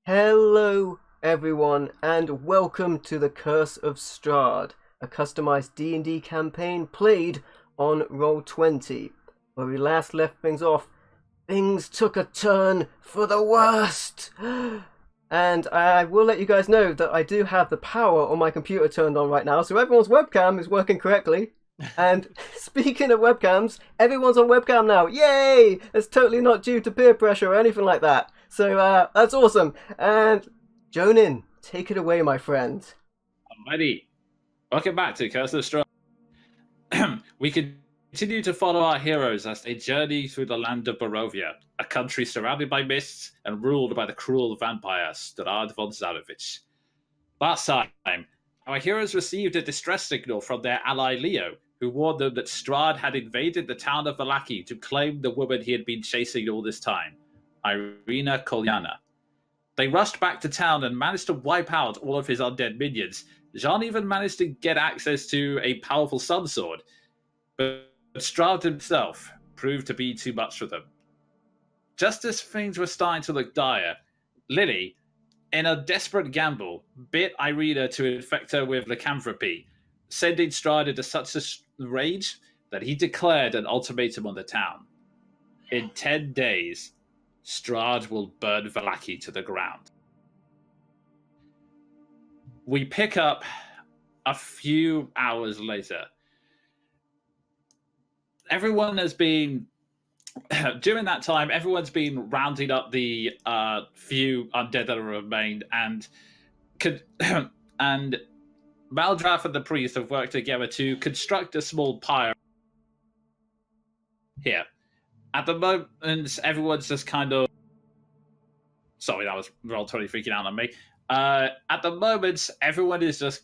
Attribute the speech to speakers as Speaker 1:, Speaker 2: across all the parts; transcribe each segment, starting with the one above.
Speaker 1: Hello, everyone, and welcome to the Curse of Strahd, a customized D&D campaign played on Roll20. Where we last left things off, things took a turn for the worst. And I will let you guys know that I do have the power on my computer turned on right now, so everyone's webcam is working correctly. And speaking of webcams, everyone's on webcam now. Yay! It's totally not due to peer pressure or anything like that. So that's awesome. And Jonin, take it away, my friend.
Speaker 2: Alrighty. Welcome back to Curse of Strahd. We continue to follow our heroes as they journey through the land of Barovia, a country surrounded by mists and ruled by the cruel vampire Strahd von Zarovich. Last time, our heroes received a distress signal from their ally Leo, who warned them that Strahd had invaded the town of Vallaki to claim the woman he had been chasing all this time, Irina Kolyana. They rushed back to town and managed to wipe out all of his undead minions. Jean even managed to get access to a powerful sun sword, but Strahd himself proved to be too much for them. Just as things were starting to look dire, Lily, in a desperate gamble, bit Irina to infect her with lycanthropy, sending Strahd into such a rage that he declared an ultimatum on the town. In 10 days, Strahd will burn Vallaki to the ground. We pick up a few hours later. Everyone has been during that time. Everyone's been rounding up the few undead that have remained, and and Maldrath and the priest have worked together to construct a small pyre here. At the moment, everyone's just kind of. Sorry, that was Roll20 freaking out on me. At the moment, everyone is just.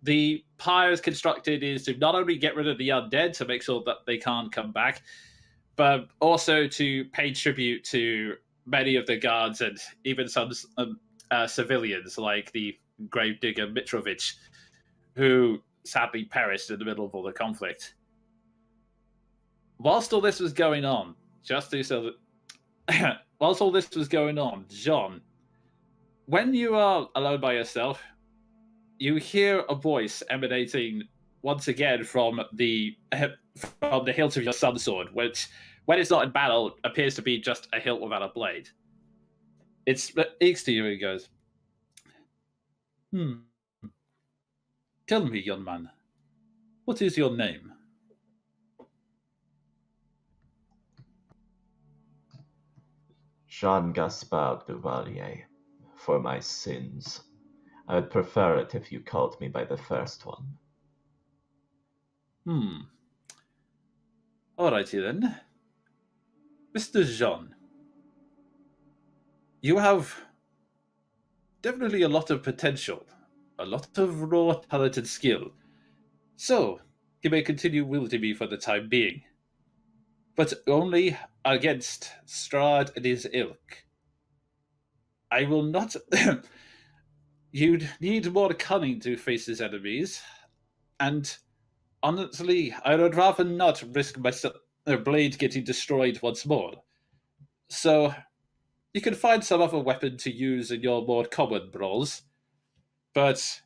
Speaker 2: The pyre is constructed is to not only get rid of the undead to make sure that they can't come back, but also to pay tribute to many of the guards and even some civilians like the gravedigger Mitrovich, who sadly perished in the middle of all the conflict. Whilst all this was going on, whilst all this was going on, John, when you are alone by yourself, you hear a voice emanating once again from the hilt of your sun sword, which, when it's not in battle, appears to be just a hilt without a blade. It speaks to you and goes, Tell me, young man, what is your name?
Speaker 3: Jean-Gaspard Duvalier. For my sins. I would prefer it if you called me by the first one.
Speaker 2: Alrighty then. Mr. Jean, you have definitely a lot of potential, a lot of raw talent and skill. So, you may continue wielding me for the time being. But only against Strahd and his ilk. I will not. You'd need more cunning to face his enemies, and honestly, I would rather not risk my blade getting destroyed once more. So, you can find some other weapon to use in your more common brawls, but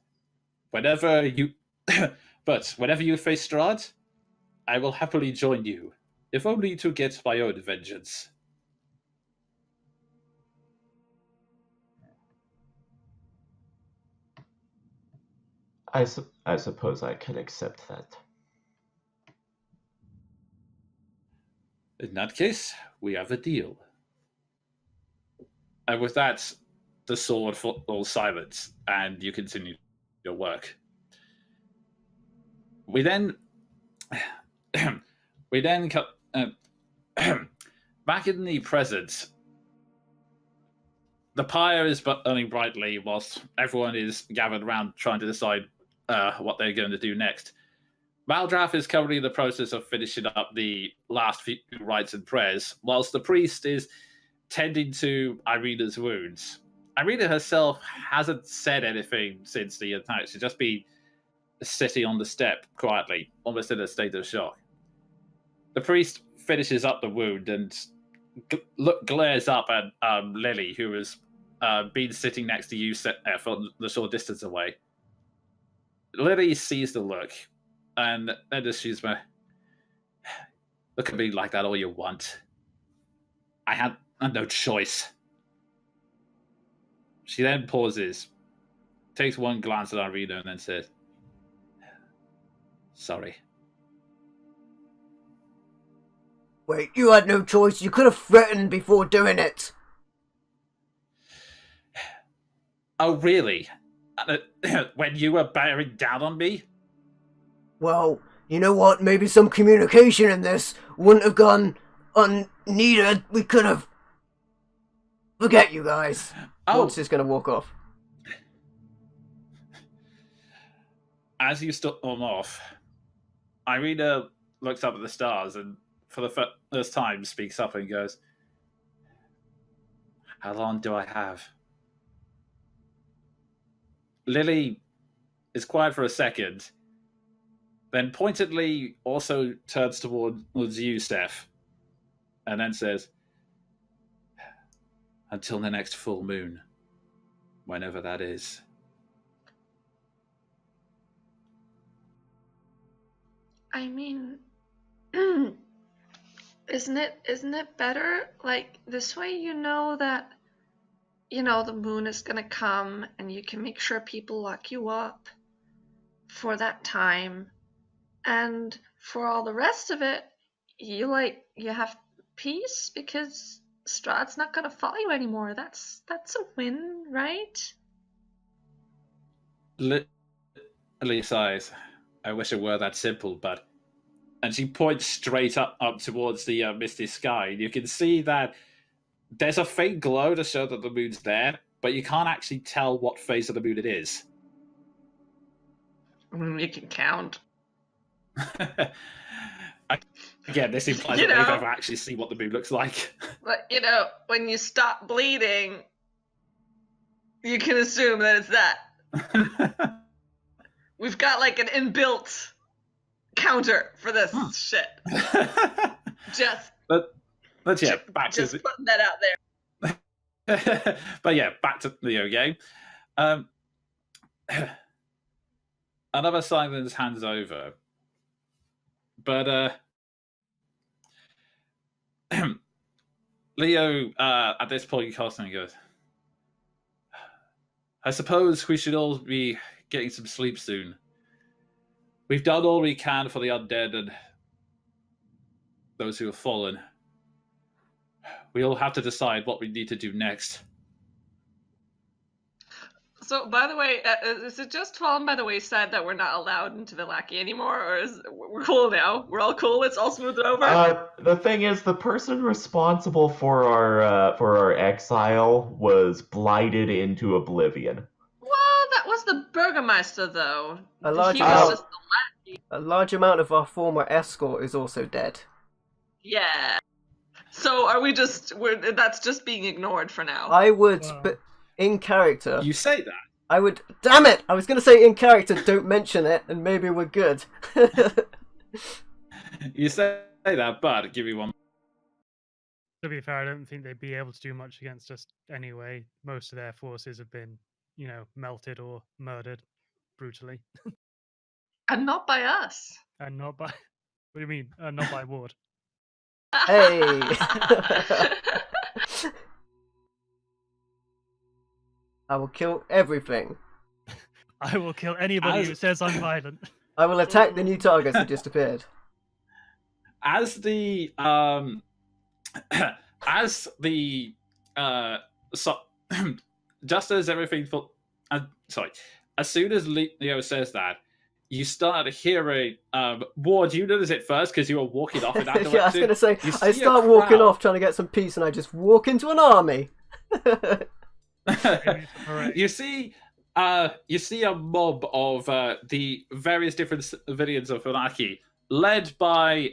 Speaker 2: whenever you, whenever you face Strahd, I will happily join you, if only to get my own vengeance.
Speaker 3: I suppose I can accept that.
Speaker 2: In that case, we have a deal. And with that, the sword falls silent, and you continue your work. We then, cut back in the present. The pyre is burning brightly whilst everyone is gathered around trying to decide what they're going to do next. Maldrath is currently in the process of finishing up the last few rites and prayers, whilst the priest is tending to Irina's wounds. Irina herself hasn't said anything since the attack. She's just been sitting on the step quietly, almost in a state of shock. The priest finishes up the wound and glares up at Lily, who is been sitting next to you from the short distance away. Lily sees the look, and then just she's like, look at me like that all you want. I had no choice. She then pauses, takes one glance at Irina, and then says, sorry.
Speaker 1: Wait, you had no choice. You could have threatened before doing it.
Speaker 2: Oh, really? When you were bearing down on me?
Speaker 1: Well, you know what? Maybe some communication in this wouldn't have gone unneeded. We could have... Forget you guys. Ward's just going to walk off.
Speaker 2: As you storm off, Irina looks up at the stars and for the first time speaks up and goes, how long do I have? Lily is quiet for a second, then pointedly also turns towards you, Steph, and then says, until the next full moon, whenever that is.
Speaker 4: I mean, isn't it better? Like, this way you know that, the moon is gonna come and you can make sure people lock you up for that time. And for all the rest of it, you have peace because Strahd's not gonna follow you anymore. That's a win, right?
Speaker 2: Lily sighs. I wish it were that simple, but... And she points straight up towards the misty sky. And you can see that there's a faint glow to show that the moon's there, but you can't actually tell what phase of the moon it is.
Speaker 4: You can count.
Speaker 2: Again, this implies that they've ever actually seen what the moon looks like.
Speaker 4: But, when you stop bleeding, you can assume that it's that. We've got, an inbuilt counter for this shit.
Speaker 2: But yeah, back
Speaker 4: just
Speaker 2: to
Speaker 4: putting that out
Speaker 2: there. But yeah, back to the game. Another silence hands over. But Leo, at this point, constantly goes, I suppose we should all be getting some sleep soon. We've done all we can for the undead and those who have fallen. We all have to decide what we need to do next.
Speaker 4: So, by the way, is it just fallen by the wayside that we're not allowed into the lackey anymore, or we're cool now? We're all cool. It's all smoothed over.
Speaker 3: The thing is, the person responsible for our exile was blighted into oblivion.
Speaker 4: Well, that was the Burgermeister, though.
Speaker 1: A large amount of our former escort is also dead.
Speaker 4: Yeah. So are we that's just being ignored for now?
Speaker 1: I would, but in character...
Speaker 2: You say that?
Speaker 1: I would... Damn it! I was going to say in character, don't mention it, and maybe we're good.
Speaker 2: You say that, but give me one.
Speaker 5: To be fair, I don't think they'd be able to do much against us anyway. Most of their forces have been, melted or murdered brutally.
Speaker 4: And not by us.
Speaker 5: And not by... What do you mean? Not by Ward.
Speaker 1: Hey! I will kill everything.
Speaker 5: I will kill anybody who says I'm violent.
Speaker 1: I will attack the new targets that just appeared.
Speaker 2: As the just as everything as soon as Leo says that, you start hearing Ward, you notice it first because you were walking off in that direction.
Speaker 1: Yeah, I was gonna say, I start walking off trying to get some peace and I just walk into an army.
Speaker 2: You see a mob of the various different civilians of Funaki, led by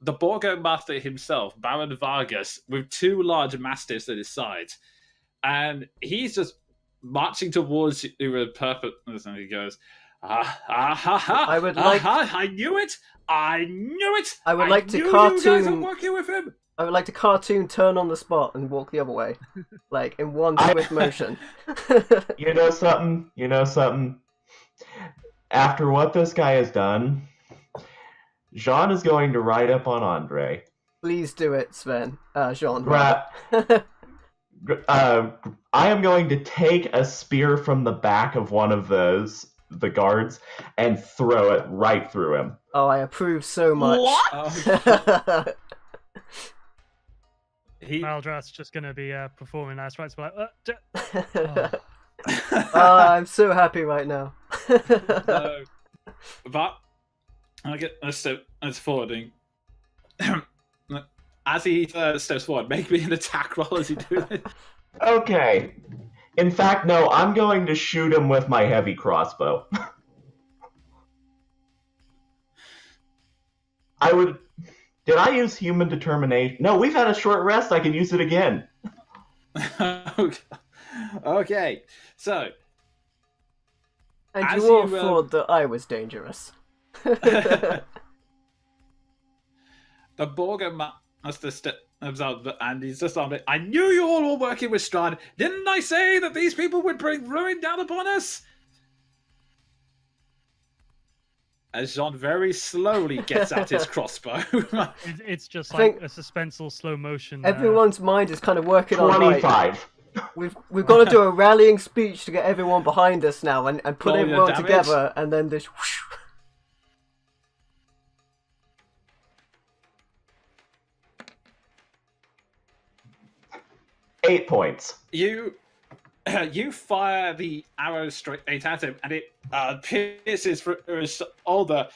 Speaker 2: the Borgo Master himself, Baron Vargas, with two large mastiffs at his sides. And he's just marching towards you with purpose, and he goes, I knew it! I would
Speaker 1: like to
Speaker 2: you
Speaker 1: cartoon...
Speaker 2: guys are working with him!
Speaker 1: I would like to cartoon turn on the spot and walk the other way, like in one swift motion.
Speaker 3: You know something? You know something? After what this guy has done, Jean is going to ride up on Andre.
Speaker 1: Please do it, Sven. Jean.
Speaker 3: I am going to take a spear from the back of one of the guards, and throw it right through him.
Speaker 1: Oh, I approve so much.
Speaker 4: What?
Speaker 5: Maldrat's just going to be performing last rites, like,
Speaker 1: I'm so happy right now.
Speaker 2: But I get that's forwarding. As he steps forward, make me an attack roll as you do this.
Speaker 3: Okay. In fact, no, I'm going to shoot him with my heavy crossbow. Did I use human determination? No, we've had a short rest. I can use it again.
Speaker 2: Okay, so.
Speaker 1: And
Speaker 2: as
Speaker 1: you all
Speaker 2: you,
Speaker 1: thought that I was dangerous.
Speaker 2: The Borger master steps out, and he's just on it. I knew you all were working with Strahd. Didn't I say that these people would bring ruin down upon us? As Jean very slowly gets out his crossbow.
Speaker 5: It's just like a suspenseful slow motion.
Speaker 1: Everyone's mind is kind of working on like
Speaker 3: 25.
Speaker 1: we've got to do a rallying speech to get everyone behind us now and put
Speaker 2: Roll your
Speaker 1: everyone
Speaker 2: damage.
Speaker 1: together, and then this. Whoosh.
Speaker 3: 8 points.
Speaker 2: You fire the arrow straight at him, and it pierces through his shoulder.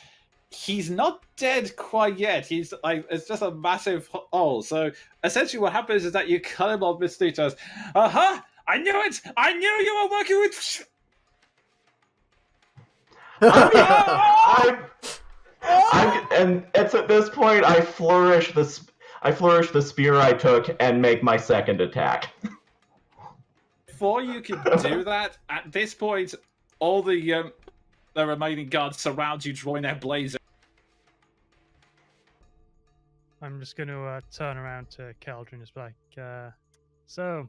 Speaker 2: He's not dead quite yet. He's like, it's just a massive hole. So essentially, what happens is that you cut him off with Stutos. I knew it. I knew you were working with.
Speaker 3: And it's at this point I flourish the spear I took and make my second attack.
Speaker 2: Before you can do that, at this point, all the remaining guards surround you, drawing their blades.
Speaker 5: I'm just going to turn around to Keldrin and just be like, so,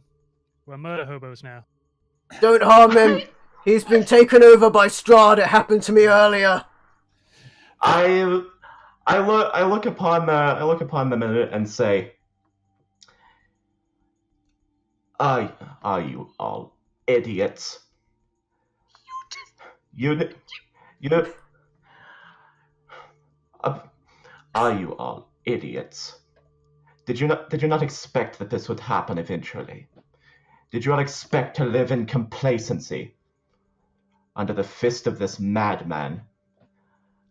Speaker 5: we're murder hobos now.
Speaker 1: Don't harm him. He's been taken over by Strahd. It happened to me earlier.
Speaker 3: I look upon them and say, Are you all idiots? Are you all idiots? Did you not expect that this would happen eventually? Did you not expect to live in complacency under the fist of this madman?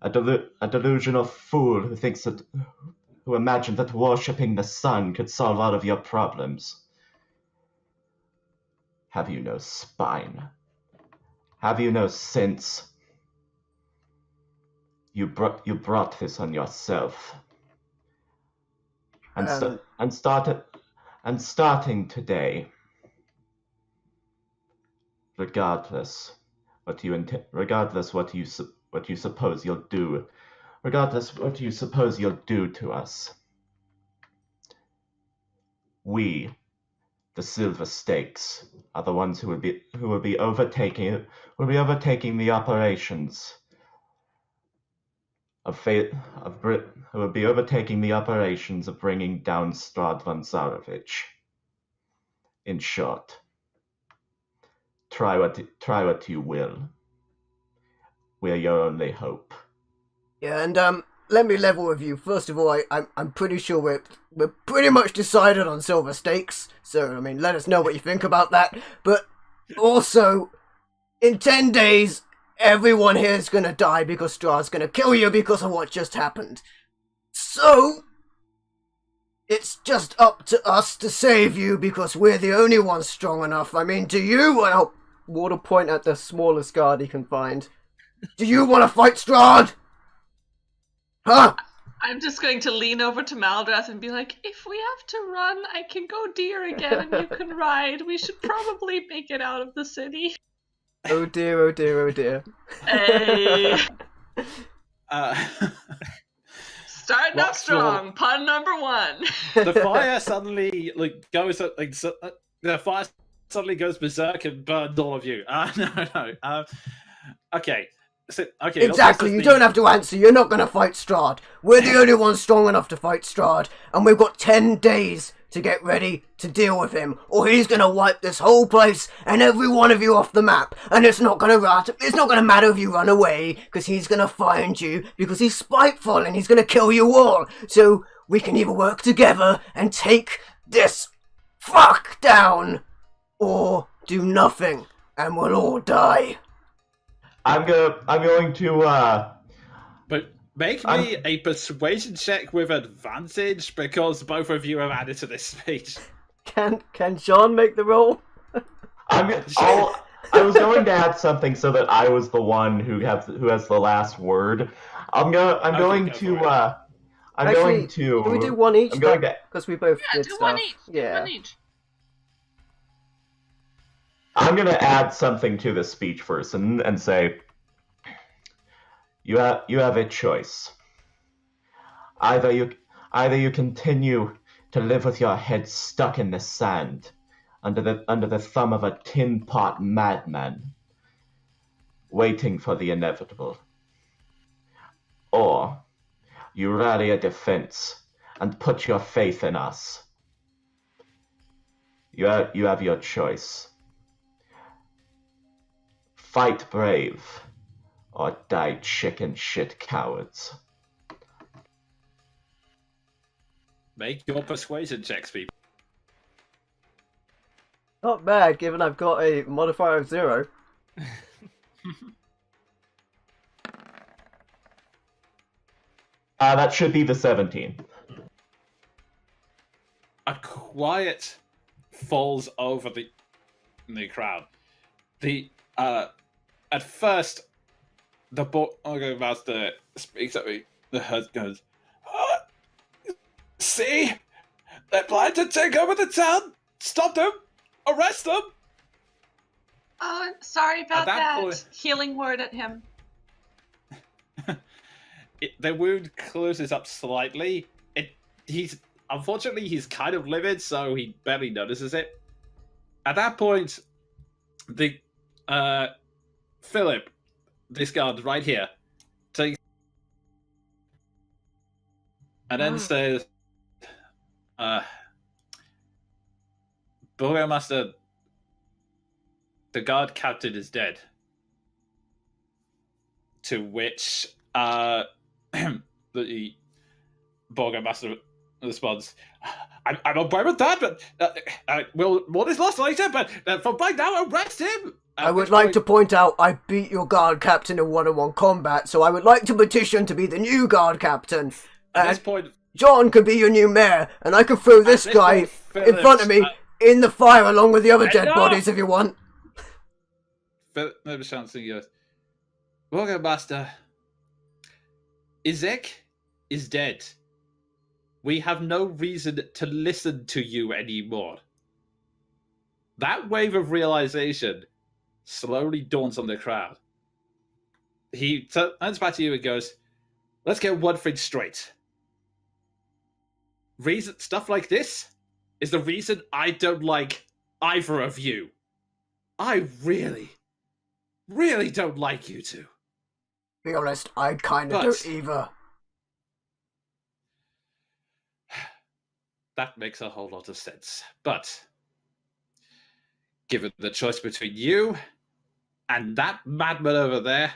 Speaker 3: A delusional fool who imagined that worshipping the sun could solve all of your problems. Have you no spine? Have you no sense? You brought this on yourself. And starting today, regardless what you suppose you'll do, regardless what you suppose you'll do to us, we, the Silver Stakes, are the ones who will be overtaking the operations who will be overtaking the operations of bringing down Strahd von Zarovich. In short, try what you will. We're your only hope.
Speaker 1: Yeah, and let me level with you. First of all, I'm pretty sure we're pretty much decided on Silver Stakes. So I mean, let us know what you think about that. But also, in 10 days, everyone here is gonna die because Strahd's gonna kill you because of what just happened. So it's just up to us to save you because we're the only ones strong enough. I mean, do you? Well, Ward will point at the smallest guard he can find. Do you want to fight Strahd? Huh?
Speaker 4: I'm just going to lean over to Maldrath and be like, if we have to run, I can go deer again and you can ride. We should probably make it out of the city.
Speaker 1: Oh dear, oh dear, oh dear.
Speaker 4: Hey. Starting
Speaker 2: Rock
Speaker 4: up strong. Pun number 1.
Speaker 2: The fire suddenly goes the fire suddenly goes berserk and burns all of you. No. Okay. So, okay.
Speaker 1: Exactly, you don't have to answer. You're not going to fight Strahd. We're the only ones strong enough to fight Strahd, and we've got 10 days to get ready to deal with him, or he's going to wipe this whole place and every one of you off the map, and it's not going to matter if you run away, because he's going to find you, because he's spiteful and he's going to kill you all. So we can either work together and take this fuck down, or do nothing, and we'll all die.
Speaker 3: I'm going to
Speaker 2: But make me a persuasion check with advantage because both of you have added to this speech.
Speaker 1: Can John make the roll?
Speaker 3: I was going to add something so that I was the one who has the last word. Going to.
Speaker 1: Can we do one each?
Speaker 3: I'm going to.
Speaker 1: Because we both did
Speaker 4: do
Speaker 1: stuff.
Speaker 4: one each.
Speaker 1: Yeah.
Speaker 4: One each.
Speaker 3: I'm going to add something to the speech first and say, you have a choice. Either you continue to live with your head stuck in the sand, under the thumb of a tin pot madman, waiting for the inevitable, or you rally a defense and put your faith in us. You have your choice. Fight brave, or die chicken shit cowards.
Speaker 2: Make your persuasion checks, people.
Speaker 1: Not bad, given I've got a modifier of 0.
Speaker 3: That should be the 17.
Speaker 2: A quiet falls over the crowd. At first, the Master speaks at me. The herd goes, "See, they plan to take over the town. Stop them, arrest them."
Speaker 4: Oh, sorry about
Speaker 2: that point-
Speaker 4: Healing word at him.
Speaker 2: The wound closes up slightly. Unfortunately he's kind of livid, so he barely notices it. At that point, the Philip, this guard right here, takes and then says, "Burgomaster, the guard captain is dead." To which the Burgomaster responds, I'm aware of that, but we'll more this lost later, but for by now, arrest him!
Speaker 1: I would like to point out I beat your guard captain in one-on-one combat, so I would like to petition to be the new guard captain.
Speaker 2: At this point,
Speaker 1: John could be your new mayor, and I can throw this guy in front of me in the fire along with the other dead bodies if you want.
Speaker 2: Philip Shanson goes, Burgomaster, Izek is dead. We have no reason to listen to you anymore. That wave of realization slowly dawns on the crowd. He turns back to you and goes, let's get one thing straight. Stuff like this is the reason I don't like either of you. I really, really don't like you two.
Speaker 1: Be honest, I kind of don't either.
Speaker 2: That makes a whole lot of sense. But given the choice between you and that madman over there,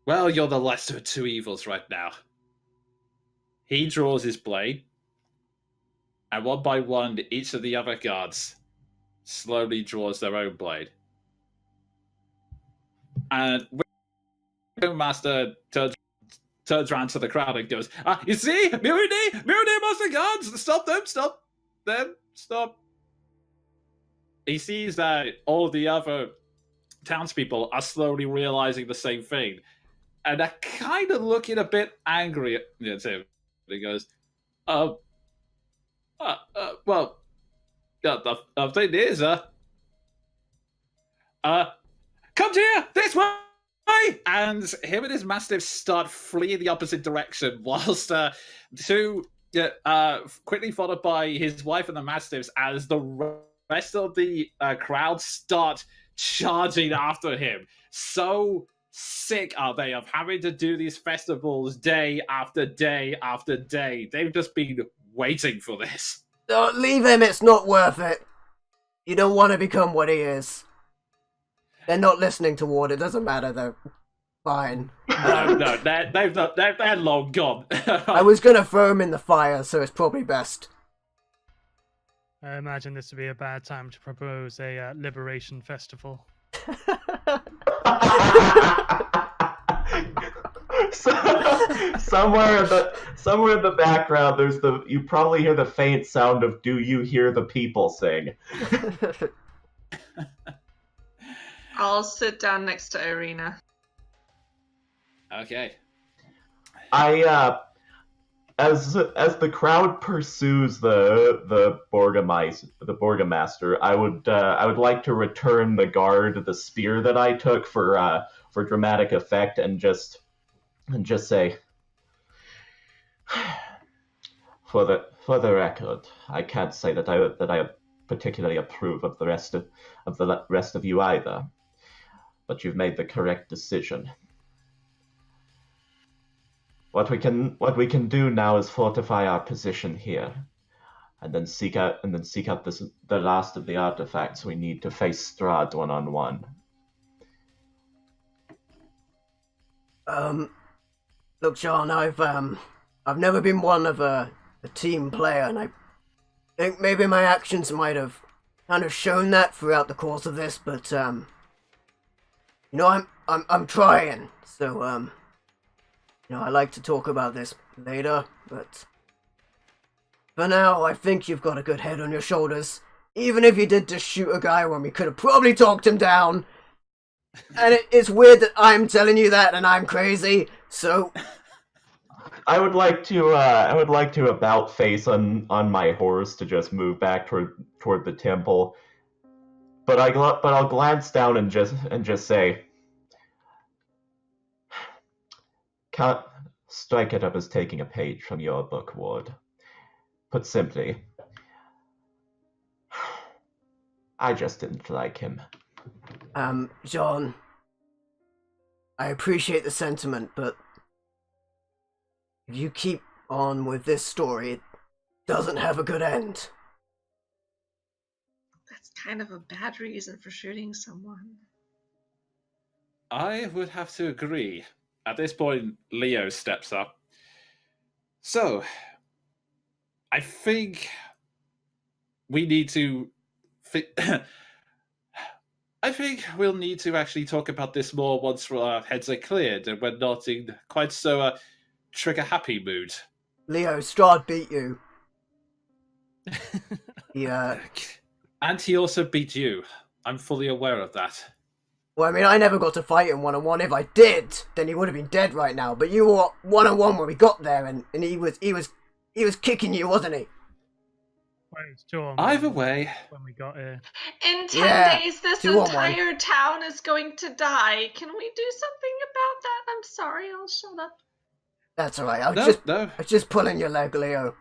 Speaker 2: well, you're the lesser of two evils right now. He draws his blade, and one by one, each of the other guards slowly draws their own blade. And Master turns around to the crowd and goes, you see? Mutiny, Master Guards! Stop them, stop. He sees that all the other townspeople are slowly realizing the same thing. And they're kind of looking a bit angry at him. He goes, well, the thing is, come here, this way! And him and his mastiffs start fleeing the opposite direction, whilst quickly followed by his wife and the mastiffs, as the rest of the crowd start charging after him. So sick are they of having to do these festivals day after day after day. They've just been waiting for this.
Speaker 1: Don't leave him, it's not worth it. You don't want to become what he is. They're not listening to Ward, it doesn't matter, they're fine.
Speaker 2: No, they're long gone.
Speaker 1: I was gonna throw him in the fire, so it's probably best.
Speaker 5: I imagine this would be a bad time to propose a liberation festival.
Speaker 3: Somewhere in the background, you probably hear the faint sound of "Do you hear the people sing?"
Speaker 4: I'll sit down next to Irina.
Speaker 2: Okay.
Speaker 3: As the crowd pursues the Borgamaster, I would like to return the guard the spear that I took for dramatic effect, and just say, for the record, I can't say that I particularly approve of the rest of you either, but you've made the correct decision. What we can do now is fortify our position here, and then seek out the last of the artifacts we need to face Strahd one-on-one.
Speaker 1: Look, John, I've never been one of a team player, and I think maybe my actions might have kind of shown that throughout the course of this, but I'm trying. So I like to talk about this later, but for now, I think you've got a good head on your shoulders. Even if you did just shoot a guy when we could have probably talked him down. And it's weird that I'm telling you that and I'm crazy, so...
Speaker 3: I would like to about face on my horse to just move back toward the temple. But I'll glance down and just say, strike it up as taking a page from your book, Ward. Put simply, I just didn't like him.
Speaker 1: John, I appreciate the sentiment, but if you keep on with this story, it doesn't have a good end.
Speaker 4: That's kind of a bad reason for shooting someone.
Speaker 2: I would have to agree. At this point, Leo steps up. So, I think we need to... I think we'll need to actually talk about this more once our heads are cleared and we're not in quite so trigger-happy mood.
Speaker 1: Leo, Strahd beat you. Yeah.
Speaker 2: And he also beat you. I'm fully aware of that.
Speaker 1: Well, I mean, I never got to fight him one-on-one. If I did, then he would have been dead right now. But you were one-on-one when we got there, and he was kicking you, wasn't he?
Speaker 2: Either way,
Speaker 5: when we got here.
Speaker 4: In 10 days, this
Speaker 1: 2-on-1.
Speaker 4: entire town is going to die. Can we do something about that? I'm sorry, I'll shut up.
Speaker 1: That's alright. I was just pulling your leg, Leo.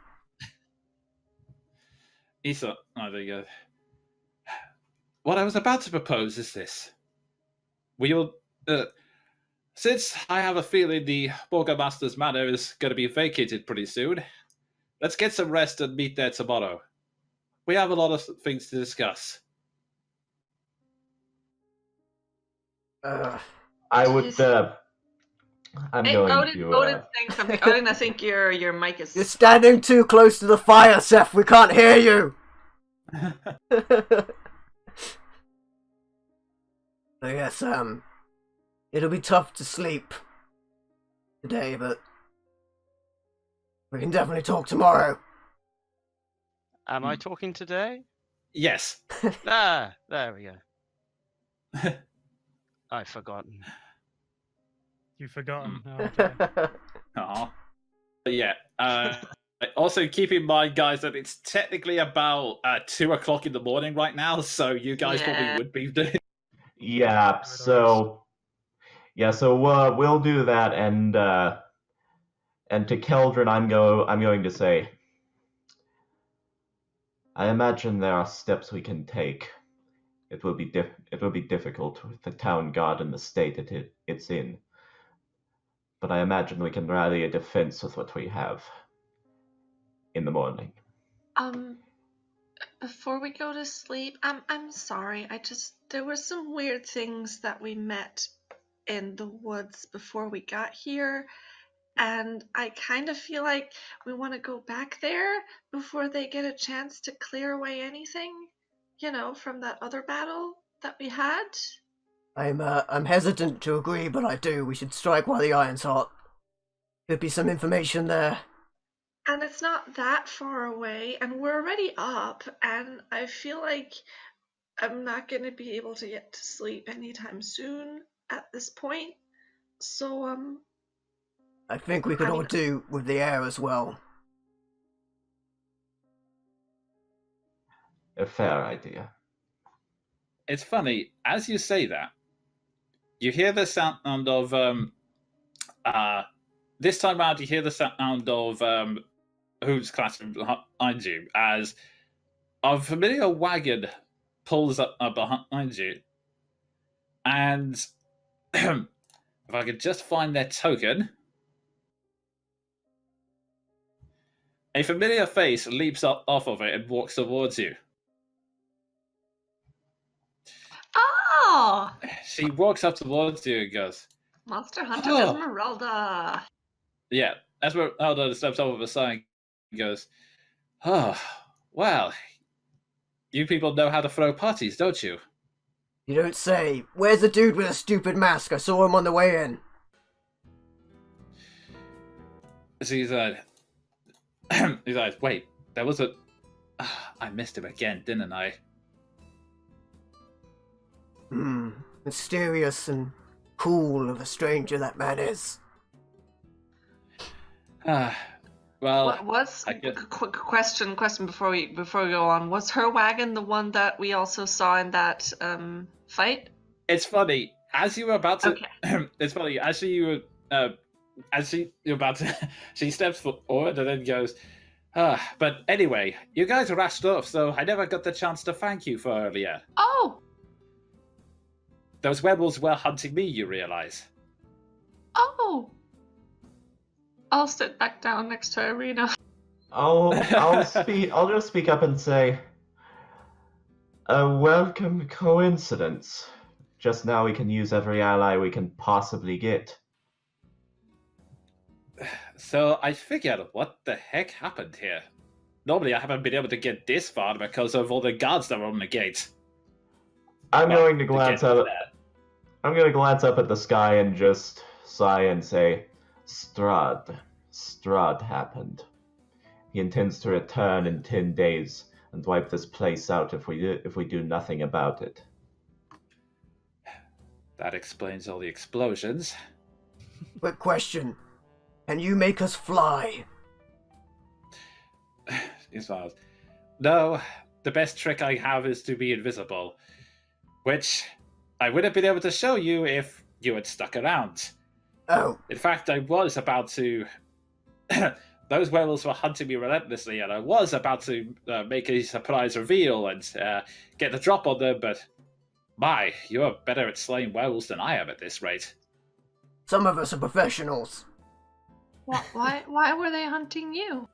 Speaker 2: Issa, there you go. What I was about to propose is this. We'll, since I have a feeling the Burgomaster's Manor is going to be vacated pretty soon, let's get some rest and meet there tomorrow. We have a lot of things to discuss.
Speaker 3: I would.
Speaker 4: Odin's saying something. Odin, I think your mic is.
Speaker 1: You're standing too close to the fire, Seth. We can't hear you. So yes, it'll be tough to sleep today, but we can definitely talk tomorrow.
Speaker 6: Am I talking today?
Speaker 2: Yes.
Speaker 6: There we go. I've forgotten.
Speaker 5: You've forgotten. Oh, okay.
Speaker 2: But yeah. Also, keep in mind, guys, that it's technically about 2 o'clock in the morning right now, so you guys probably would be doing.
Speaker 3: Yeah. So Yeah, so we'll do that, and to Keldrin, I'm going to say, I imagine there are steps we can take. It will be difficult with the town guard in the state it's in, but I imagine we can rally a defense with what we have in the morning.
Speaker 4: Before we go to sleep, I'm sorry. There were some weird things that we met in the woods before we got here, and I kind of feel like we want to go back there before they get a chance to clear away anything, from that other battle that we had.
Speaker 1: I'm hesitant to agree, but I do. We should strike while the iron's hot. Could be some information there.
Speaker 4: And it's not that far away, and we're already up, and I feel like I'm not going to be able to get to sleep anytime soon at this point. So,
Speaker 1: I think we could
Speaker 4: I
Speaker 1: all
Speaker 4: mean,
Speaker 1: do with the air as well.
Speaker 3: A fair idea.
Speaker 2: It's funny, as you say that, you hear the sound of this time around you hear the sound of hooves clattering behind you as a familiar wagon pulls up behind you. And if I could just find their token, a familiar face leaps up off of it and walks towards you.
Speaker 4: oh!
Speaker 2: She walks up towards you and goes,
Speaker 4: Monster Hunter
Speaker 2: Oh.
Speaker 4: Esmeralda.
Speaker 2: Yeah, Esmeralda steps over the side and goes, Oh, well, you people know how to throw parties, don't you?
Speaker 1: You don't say. Where's the dude with a stupid mask? I saw him on the way in.
Speaker 2: He's like, wait, there was a... I missed him again, didn't I?
Speaker 1: Mysterious and cool of a stranger that man is.
Speaker 2: Well,
Speaker 4: What was quick question before we go on? Was her wagon the one that we also saw in that fight?
Speaker 2: it's funny as you were about to.
Speaker 4: Okay.
Speaker 2: It's funny as you're about to. She steps forward and then goes. But anyway, you guys rushed off, so I never got the chance to thank you for earlier.
Speaker 4: Oh.
Speaker 2: Those werewolves were hunting me, you realize.
Speaker 4: Oh. I'll sit back down next to Irina.
Speaker 3: I'll just speak up and say, a welcome coincidence. Just now we can use every ally we can possibly get.
Speaker 2: So I figured, what the heck happened here? Normally I haven't been able to get this far because of all the guards that were on the gate.
Speaker 3: I'm going to glance up at the sky and just sigh and say, Strahd happened. He intends to return in 10 days and wipe this place out if we do nothing about it.
Speaker 2: That explains all the explosions.
Speaker 1: Quick question. Can you make us fly?
Speaker 2: He smiles. No, the best trick I have is to be invisible, which I would have been able to show you if you had stuck around.
Speaker 1: Oh.
Speaker 2: In fact, I was about to... Those werewolves were hunting me relentlessly, and I was about to make a surprise reveal and get the drop on them, but... My, you're better at slaying werewolves than I am at this rate.
Speaker 1: Some of us are professionals.
Speaker 4: Why were they hunting you?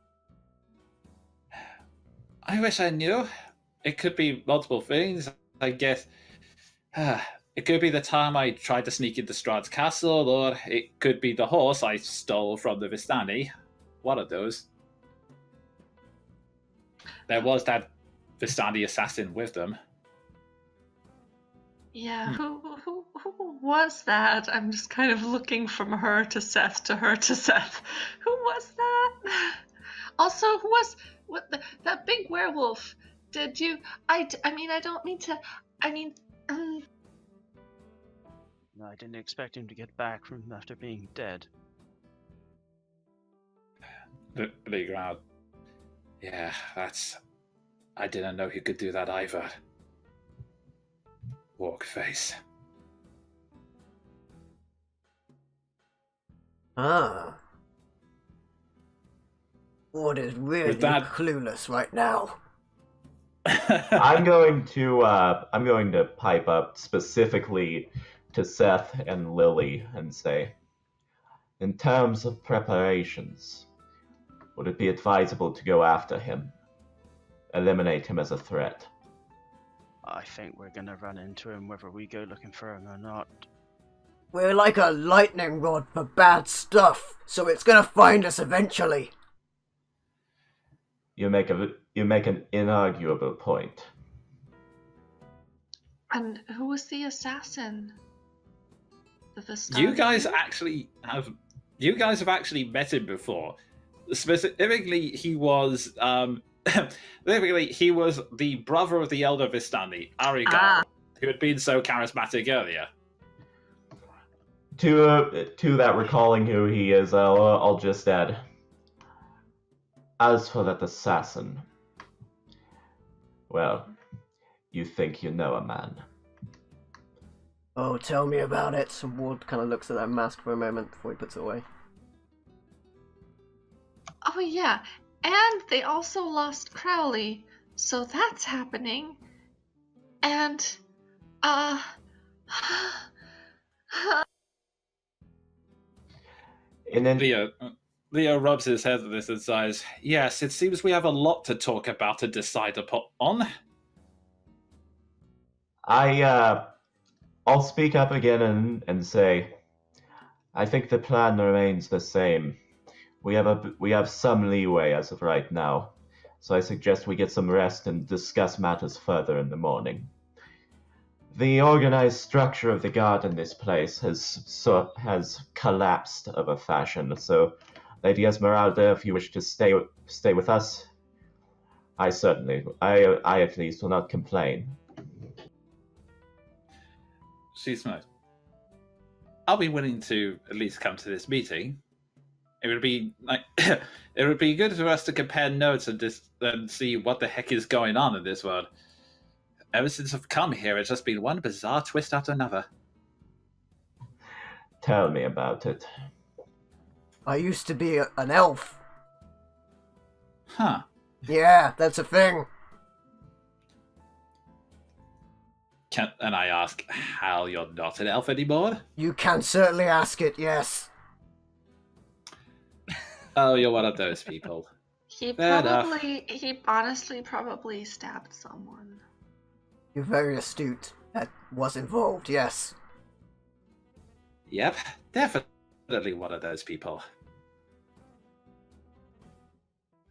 Speaker 2: I wish I knew. It could be multiple things, I guess. It could be the time I tried to sneak into Strahd's castle, or it could be the horse I stole from the Vistani. One of those. There was that Vistani assassin with them.
Speaker 4: Yeah, who was that? I'm just kind of looking from her to Seth to her to Seth. Who was that? Also, who was that big werewolf? Did you? I mean, I don't mean to. I mean.
Speaker 6: No, I didn't expect him to get back from after being dead.
Speaker 2: The ground. Yeah, that's... I didn't know he could do that either. Walk face.
Speaker 1: Ah. What is really
Speaker 2: that-
Speaker 1: clueless right now?
Speaker 3: I'm going to pipe up specifically to Seth and Lily and say, in terms of preparations, would it be advisable to go after him? Eliminate him as a threat?
Speaker 6: I think we're gonna run into him whether we go looking for him or not.
Speaker 1: We're like a lightning rod for bad stuff, so it's gonna find us eventually.
Speaker 3: You make an inarguable point.
Speaker 4: And who was the assassin? The Vistani?
Speaker 2: You guys have actually met him before. Specifically, he was the brother of the elder Vistani, Arigal, who had been so charismatic earlier.
Speaker 3: To that, recalling who he is, I'll just add, as for that assassin, well, you think you know a man.
Speaker 1: Oh, tell me about it. And Ward kind of looks at that mask for a moment before he puts it away.
Speaker 4: Oh yeah, and they also lost Crowley, so that's happening. And,
Speaker 3: And then
Speaker 2: Leo rubs his head at this and sighs. Yes, it seems we have a lot to talk about and decide upon.
Speaker 3: I'll speak up again and say, I think the plan remains the same. We have some leeway as of right now, so I suggest we get some rest and discuss matters further in the morning. The organized structure of the guard in this place has collapsed of a fashion. So, Lady Esmeralda, if you wish to stay with us, I at least will not complain.
Speaker 2: She smirks. I'll be willing to at least come to this meeting. It would be it would be good for us to compare notes and see what the heck is going on in this world. Ever since I've come here, it's just been one bizarre twist after another.
Speaker 3: Tell me about it.
Speaker 1: I used to be an elf.
Speaker 2: Huh.
Speaker 1: Yeah, that's a thing.
Speaker 2: And I ask how you're not an elf anymore?
Speaker 1: You can certainly ask it, yes.
Speaker 2: Oh, you're one of those people.
Speaker 4: he
Speaker 2: Fair enough.
Speaker 4: honestly probably stabbed someone.
Speaker 1: You're very astute. That was involved, yes.
Speaker 2: Yep, definitely one of those people.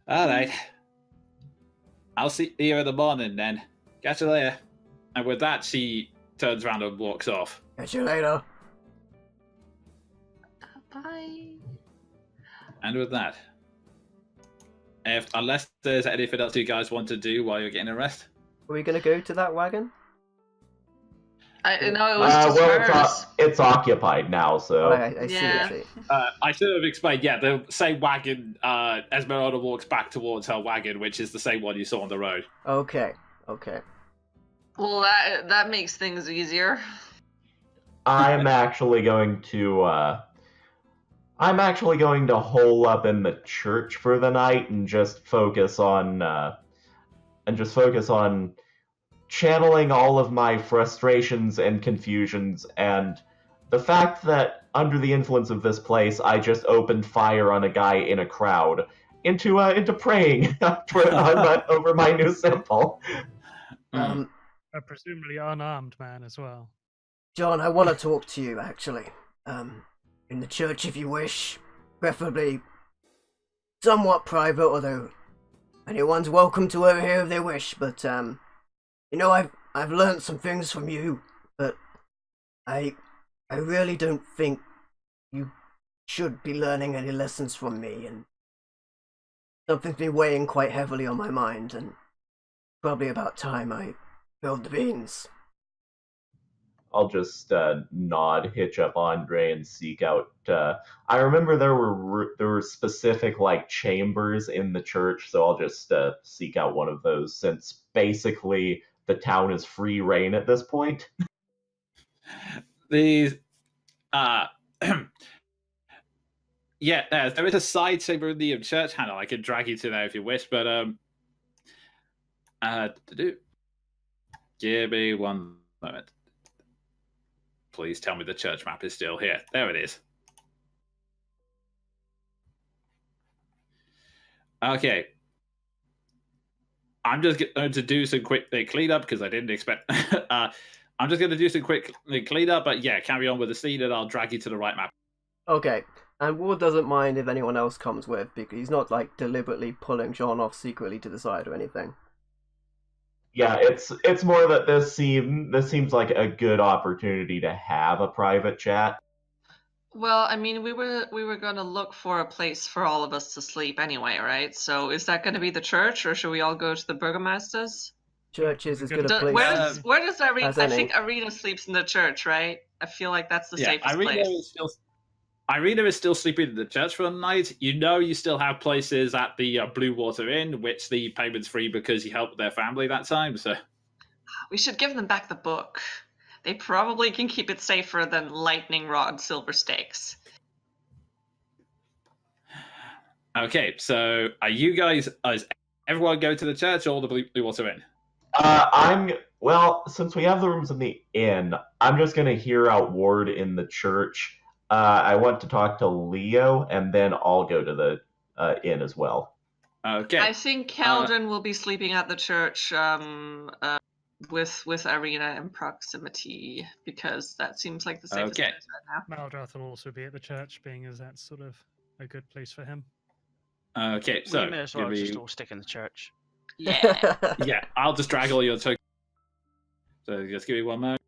Speaker 2: Alright. I'll see you in the morning then. Catch you later. And with that, she turns around and walks off.
Speaker 1: Catch you later.
Speaker 4: Bye.
Speaker 2: And with that, unless there's anything else you guys want to do while you're getting a rest,
Speaker 1: Are we gonna go to that wagon?
Speaker 4: I know it was just hers.
Speaker 3: It's occupied now, so.
Speaker 1: Oh, I see,
Speaker 4: Yeah.
Speaker 1: I see.
Speaker 2: I should have explained. Yeah, the same wagon. Esmeralda walks back towards her wagon, which is the same one you saw on the road.
Speaker 1: Okay.
Speaker 4: Well, that makes things easier.
Speaker 3: I'm actually going to hole up in the church for the night and just focus on channeling all of my frustrations and confusions and the fact that under the influence of this place I just opened fire on a guy in a crowd into praying over my new symbol.
Speaker 5: A presumably unarmed man as well.
Speaker 1: John, I want to talk to you, actually. In the church, if you wish. Preferably somewhat private, although anyone's welcome to over here if they wish. But, I've learned some things from you, but I really don't think you should be learning any lessons from me, and something's been weighing quite heavily on my mind, and probably about time I spilled the beans.
Speaker 3: I'll just nod, hitch up Andre, and seek out. I remember there were specific chambers in the church, so I'll just seek out one of those. Since basically the town is free reign at this point.
Speaker 2: Yeah, there is a side saber in the church handle. I can drag you to there if you wish, but give me one moment. Please tell me the church map is still here. There it is. Okay. I'm just going to do some quick cleanup because I didn't expect. I'm just going to do some quick cleanup, but yeah, carry on with the scene and I'll drag you to the right map.
Speaker 1: Okay, and Ward doesn't mind if anyone else comes with, because he's not like deliberately pulling Jean off secretly to the side or anything.
Speaker 3: Yeah, it's more that this seems like a good opportunity to have a private chat.
Speaker 4: Well, I mean, we were gonna look for a place for all of us to sleep anyway, right? So is that gonna be the church, or should we all go to the Burgomaster's?
Speaker 1: Church is as good a place.
Speaker 4: Where does Arena?
Speaker 1: as
Speaker 4: I
Speaker 1: any.
Speaker 4: think Arena sleeps in the church, right? I feel like that's the safest
Speaker 2: Irina
Speaker 4: place.
Speaker 2: Irina is still sleeping in the church for the night. You know, you still have places at the Blue Water Inn, which the payment's free because you helped their family that time. So
Speaker 4: We should give them back the book. They probably can keep it safer than lightning rod silver stakes.
Speaker 2: okay, so are you guys? Is everyone go to the church or the Blue Water Inn?
Speaker 3: Since we have the rooms in the inn, I'm just gonna hear out Ward in the church. I want to talk to Leo, and then I'll go to the inn as well.
Speaker 2: Okay.
Speaker 4: I think Keldrin will be sleeping at the church with Arena in proximity, because that seems like the safest place right now.
Speaker 5: Maldrath will also be at the church, being as that's sort of a good place for him.
Speaker 2: Okay, so
Speaker 6: we may as well just all stick in the church.
Speaker 4: Yeah.
Speaker 2: yeah, I'll just drag all your tokens. So just give me one moment.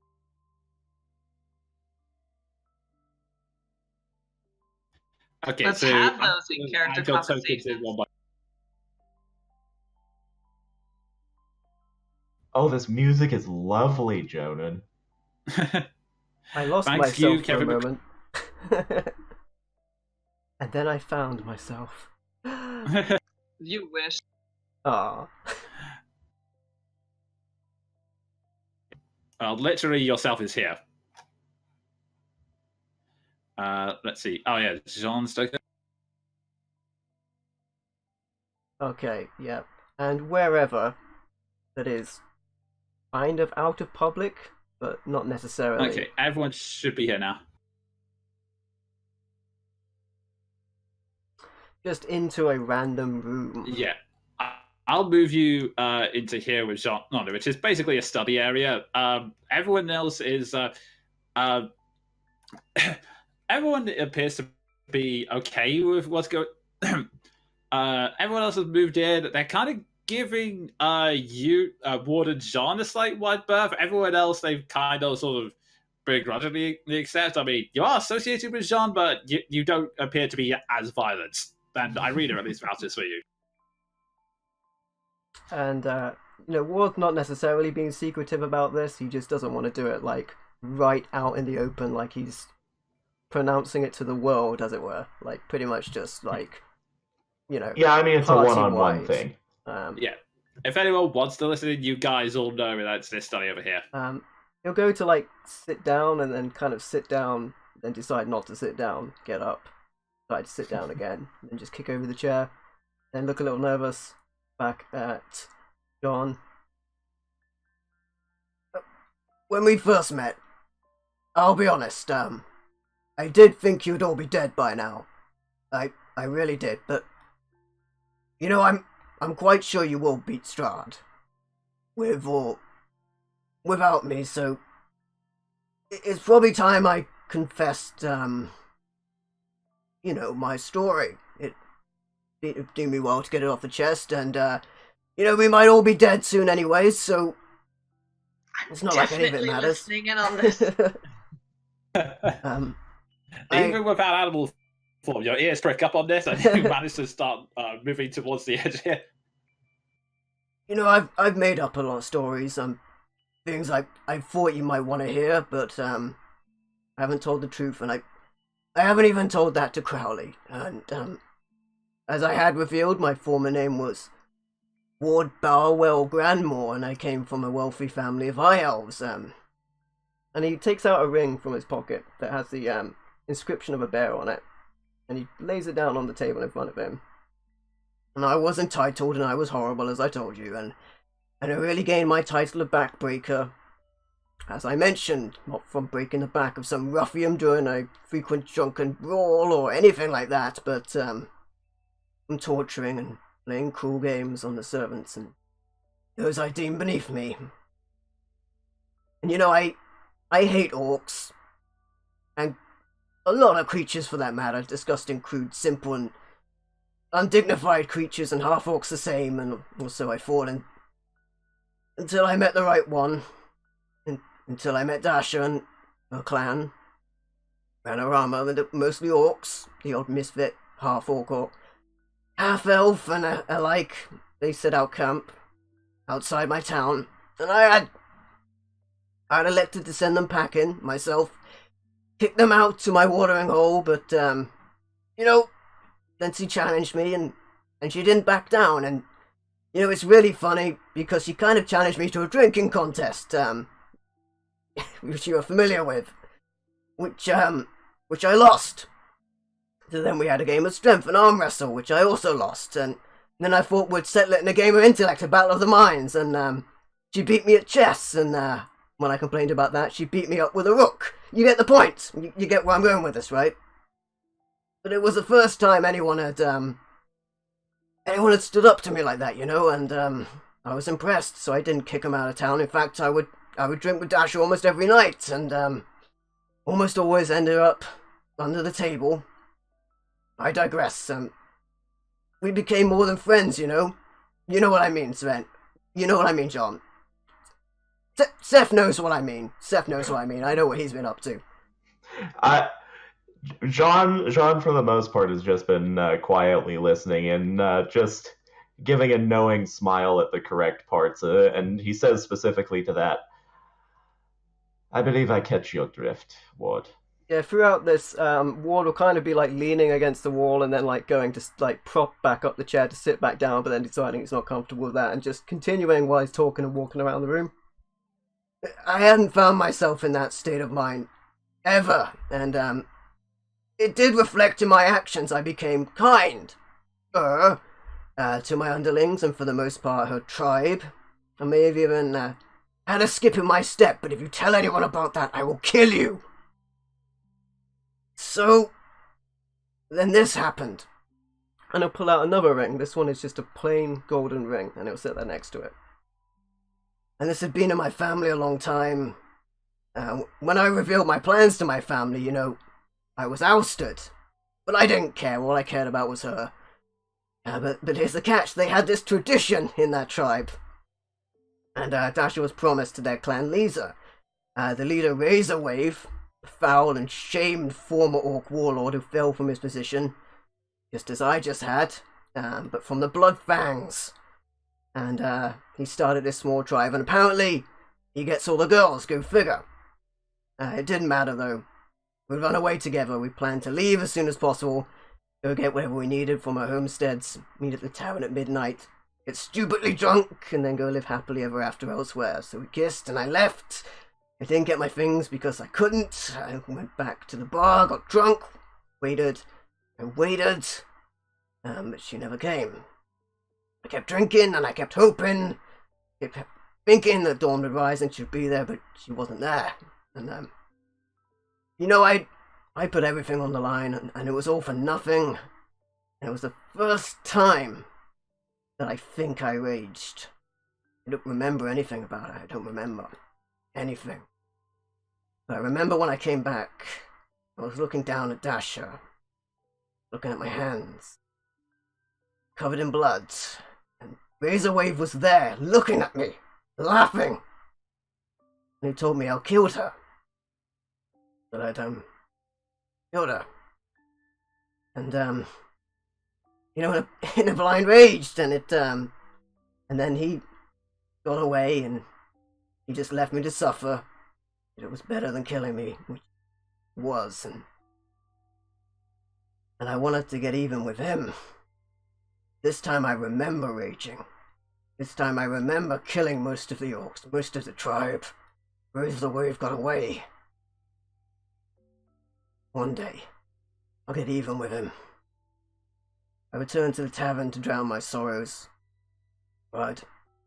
Speaker 2: Okay,
Speaker 4: Let's
Speaker 2: so
Speaker 4: have those in character
Speaker 2: add your tokens in
Speaker 4: conversations.
Speaker 2: one by
Speaker 3: Oh, this music is lovely, Jonan.
Speaker 1: I lost
Speaker 2: Thanks
Speaker 1: myself
Speaker 2: you,
Speaker 1: for
Speaker 2: Kevin
Speaker 1: a moment. And then I found myself.
Speaker 4: You wish.
Speaker 1: Ah.
Speaker 2: Literally, yourself is here. Let's see. Oh yeah, Jean's token.
Speaker 1: Okay, yeah. And wherever that is kind of out of public, but not necessarily.
Speaker 2: Okay, everyone should be here now.
Speaker 1: Just into a random room.
Speaker 2: Yeah. I'll move you into here with Jean, which is basically a study area. Everyone else is... everyone appears to be okay with what's going... everyone else has moved in. They're kind of giving Ward and Jean a slight wide berth. Everyone else, they've kind of sort of begrudgingly accept. I mean, you are associated with Jean, but you don't appear to be as violent. And Irina at least vouches for you.
Speaker 1: And, Ward's not necessarily being secretive about this. He just doesn't want to do it, like, right out in the open, like he's pronouncing it to the world, as it were. Like, pretty much just, like,
Speaker 3: Yeah, I mean, it's a one-on-one
Speaker 1: party-wide.
Speaker 3: thing.
Speaker 2: Yeah. If anyone wants to listen, you guys all know that's this study over here.
Speaker 1: He'll go to, like, sit down and then kind of sit down, then decide not to sit down, get up, decide to sit down again, and then just kick over the chair, then look a little nervous, back at John. When we first met, I'll be honest, I did think you'd all be dead by now. I really did, but I'm quite sure you will beat Strahd. With or without me, so it's probably time I confessed, my story. It'd do me well to get it off the chest, and, we might all be dead soon anyways, so it's not like any of it matters.
Speaker 4: Listening in on this.
Speaker 2: Even without animal form, your ears prick up on this, and you manage to start moving towards the edge here.
Speaker 1: I've made up a lot of stories, things I thought you might want to hear, but I haven't told the truth, and I haven't even told that to Crowley. And as I had revealed, my former name was Ward Bowerwell Grandmore, and I came from a wealthy family of high elves. And he takes out a ring from his pocket that has the inscription of a bear on it, And he lays it down on the table in front of him. And I was entitled, and I was horrible, as I told you, and I really gained my title of backbreaker. As I mentioned, not from breaking the back of some ruffian during a frequent drunken brawl or anything like that, but from torturing and playing cruel games on the servants and those I deem beneath me. And I hate orcs, and a lot of creatures for that matter, disgusting, crude, simple, and undignified creatures, and half-orcs the same, and so I thought, until I met the right one. Until I met Dasha and her clan. Panorama, and mostly orcs, the odd misfit, half-orc or half-elf and alike. They set out camp outside my town, and I had elected to send them packing myself, kick them out to my watering hole, but then she challenged me, and she didn't back down, and it's really funny because she kind of challenged me to a drinking contest, which you are familiar with, which I lost. So then we had a game of strength and arm wrestle, which I also lost, and then I thought we'd settle it in a game of intellect, a battle of the minds, and she beat me at chess, and when I complained about that, she beat me up with a rook. You get the point. You get where I'm going with this, right? But it was the first time anyone had stood up to me like that, and I was impressed, so I didn't kick him out of town. In fact, I would drink with Dasher almost every night, and almost always ended up under the table. I digress. We became more than friends, You know what I mean, Sven. You know what I mean, John. Seth knows what I mean. I know what he's been up to.
Speaker 3: John, for the most part, has just been quietly listening and just giving a knowing smile at the correct parts, and he says specifically to that, I believe I catch your drift, Ward.
Speaker 1: Yeah, throughout this, Ward will kind of be leaning against the wall and then going to prop back up the chair to sit back down, but then deciding he's not comfortable with that and just continuing while he's talking and walking around the room. I hadn't found myself in that state of mind ever, and it did reflect in my actions. I became kind to my underlings and for the most part her tribe. I may have even had a skip in my step, but if you tell anyone about that, I will kill you. So, then this happened. And I'll pull out another ring. This one is just a plain golden ring, and it'll sit there next to it. And this had been in my family a long time. When I revealed my plans to my family, I was ousted. But I didn't care. All I cared about was her. But here's the catch. They had this tradition in that tribe. And Dasha was promised to their clan Lisa. The leader Razorwave, a foul and shamed former orc warlord who fell from his position, just as I just had, but from the Blood Fangs. And he started this small tribe, and apparently he gets all the girls, go figure. It didn't matter though. We run away together. We planned to leave as soon as possible, go get whatever we needed from our homesteads, meet at the tavern at midnight, get stupidly drunk, and then go live happily ever after elsewhere. So we kissed, and I left. I didn't get my things because I couldn't. I went back to the bar, got drunk, waited, but she never came. I kept drinking, and I kept hoping, kept thinking that dawn would rise and she'd be there, but she wasn't there. And, I put everything on the line, and it was all for nothing. And it was the first time that I think I raged. I don't remember anything about it. I don't remember anything. But I remember when I came back, I was looking down at Dasha, looking at my hands, covered in blood, and Razorwave was there, looking at me, laughing. And he told me I killed her. But I'd, killed her. And, in a blind rage, and and then he got away, and he just left me to suffer. It was better than killing me, which it was, and I wanted to get even with him. This time I remember raging. This time I remember killing most of the orcs, most of the tribe. Razorwave got away. One day, I'll get even with him. I returned to the tavern to drown my sorrows. I'd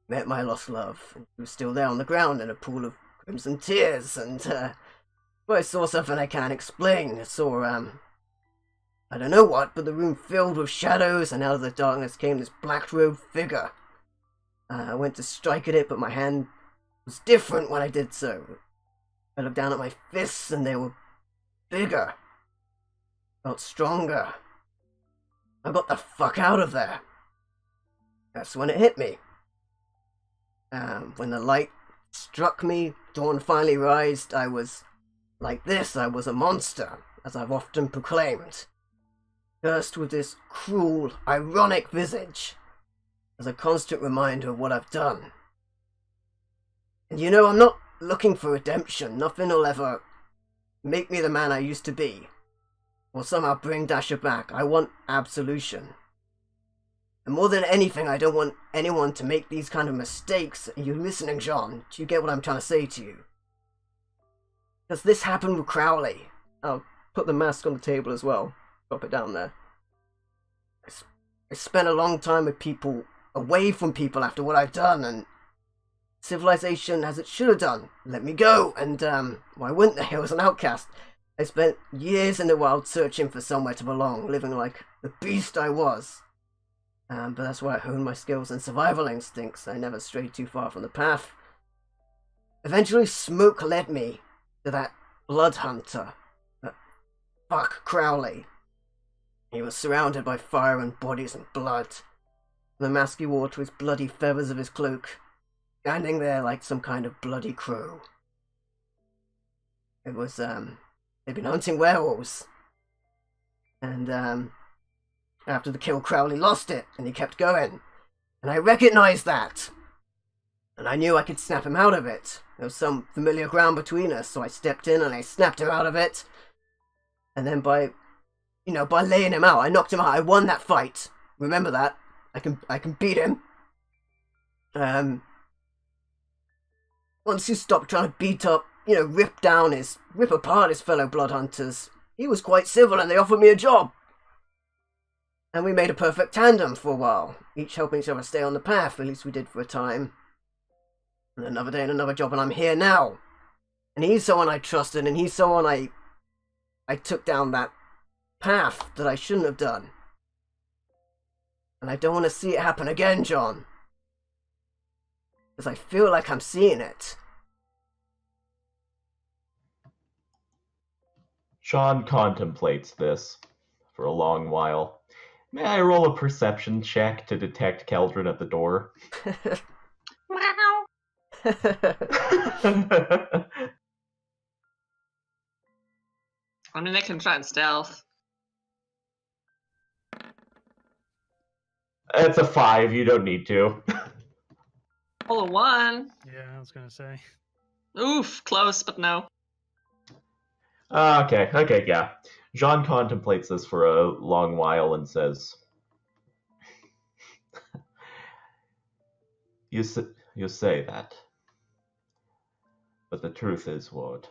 Speaker 1: met my lost love, and she was still there on the ground in a pool of crimson tears, and, I saw something I can't explain. I saw, I don't know what, but the room filled with shadows, and out of the darkness came this black-robed figure. I went to strike at it, but my hand was different when I did so. I looked down at my fists, and they were bigger. Felt stronger. I got the fuck out of there. That's when it hit me. When the light struck me, dawn finally rised, I was like this. I was a monster, as I've often proclaimed. Cursed with this cruel, ironic visage, as a constant reminder of what I've done. And you know, I'm not looking for redemption. Nothing will ever make me the man I used to be, or somehow bring Dasher back. I want absolution. And more than anything, I don't want anyone to make these kind of mistakes. Are you listening, John? Do you get what I'm trying to say to you? Because this happened with Crowley. I'll put the mask on the table as well. Drop it down there. I spent a long time with people, away from people after what I've done, and civilization, as it should have done, let me go. And, why wouldn't they? I was an outcast. I spent years in the wild searching for somewhere to belong, living like the beast I was. But that's where I honed my skills and survival instincts. I never strayed too far from the path. Eventually, Smoke led me to that blood hunter. That fuck Crowley. He was surrounded by fire and bodies and blood. The mask he wore to his bloody feathers of his cloak, standing there like some kind of bloody crow. It was, they'd been hunting werewolves. And, after the kill, Crowley lost it, and he kept going. And I recognized that. And I knew I could snap him out of it. There was some familiar ground between us, so I stepped in and I snapped him out of it. And then by laying him out, I knocked him out. I won that fight. Remember that. I can beat him. Once he stopped trying to beat up, rip apart his fellow blood hunters, he was quite civil and they offered me a job. And we made a perfect tandem for a while, each helping each other stay on the path, at least we did for a time. And another day and another job, and I'm here now. And he's someone I trusted, and he's someone I took down that path that I shouldn't have done. And I don't want to see it happen again, John. Because I feel like I'm seeing it.
Speaker 3: Sean contemplates this for a long while. May I roll a perception check to detect Keldrin at the door?
Speaker 7: I mean, they can try and stealth.
Speaker 3: It's a 5, you don't need to.
Speaker 7: Roll a 1.
Speaker 5: Yeah, I was gonna say.
Speaker 7: Oof, close, but no.
Speaker 3: Okay, yeah. Jean contemplates this for a long while and says, You say that. But the truth is, Ward,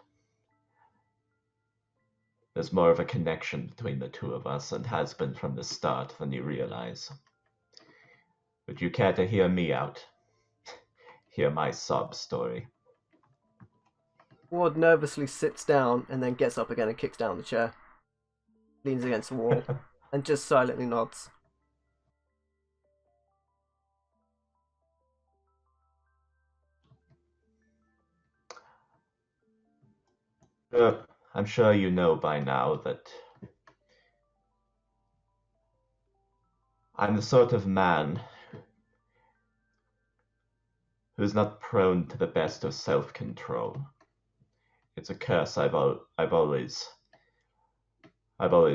Speaker 3: there's more of a connection between the two of us and has been from the start than you realize. Would you care to hear me out? Hear my sob story?
Speaker 1: Ward nervously sits down and then gets up again and kicks down the chair. Leans against the wall and just silently nods.
Speaker 3: I'm sure you know by now that I'm the sort of man who's not prone to the best of self-control. It's a curse I've always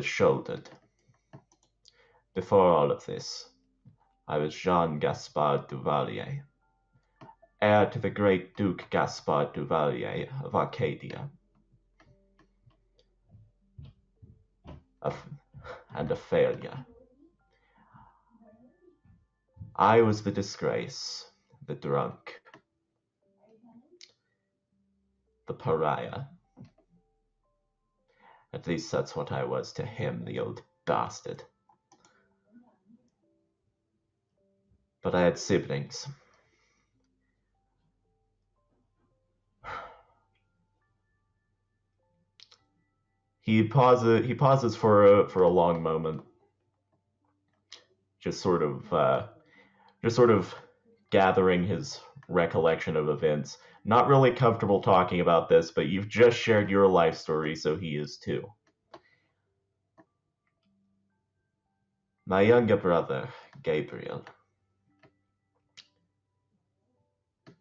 Speaker 3: shouldered. Before all of this, I was Jean Gaspard Duvalier, heir to the great Duke Gaspard Duvalier of Arcadia. And a failure. I was the disgrace, the drunk, the pariah. At least that's what I was to him, the old bastard. But I had siblings. He pauses for a long moment, just sort of gathering his recollection of events. Not really comfortable talking about this, but you've just shared your life story, so he is too. My younger brother, Gabriel.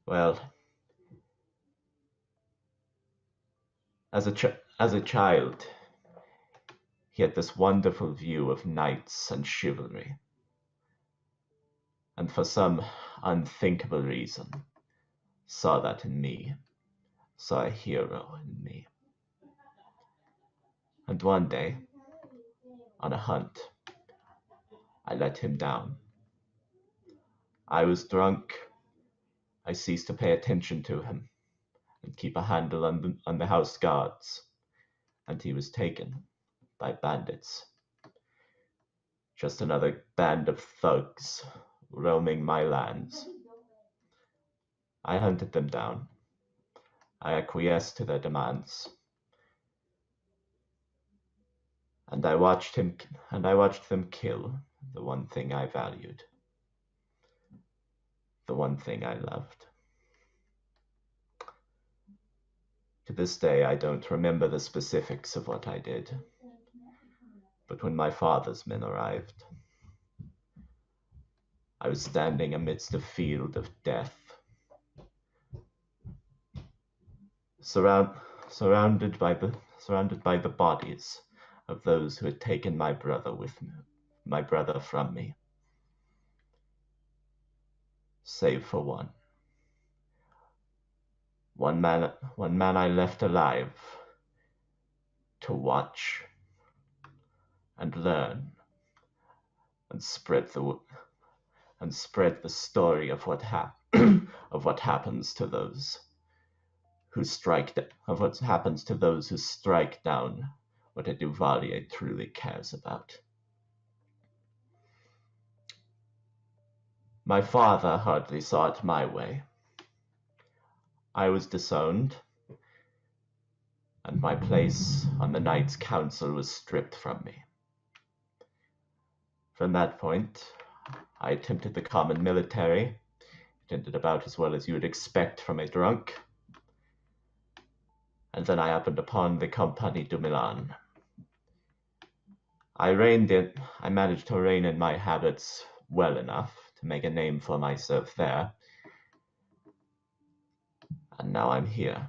Speaker 3: Well, as a child, he had this wonderful view of knights and chivalry. And for some unthinkable reason, saw that in me, saw a hero in me. And one day, on a hunt, I let him down. I was drunk. I ceased to pay attention to him and keep a handle on the house guards, and he was taken by bandits. Just another band of thugs roaming my lands. I hunted them down. I acquiesced to their demands. And I watched them kill the one thing I valued. The one thing I loved. To this day, I don't remember the specifics of what I did. But when my father's men arrived, I was standing amidst a field of death, surrounded by the bodies of those who had taken my brother from me, save for one. One man I left alive to watch and learn and spread the story of what happens to those who strike down what a Duvalier truly cares about. My father hardly saw it my way. I was disowned, and my place on the Knights' Council was stripped from me. From that point, I attempted the common military. It ended about as well as you would expect from a drunk. And then I happened upon the Compagnie du Milan. I managed to rein in my habits well enough to make a name for myself there. And now I'm here.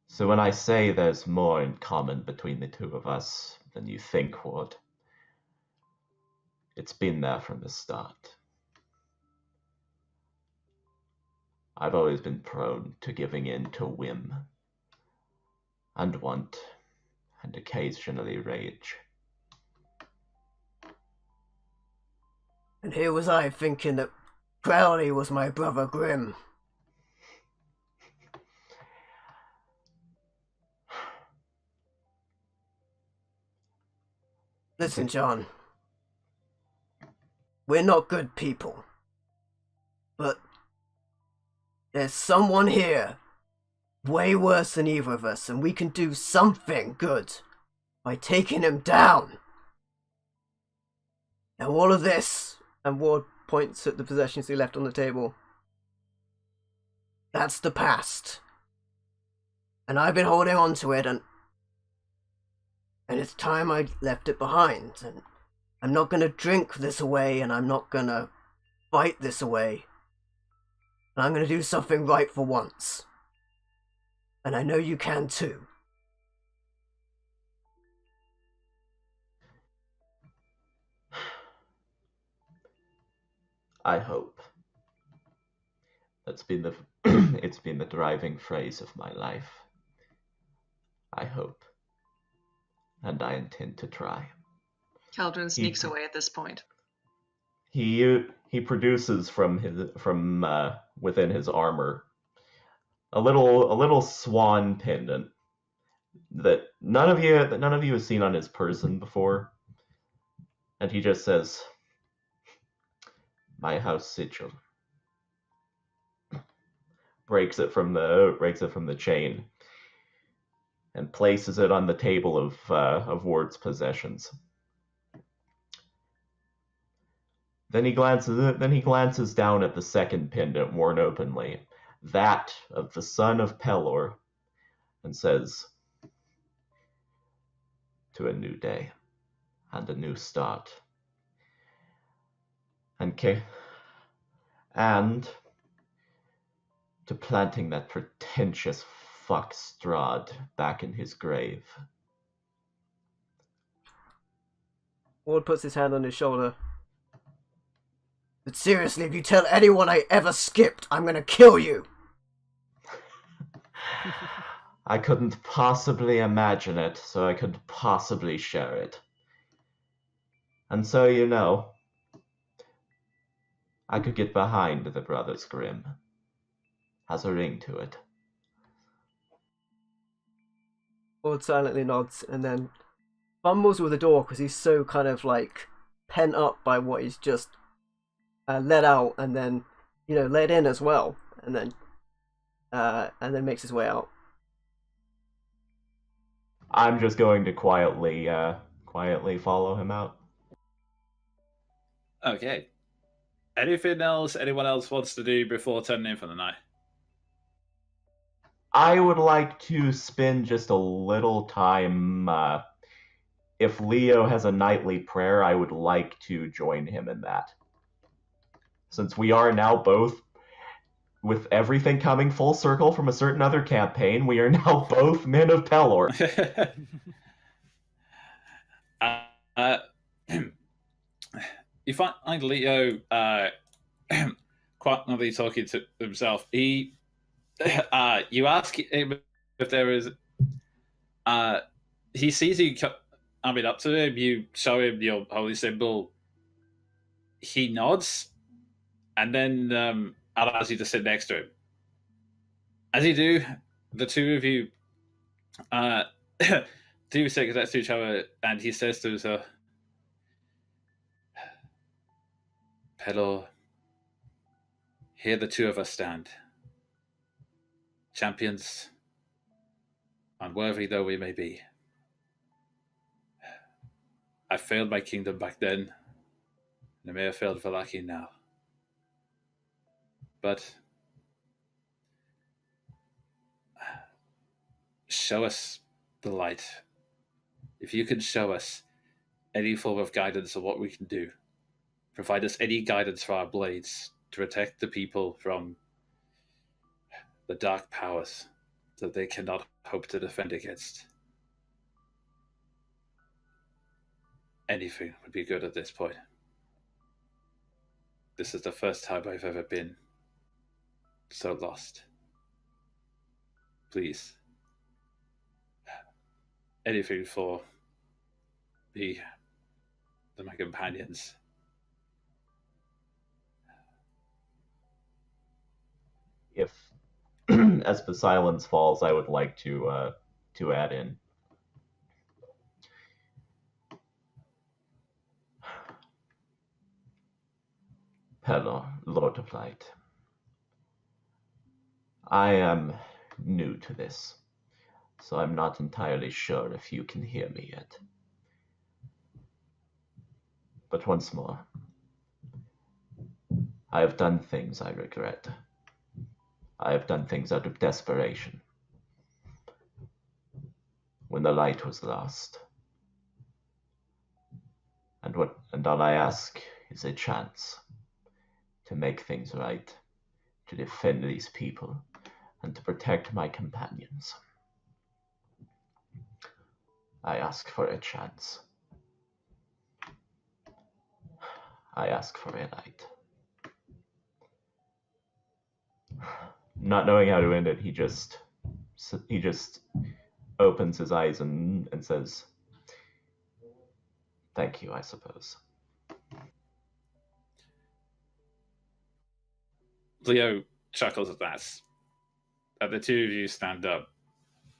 Speaker 3: So when I say there's more in common between the two of us than you think, Ward, it's been there from the start. I've always been prone to giving in to whim and want and occasionally rage.
Speaker 1: And here was I thinking that Crowley was my brother Grimm. Listen, John. We're not good people. But there's someone here way worse than either of us, and we can do something good by taking him down. Now all of this, and Ward points at the possessions he left on the table, that's the past. And I've been holding on to it, and it's time I left it behind. And I'm not gonna drink this away, and I'm not gonna fight this away. And I'm gonna do something right for once. And I know you can too.
Speaker 3: I hope. That's been it's been the driving phrase of my life. I hope. And I intend to try.
Speaker 7: Keldrin sneaks away at this point.
Speaker 3: He produces from within his armor a little swan pendant that none of you have seen on his person before, and he just says, "My house sigil." Breaks it from the chain and places it on the table of Ward's possessions. Then he glances down at the second pendant worn openly, that of the son of Pelor, and says, "To a new day and a new start." And to planting that pretentious fuck Strahd back in his grave.
Speaker 1: Ward puts his hand on his shoulder. But seriously, if you tell anyone I ever skipped, I'm gonna kill you!
Speaker 3: I couldn't possibly imagine it, so I couldn't possibly share it. And so, I could get behind the Brothers Grimm. Has a ring to it.
Speaker 1: Ward silently nods and then fumbles with the door because he's so kind of like pent up by what he's just let out, and then let in as well, and then makes his way out.
Speaker 3: I'm just going to quietly follow him out.
Speaker 2: Okay. Anything else anyone else wants to do before turning in for the night?
Speaker 3: I would like to spend just a little time. If Leo has a nightly prayer, I would like to join him in that. Since we are now both, with everything coming full circle from a certain other campaign, we are now both men of Pelor.
Speaker 2: You find Leo quietly talking to himself. You ask him if there is. He sees you coming up to him. You show him your holy symbol. He nods, and then allows you to sit next to him. As you do, the two of you do sit next to each other, and he says to himself, "Pelor, here the two of us stand, champions, unworthy though we may be. I failed my kingdom back then, and I may have failed Valaki now. But show us the light. If you can show us any form of guidance of what we can do, provide us any guidance for our blades to protect the people from the dark powers that they cannot hope to defend against. Anything would be good at this point. This is the first time I've ever been so lost. Please, anything for me and my companions."
Speaker 3: If, as the silence falls, I would like to add in. Pelor, Lord of Light. I am new to this, so I'm not entirely sure if you can hear me yet. But once more, I have done things I regret. I have done things out of desperation. When the light was lost. And all I ask is a chance to make things right, to defend these people, and to protect my companions. I ask for a chance. I ask for a light. Not knowing how to end it, he just opens his eyes and says, "Thank you, I suppose."
Speaker 2: Leo chuckles at that. The two of you stand up.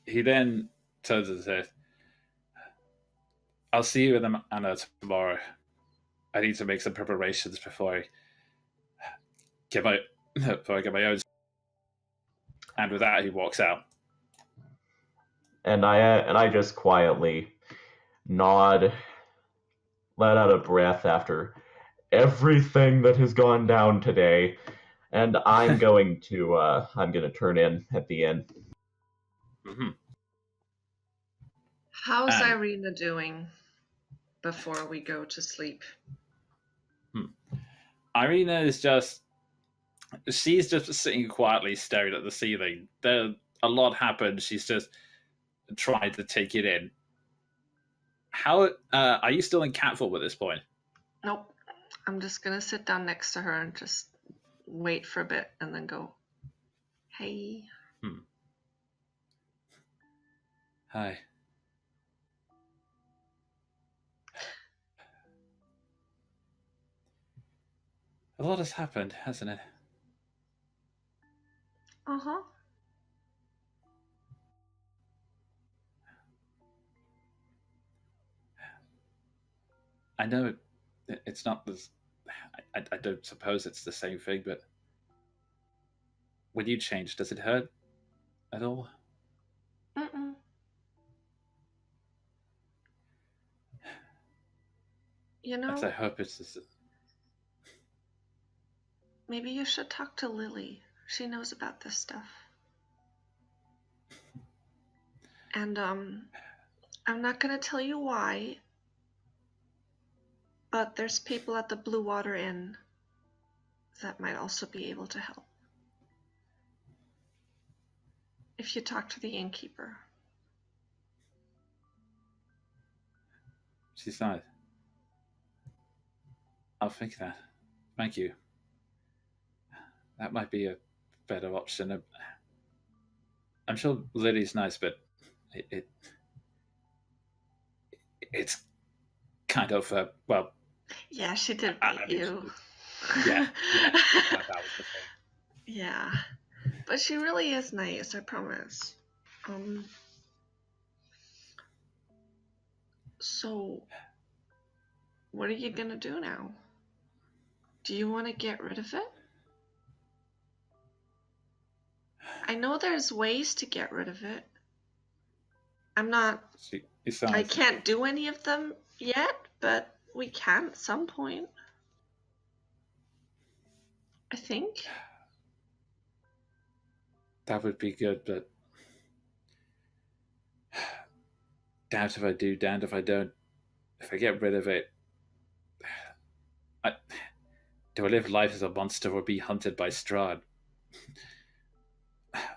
Speaker 2: He then turns and says, I'll see you in the manor tomorrow. I need to make some preparations before I get my own. And with that, he walks out.
Speaker 3: And I just quietly nod, let out a breath after everything that has gone down today, and I'm going to turn in at the inn.
Speaker 2: Mm-hmm.
Speaker 4: How's
Speaker 2: And-
Speaker 4: Irina doing before we go to sleep?
Speaker 2: Irina is she's just sitting quietly staring at the ceiling. A lot happened. She's just trying to take it in. How are you still in cat form at this point?
Speaker 4: Nope. I'm just gonna sit down next to her and just wait for a bit and then go, hey.
Speaker 2: Hi. A lot has happened, hasn't it?
Speaker 4: Uh-huh.
Speaker 2: I know it's not the. I don't suppose it's the same thing, but when you change, does it hurt at all?
Speaker 4: Mm-mm. You know,
Speaker 2: As I hope it's just.
Speaker 4: maybe you should talk to Lily. She knows about this stuff. And, I'm not gonna tell you why, but there's people at the Blue Water Inn that might also be able to help. If you talk to the innkeeper.
Speaker 2: She's nice. I'll think that. Thank you. That might be a better option. I'm sure Lily's nice, but it's kind of well.
Speaker 4: Yeah, she did
Speaker 2: I
Speaker 4: beat
Speaker 2: mean,
Speaker 4: you.
Speaker 2: Yeah, that was the thing.
Speaker 4: Yeah. But she really is nice, I promise. So what are you gonna do now? Do you want to get rid of it? I know there's ways to get rid of it. I can't do any of them yet, but we can at some point. I think.
Speaker 2: That would be good, but doubt if I do, damned if I don't. If I get rid of it, do I live life as a monster or be hunted by Strahd?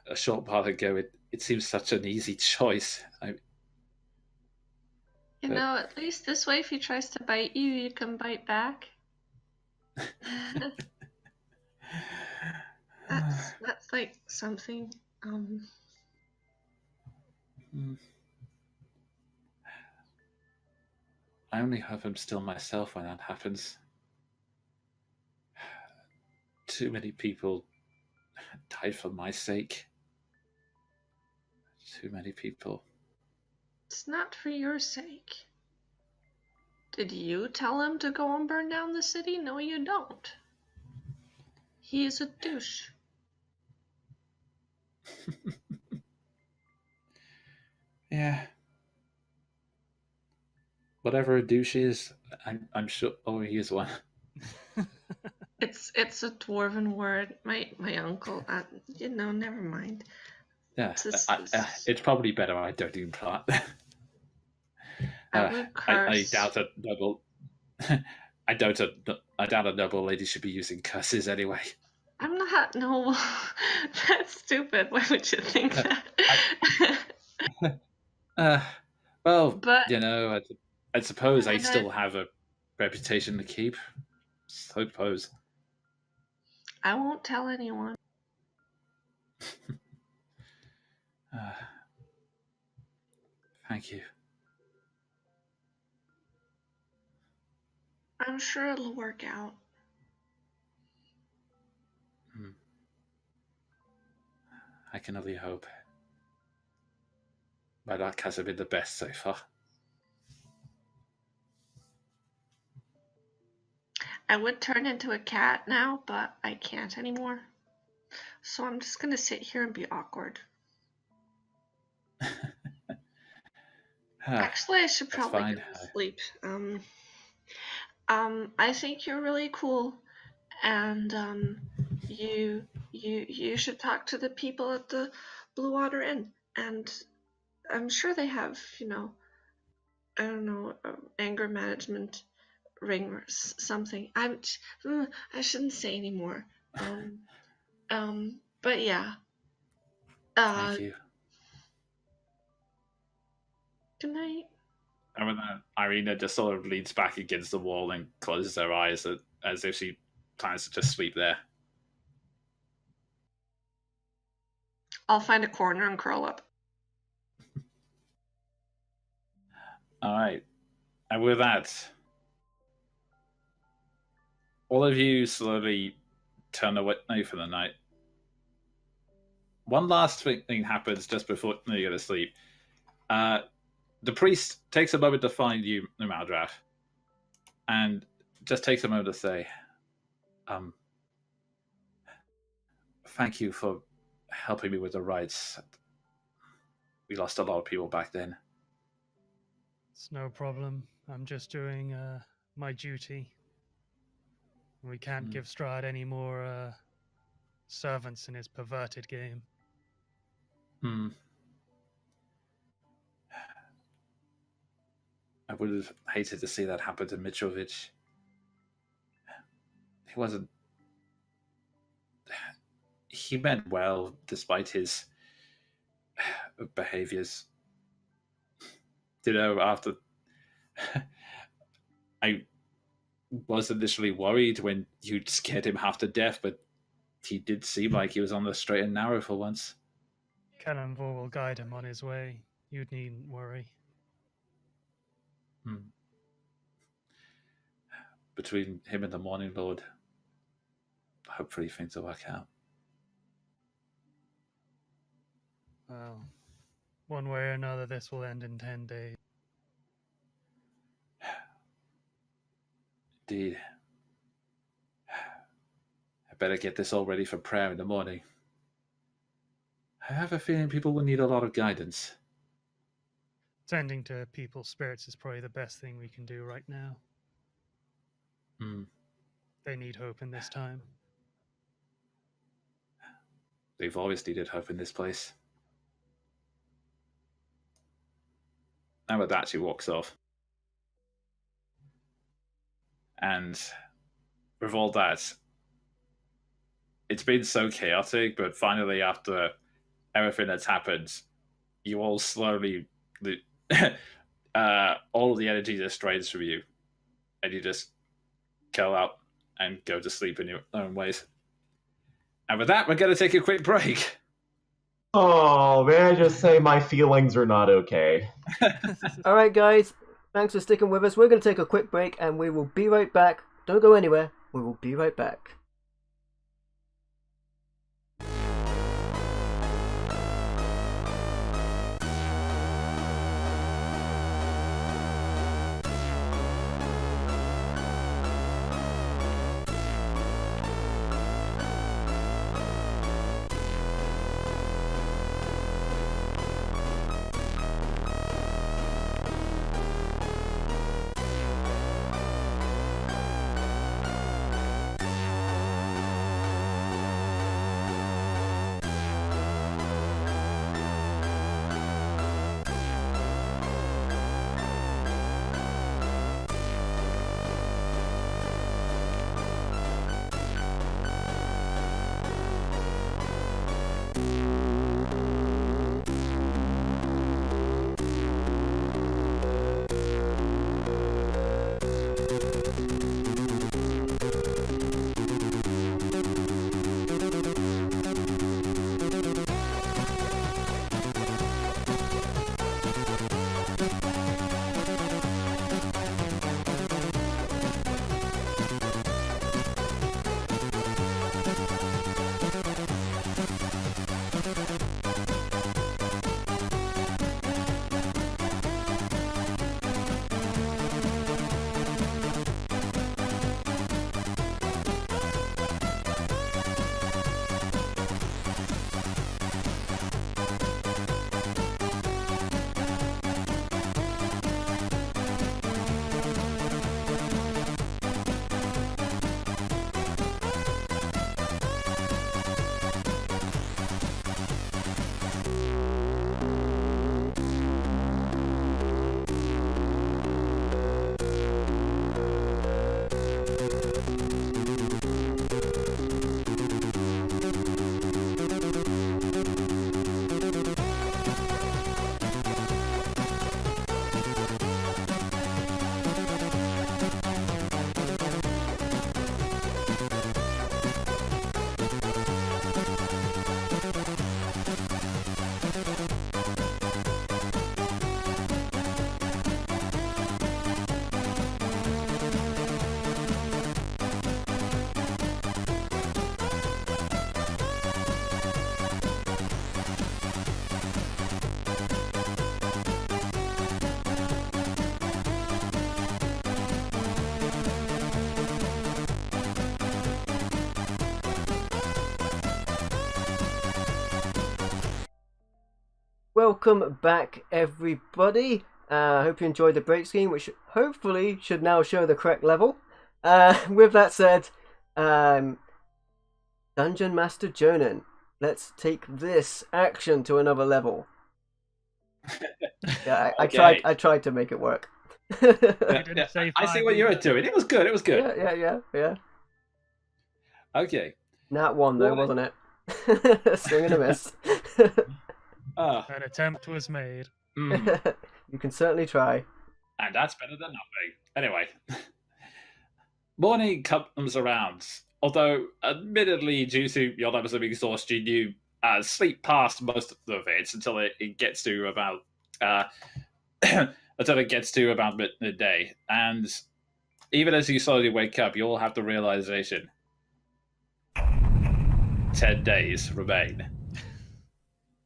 Speaker 2: A short while ago, it seems such an easy choice.
Speaker 4: You know, at least this way, if he tries to bite you, you can bite back. That's like something.
Speaker 2: I only hope I'm still myself when that happens. Too many people died for my sake. Too many people.
Speaker 4: It's not for your sake. Did you tell him to go and burn down the city? No, you don't. He is a douche.
Speaker 2: Yeah. Whatever a douche is, I'm sure. Oh, he is one.
Speaker 4: It's a dwarven word. My uncle. Never mind.
Speaker 2: Yeah, it's probably better I don't even try.
Speaker 4: I would curse.
Speaker 2: I doubt a noble. I doubt a noble lady should be using curses anyway.
Speaker 4: I'm not. No, that's stupid. Why would you think that?
Speaker 2: Well,
Speaker 4: but
Speaker 2: I suppose I still have a reputation to keep. Suppose.
Speaker 4: I won't tell anyone.
Speaker 2: Thank you.
Speaker 4: I'm sure it'll work out.
Speaker 2: I can only hope. My luck hasn't been the best so far.
Speaker 4: I would turn into a cat now, but I can't anymore. So I'm just gonna sit here and be awkward. Actually, I should probably
Speaker 2: fine.
Speaker 4: go to sleep. I think you're really cool, and you should talk to the people at the Blue Water Inn, and I'm sure they have, I don't know, anger management ring or something. I shouldn't say anymore. But yeah.
Speaker 2: Thank you.
Speaker 4: Good night.
Speaker 2: And when Irina just sort of leans back against the wall and closes her eyes as if she plans to just sleep there.
Speaker 4: I'll find a corner and curl up.
Speaker 2: Alright. And with that, all of you slowly turn away for the night. One last thing happens just before you go to sleep. The priest takes a moment to find you, Maldrath, and just takes a moment to say, thank you for helping me with the rites. We lost a lot of people back then.
Speaker 5: It's no problem. I'm just doing my duty. We can't give Strahd any more servants in his perverted game.
Speaker 2: I would have hated to see that happen to Mitrovic. He meant well, despite his behaviors. After I was initially worried when you scared him half to death, but he did seem like he was on the straight and narrow for once.
Speaker 5: Cannonball will guide him on his way. You needn't worry.
Speaker 2: Between him and the Morning Lord, hopefully things will work out.
Speaker 5: Well, one way or another, this will end in 10 days.
Speaker 2: Indeed. I better get this all ready for prayer in the morning. I have a feeling people will need a lot of guidance.
Speaker 5: Tending to people's spirits is probably the best thing we can do right now. They need hope in this time.
Speaker 2: They've always needed hope in this place. And with that, she walks off. And with all that, it's been so chaotic, but finally, after everything that's happened, you all slowly, all of the energy just drains from you, and you just go out and go to sleep in your own ways. And with that, we're going to take a quick break.
Speaker 3: Oh, may I just say my feelings are not okay.
Speaker 1: All right, guys. Thanks for sticking with us. We're going to take a quick break, and we will be right back. Don't go anywhere. We will be right back. Welcome back, everybody. I hope you enjoyed the break scheme, which hopefully should now show the correct level. With that said, Dungeon Master Jonan, let's take this action to another level. Yeah,
Speaker 2: Okay.
Speaker 1: I tried to make it work.
Speaker 2: Yeah, I see what you were doing. It was good.
Speaker 1: Yeah.
Speaker 2: Okay.
Speaker 1: Nat 1 though,
Speaker 2: What?
Speaker 1: wasn't it? Swing and a miss.
Speaker 5: An attempt was made.
Speaker 1: You can certainly try.
Speaker 2: And that's better than nothing. Anyway. Morning comes around. Although, admittedly, due to your levels of exhaustion, you sleep past most of it until it gets to about midday. And even as you slowly wake up, you'll have the realization 10 days remain.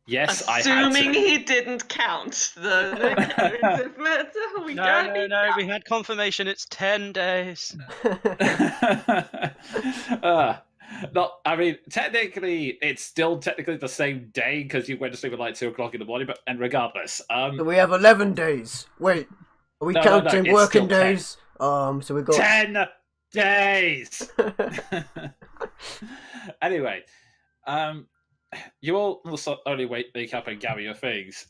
Speaker 2: Yes,
Speaker 7: Assuming
Speaker 2: I had to.
Speaker 7: he didn't count the
Speaker 6: No, we had confirmation it's 10 days.
Speaker 2: I mean, technically, it's still technically the same day because you went to sleep at like 2 o'clock in the morning. And regardless,
Speaker 1: So we have 11 days. Wait, are we counting
Speaker 2: it's
Speaker 1: working
Speaker 2: still 10.
Speaker 1: days? So we got
Speaker 2: 10 days. Anyway, you all slowly wake up and gather your things.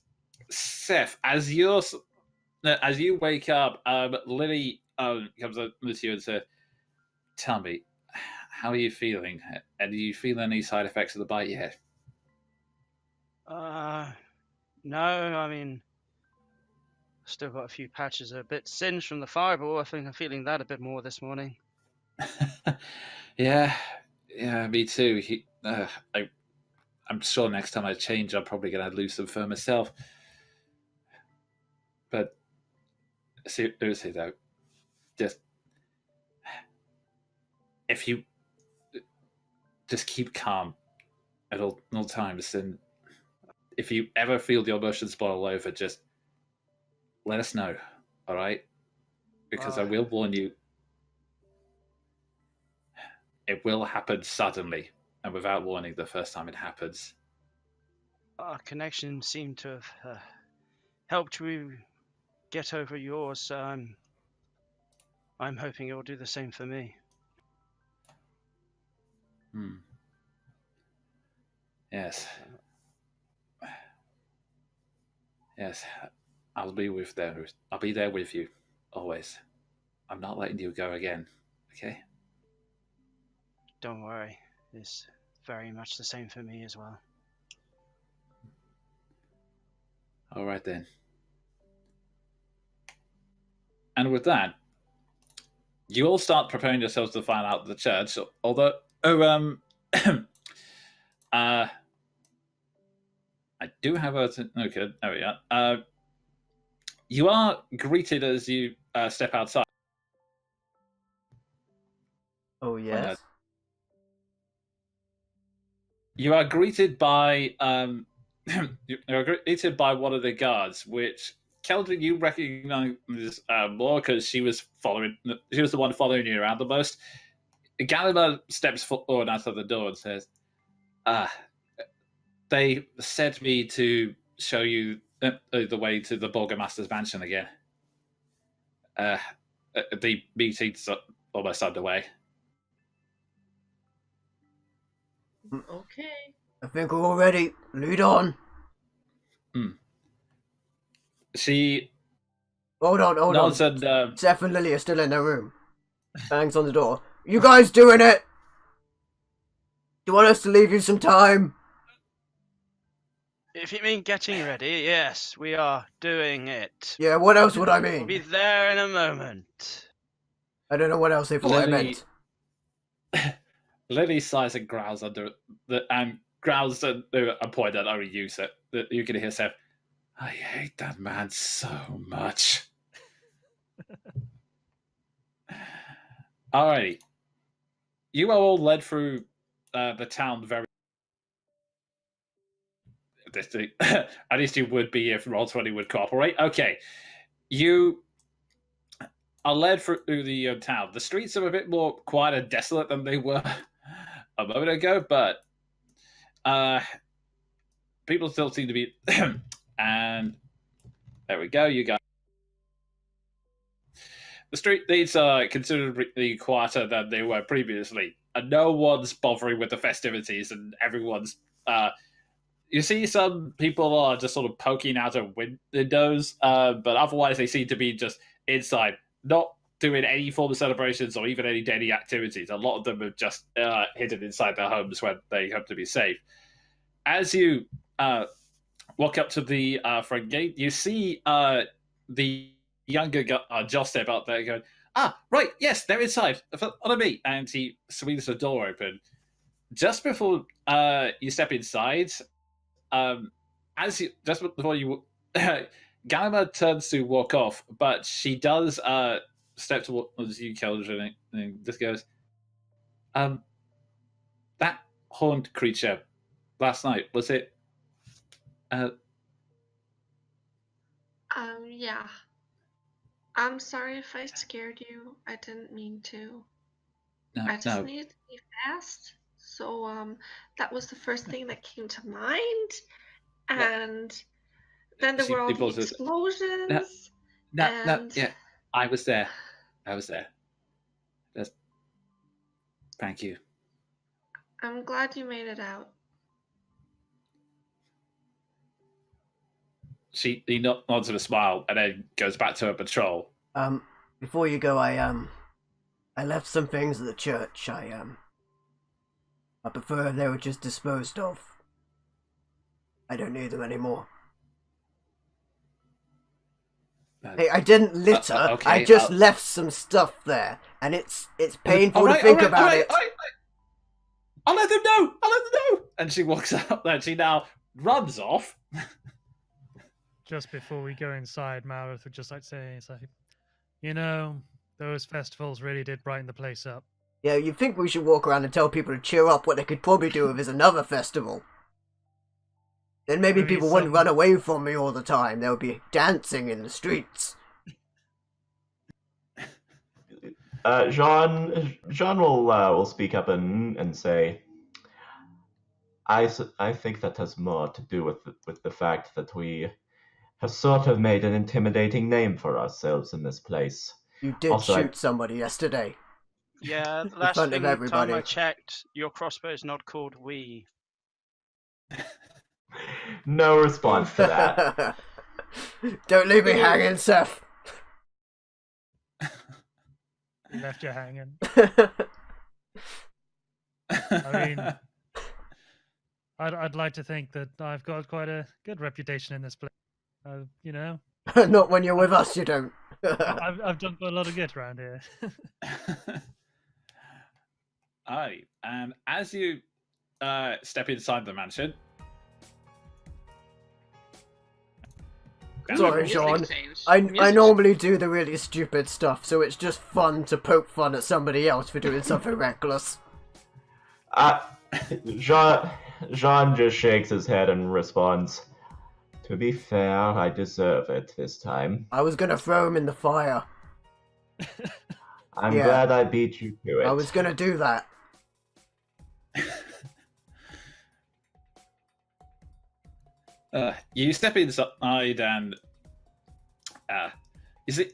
Speaker 2: Seth, as you wake up, Lily comes up to you and says, "Tell me, how are you feeling? And do you feel any side effects of the bite yet?"
Speaker 6: No, I mean, still got a few patches a bit singed from the fireball. I think I'm feeling that a bit more this morning.
Speaker 2: Yeah, me too. I'm sure next time I change, I'm probably going to lose some fur myself. But seriously, though, just if you just keep calm at all times, and if you ever feel the emotions boil over, just let us know, all right? Because I will warn you, it will happen suddenly and without warning the first time it happens.
Speaker 6: Our connection seemed to have helped you get over yours, so I'm hoping it will do the same for me.
Speaker 2: Yes. Yes, I'll be there with you, always. I'm not letting you go again, okay?
Speaker 6: Don't worry, it's very much the same for me as well.
Speaker 2: All right then. And with that, you all start preparing yourselves to find out the church. Although, I do have a. Okay, there we are. You are greeted as you step outside.
Speaker 1: Oh yes.
Speaker 2: You are greeted by you're greeted by one of the guards, which Keldrin you recognize more because she was the one following you around the most. Gallagher steps forward out of the door and says, they sent me to show you the way to the Burgomaster's mansion again. The meeting's almost underway.
Speaker 7: Okay.
Speaker 1: I think we're all ready. Lead on.
Speaker 2: She
Speaker 1: Hold on.
Speaker 2: nods and
Speaker 1: Seth and Lily are still in their room. Bangs on the door. You guys doing it? Do you want us to leave you some time?
Speaker 6: If you mean getting ready, yes, we are doing it.
Speaker 1: Yeah, what else would I
Speaker 6: We'll
Speaker 1: mean?
Speaker 6: be there in a moment.
Speaker 1: I don't know what else they thought I meant.
Speaker 2: Lily sighs and growls under and point at only you, so that you can hear Seth. I hate that man so much. Alrighty. You are all led through the town very. At least you would be if Roll20 would cooperate. Okay. You are led through the town. The streets are a bit more quiet and desolate than they were a moment ago, but people still seem to be And there we go. You guys. The street needs are considerably quieter than they were previously, and no one's bothering with the festivities, and everyone's. You see, some people are just sort of poking out of windows, but otherwise they seem to be just inside, not doing any form of celebrations or even any daily activities. A lot of them are just hidden inside their homes when they hope to be safe. As you walk up to the front gate, you see the younger Joss step out there going, right, yes, they're inside. Follow me. And he swings the door open. Just before you step inside, just before you, Galima turns to walk off, but she does step towards you, Keldrin, and just goes, that horned creature last night, was it?
Speaker 4: Yeah. I'm sorry if I scared you. I didn't mean to. I just needed to be fast. So, that was the first thing that came to mind. And then there were all the explosions.
Speaker 2: Yeah. I was there. Just thank you.
Speaker 4: I'm glad you made it out.
Speaker 2: She nods with a smile and then goes back to her patrol.
Speaker 1: Before you go, I left some things at the church. I prefer they were just disposed of. I don't need them anymore. Hey, I didn't litter. Okay, I just left some stuff there, and it's painful to think about it.
Speaker 2: I'll let them know. And she walks out there. She now runs off.
Speaker 5: Just before we go inside, Malrith would just like to say, it's like, those festivals really did brighten the place up.
Speaker 1: Yeah, you'd think we should walk around and tell people to cheer up. What they could probably do if there's another festival. Then maybe people wouldn't run away from me all the time. They would be dancing in the streets.
Speaker 3: Jean will speak up and say, I think that has more to do with the fact that we have sort of made an intimidating name for ourselves in this place.
Speaker 1: You did shoot somebody yesterday.
Speaker 6: Yeah, last time I checked, your crossbow is not called We.
Speaker 3: No response to that.
Speaker 1: Don't leave me hanging, Seth.
Speaker 5: You left you hanging. I mean, I'd like to think that I've got quite a good reputation in this place.
Speaker 1: Not when you're with us, you don't.
Speaker 5: I've done quite a lot of good around here.
Speaker 2: Aye, and as you step inside the mansion.
Speaker 1: Sorry, Sean. I normally do the really stupid stuff, so it's just fun to poke fun at somebody else for doing something reckless.
Speaker 3: Jean just shakes his head and responds, "To be fair, I deserve it this time."
Speaker 1: I was gonna throw him in the fire.
Speaker 3: I'm glad I beat you to it.
Speaker 1: I was gonna do that.
Speaker 2: You step inside and you see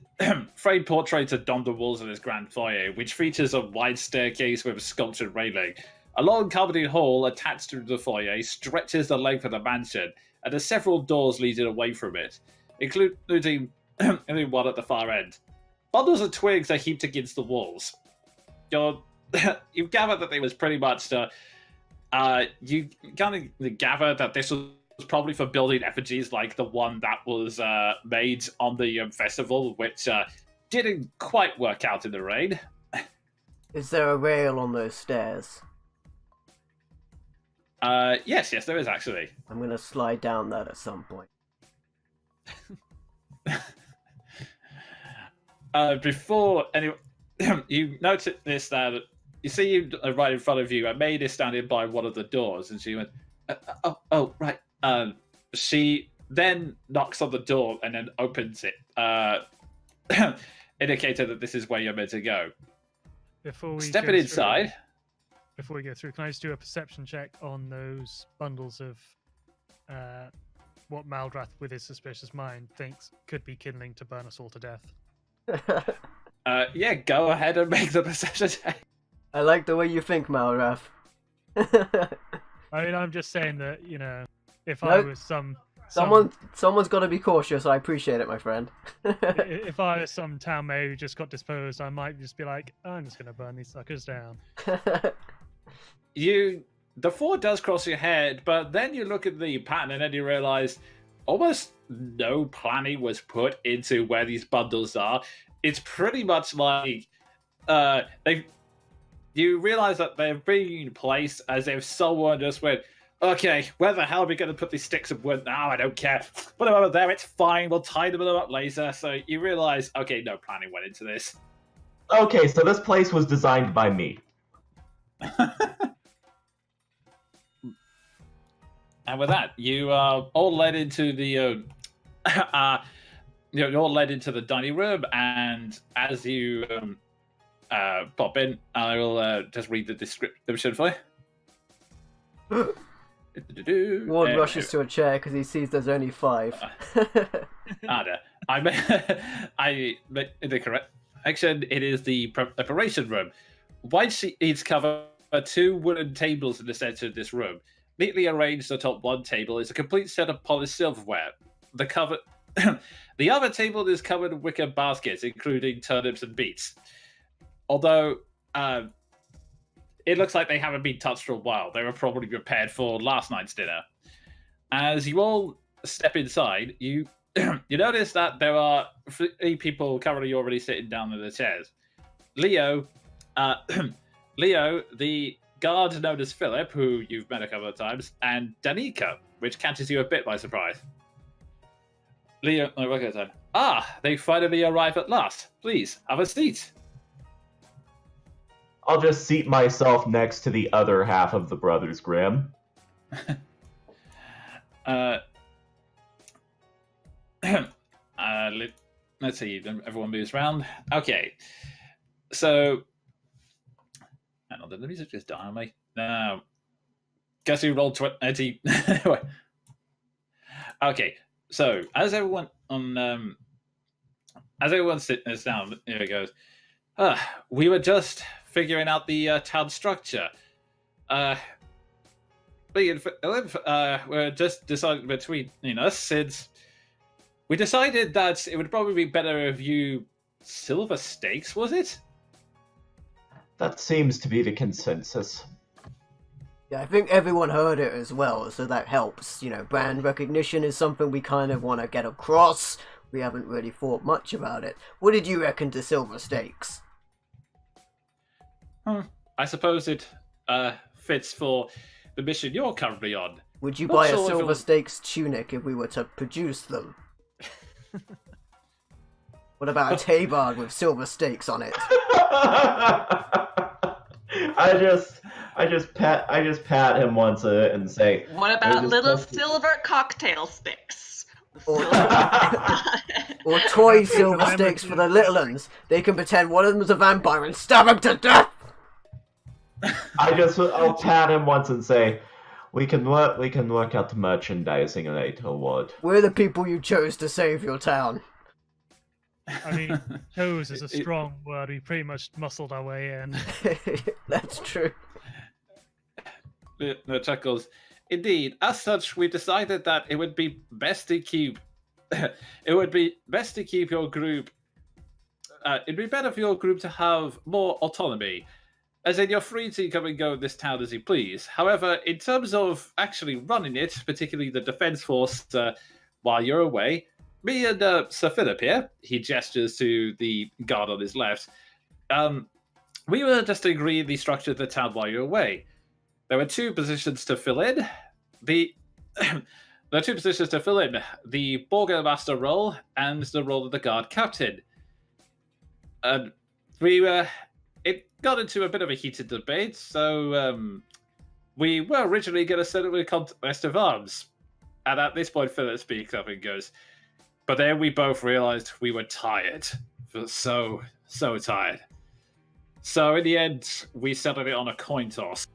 Speaker 2: framed portraits adorn the walls of this grand foyer, which features a wide staircase with a sculptured railing. A long carpeted hall attached to the foyer stretches the length of the mansion, and there's several doors leading away from it, including one at the far end. Bundles of twigs are heaped against the walls. You gather that they was pretty much you kind of gather that this was probably for building effigies like the one that was made on the festival, which didn't quite work out in the rain.
Speaker 1: Is there a rail on those stairs?
Speaker 2: Yes, there is actually.
Speaker 1: I'm gonna slide down that at some point.
Speaker 2: Before anyone, you notice this that you see you right in front of you. A maid is standing by one of the doors, and she went, "Oh, right." She then knocks on the door and then opens it, indicating that this is where you're meant to go. Stepping inside.
Speaker 5: Before we go through, can I just do a perception check on those bundles of what Maldrath, with his suspicious mind, thinks could be kindling to burn us all to death.
Speaker 2: Yeah, go ahead and make the perception check.
Speaker 1: I like the way you think, Malrath.
Speaker 5: I mean, I'm just saying that, if I
Speaker 1: Nope.
Speaker 5: was
Speaker 1: Someone's got to be cautious. I appreciate it, my friend.
Speaker 5: if I was some town mayor who just got disposed, I might just be like, I'm just going to burn these suckers down.
Speaker 2: The thought does cross your head, but then you look at the pattern and then you realize almost no planning was put into where these bundles are. It's pretty much like you realize that they're being placed as if someone just went, okay, where the hell are we going to put these sticks of wood? No, I don't care. Put them over there, it's fine. We'll tie them up later. So you realize, okay, no planning went into this.
Speaker 3: Okay, so this place was designed by me.
Speaker 2: And with that, you are all led into the you're all led into the dining room, and as you pop in, I will just read the description for you.
Speaker 1: Ward rushes to a chair because he sees there's only 5.
Speaker 2: I made the correct action. It is the preparation room. White sheets cover 2 wooden tables in the center of this room. Neatly arranged atop one table is a complete set of polished silverware. The other table is covered in wicker baskets, including turnips and beets. Although it looks like they haven't been touched for a while. They were probably prepared for last night's dinner. As you all step inside, you notice that there are 3 people currently already sitting down in the chairs. Leo, the guard known as Philip, who you've met a couple of times, and Danica, which catches you a bit by surprise. Leo, they finally arrive at last. Please, have a seat.
Speaker 3: I'll just seat myself next to the other half of the Brothers Grimm.
Speaker 2: Let's see, everyone moves around. Okay, so hang on, did the music just die on me? No. Guess who rolled 20? Okay, so as everyone sits down, here it goes. We were just figuring out the town structure. We're just deciding between us, since we decided that it would probably be better if you silver stakes, was it?
Speaker 3: That seems to be the consensus.
Speaker 1: Yeah, I think everyone heard it as well, so that helps. Brand recognition is something we kind of want to get across. We haven't really thought much about it. What did you reckon to silver stakes?
Speaker 2: I suppose it fits for the mission you're currently on.
Speaker 1: Would you buy a silver stakes tunic if we were to produce them? What about a tabard with silver stakes on it?
Speaker 3: I just pat him once and say,
Speaker 7: What about little silver cocktail sticks?
Speaker 1: Or toy silver stakes for the little ones. They can pretend one of them is a vampire and stab him to death.
Speaker 3: I'll pat him once and say, we can work out the merchandising later, Ward.
Speaker 1: We're the people you chose to save your town.
Speaker 5: I mean, chose is a strong word. We pretty much muscled our way in.
Speaker 1: That's true.
Speaker 2: The chuckles. Indeed, as such, we decided that it would be best to keep. It would be best to keep your group. It'd be better for your group to have more autonomy, as in you're free to come and go in this town as you please. However, in terms of actually running it, particularly the defense force, while you're away, me and Sir Philip here, he gestures to the guard on his left, we were just agreeing the structure of the town while you're away. There were 2 positions to fill in. There are 2 positions to fill in: the Burgomaster role and the role of the guard captain. And it got into a bit of a heated debate, so we were originally going to settle a contest of arms. And at this point, Philip speaks up and goes, but then we both realized we were tired. So tired. So in the end, we settled it on a coin toss.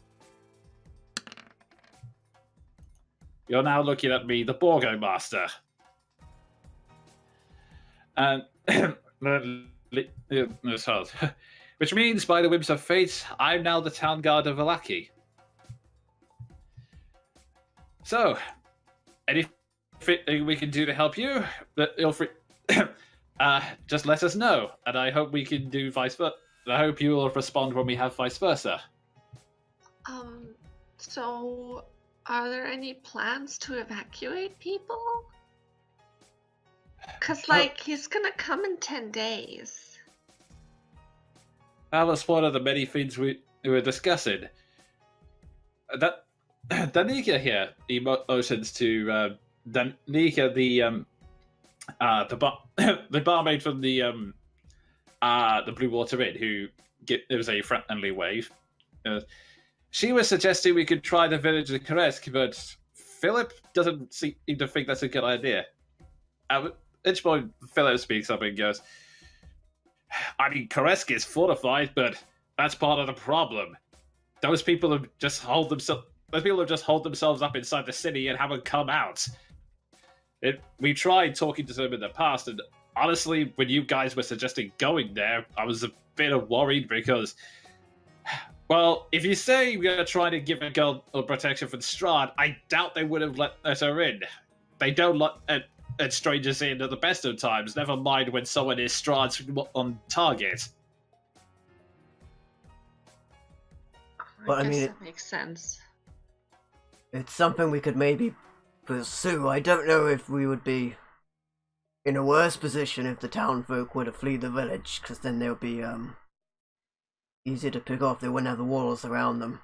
Speaker 2: You're now looking at me, the Borgo Master. And which means, by the whims of fate, I'm now the town guard of Valaki. So, anything we can do to help you, feel free. Just let us know, and I hope we can do vice versa. I hope you will respond when we have vice versa.
Speaker 4: So are there any plans to evacuate people? Cause he's gonna come in 10 days.
Speaker 2: That was one of the many things we were discussing. That Danica here, he motions to Danica, the barmaid from the Blue Water Inn, who it was a friendly wave. She was suggesting we could try the village of Karesk, but Philip doesn't seem to think that's a good idea. At which point, Philip speaks up and goes, I mean, Karesk is fortified, but that's part of the problem. Those people have just hold themselves up inside the city and haven't come out. We tried talking to them in the past, and honestly, when you guys were suggesting going there, I was a bit worried because, well, if you say we're trying to give a girl protection from Strahd, I doubt they would have let her in. They don't let strangers in at the best of times, never mind when someone is Strahd's on target.
Speaker 1: Well, I
Speaker 4: I guess
Speaker 1: mean,
Speaker 4: that makes sense.
Speaker 1: It's something we could maybe pursue. I don't know if we would be in a worse position if the town folk were to flee the village, because then they'll be easier to pick off. They wouldn't have the walls around them.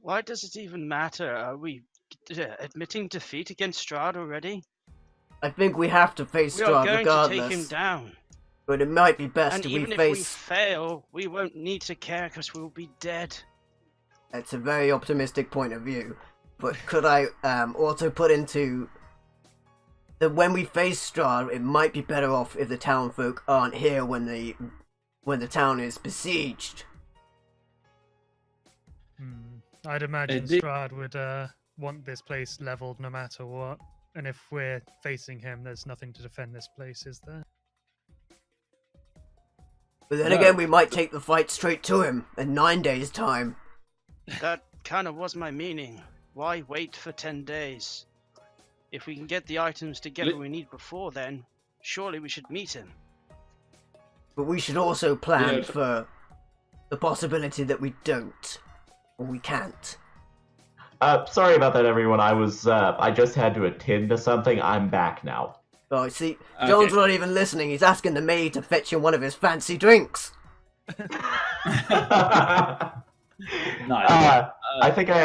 Speaker 6: Why does it even matter? Are we admitting defeat against Strahd already?
Speaker 1: I think we have to face
Speaker 6: We are
Speaker 1: Strahd
Speaker 6: going
Speaker 1: regardless.
Speaker 6: to take him down.
Speaker 1: But it might be best
Speaker 6: And
Speaker 1: if
Speaker 6: even
Speaker 1: we
Speaker 6: if we
Speaker 1: face...
Speaker 6: fail, we won't need to care because we'll be dead.
Speaker 1: That's a very optimistic point of view. But could I also put into... that when we face Strahd, it might be better off if the town folk aren't here when the town is besieged.
Speaker 5: I'd imagine
Speaker 2: Indeed.
Speaker 5: Strahd would want this place leveled no matter what. And if we're facing him, there's nothing to defend this place, is there?
Speaker 1: But then
Speaker 2: No.
Speaker 1: again, we might take the fight straight to him in 9 days' time.
Speaker 6: That kind of was my meaning. Why wait for 10 days? If we can get the items together we need before then, surely we should meet him.
Speaker 1: But we should also plan
Speaker 2: Yeah.
Speaker 1: for the possibility that we don't. Or we can't.
Speaker 3: Sorry about that, everyone. I just had to attend to something. I'm back now.
Speaker 1: Oh, see,
Speaker 2: Okay.
Speaker 1: John's not even listening. He's asking the maid to fetch him one of his fancy drinks.
Speaker 2: Nice.
Speaker 3: I think I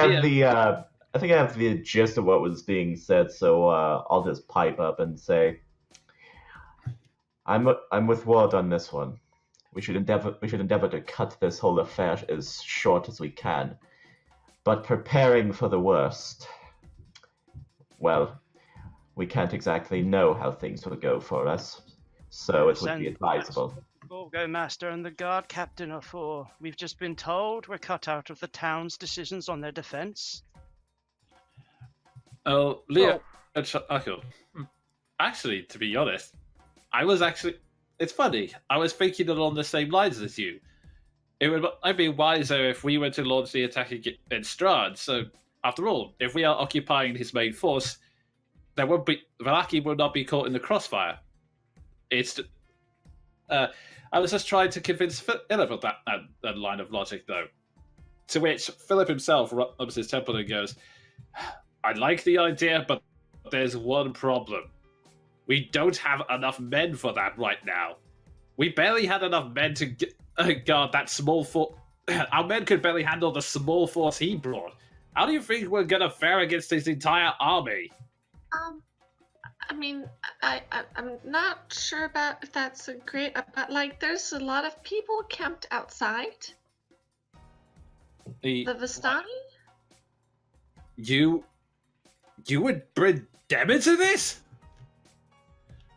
Speaker 3: have the gist of what was being said, so I'll just pipe up and say, I'm with Ward on this one. We should endeavor to cut this whole affair as short as we can. But preparing for the worst, well, we can't exactly know how things will go for us, so it would be advisable.
Speaker 6: Borgo Master and the guard captain are for. We've just been told we're cut out of the town's decisions on their defense.
Speaker 2: Oh, Leo. Actually, to be honest, it's funny. I was thinking along the same lines as you. I'd be wiser if we were to launch the attack in Strahd. So, after all, if we are occupying his main force, Valaki will not be caught in the crossfire. I was just trying to convince Philip of that line of logic, though. To which Philip himself rubs his temple and goes, I like the idea, but there's one problem. We don't have enough men for that right now. We barely had enough men to guard that small force. Our men could barely handle the small force he brought. How do you think we're going to fare against his entire army?
Speaker 4: I mean, I'm not sure about if that's a great, but there's a lot of people camped outside the Vistani.
Speaker 2: You would bring them into this?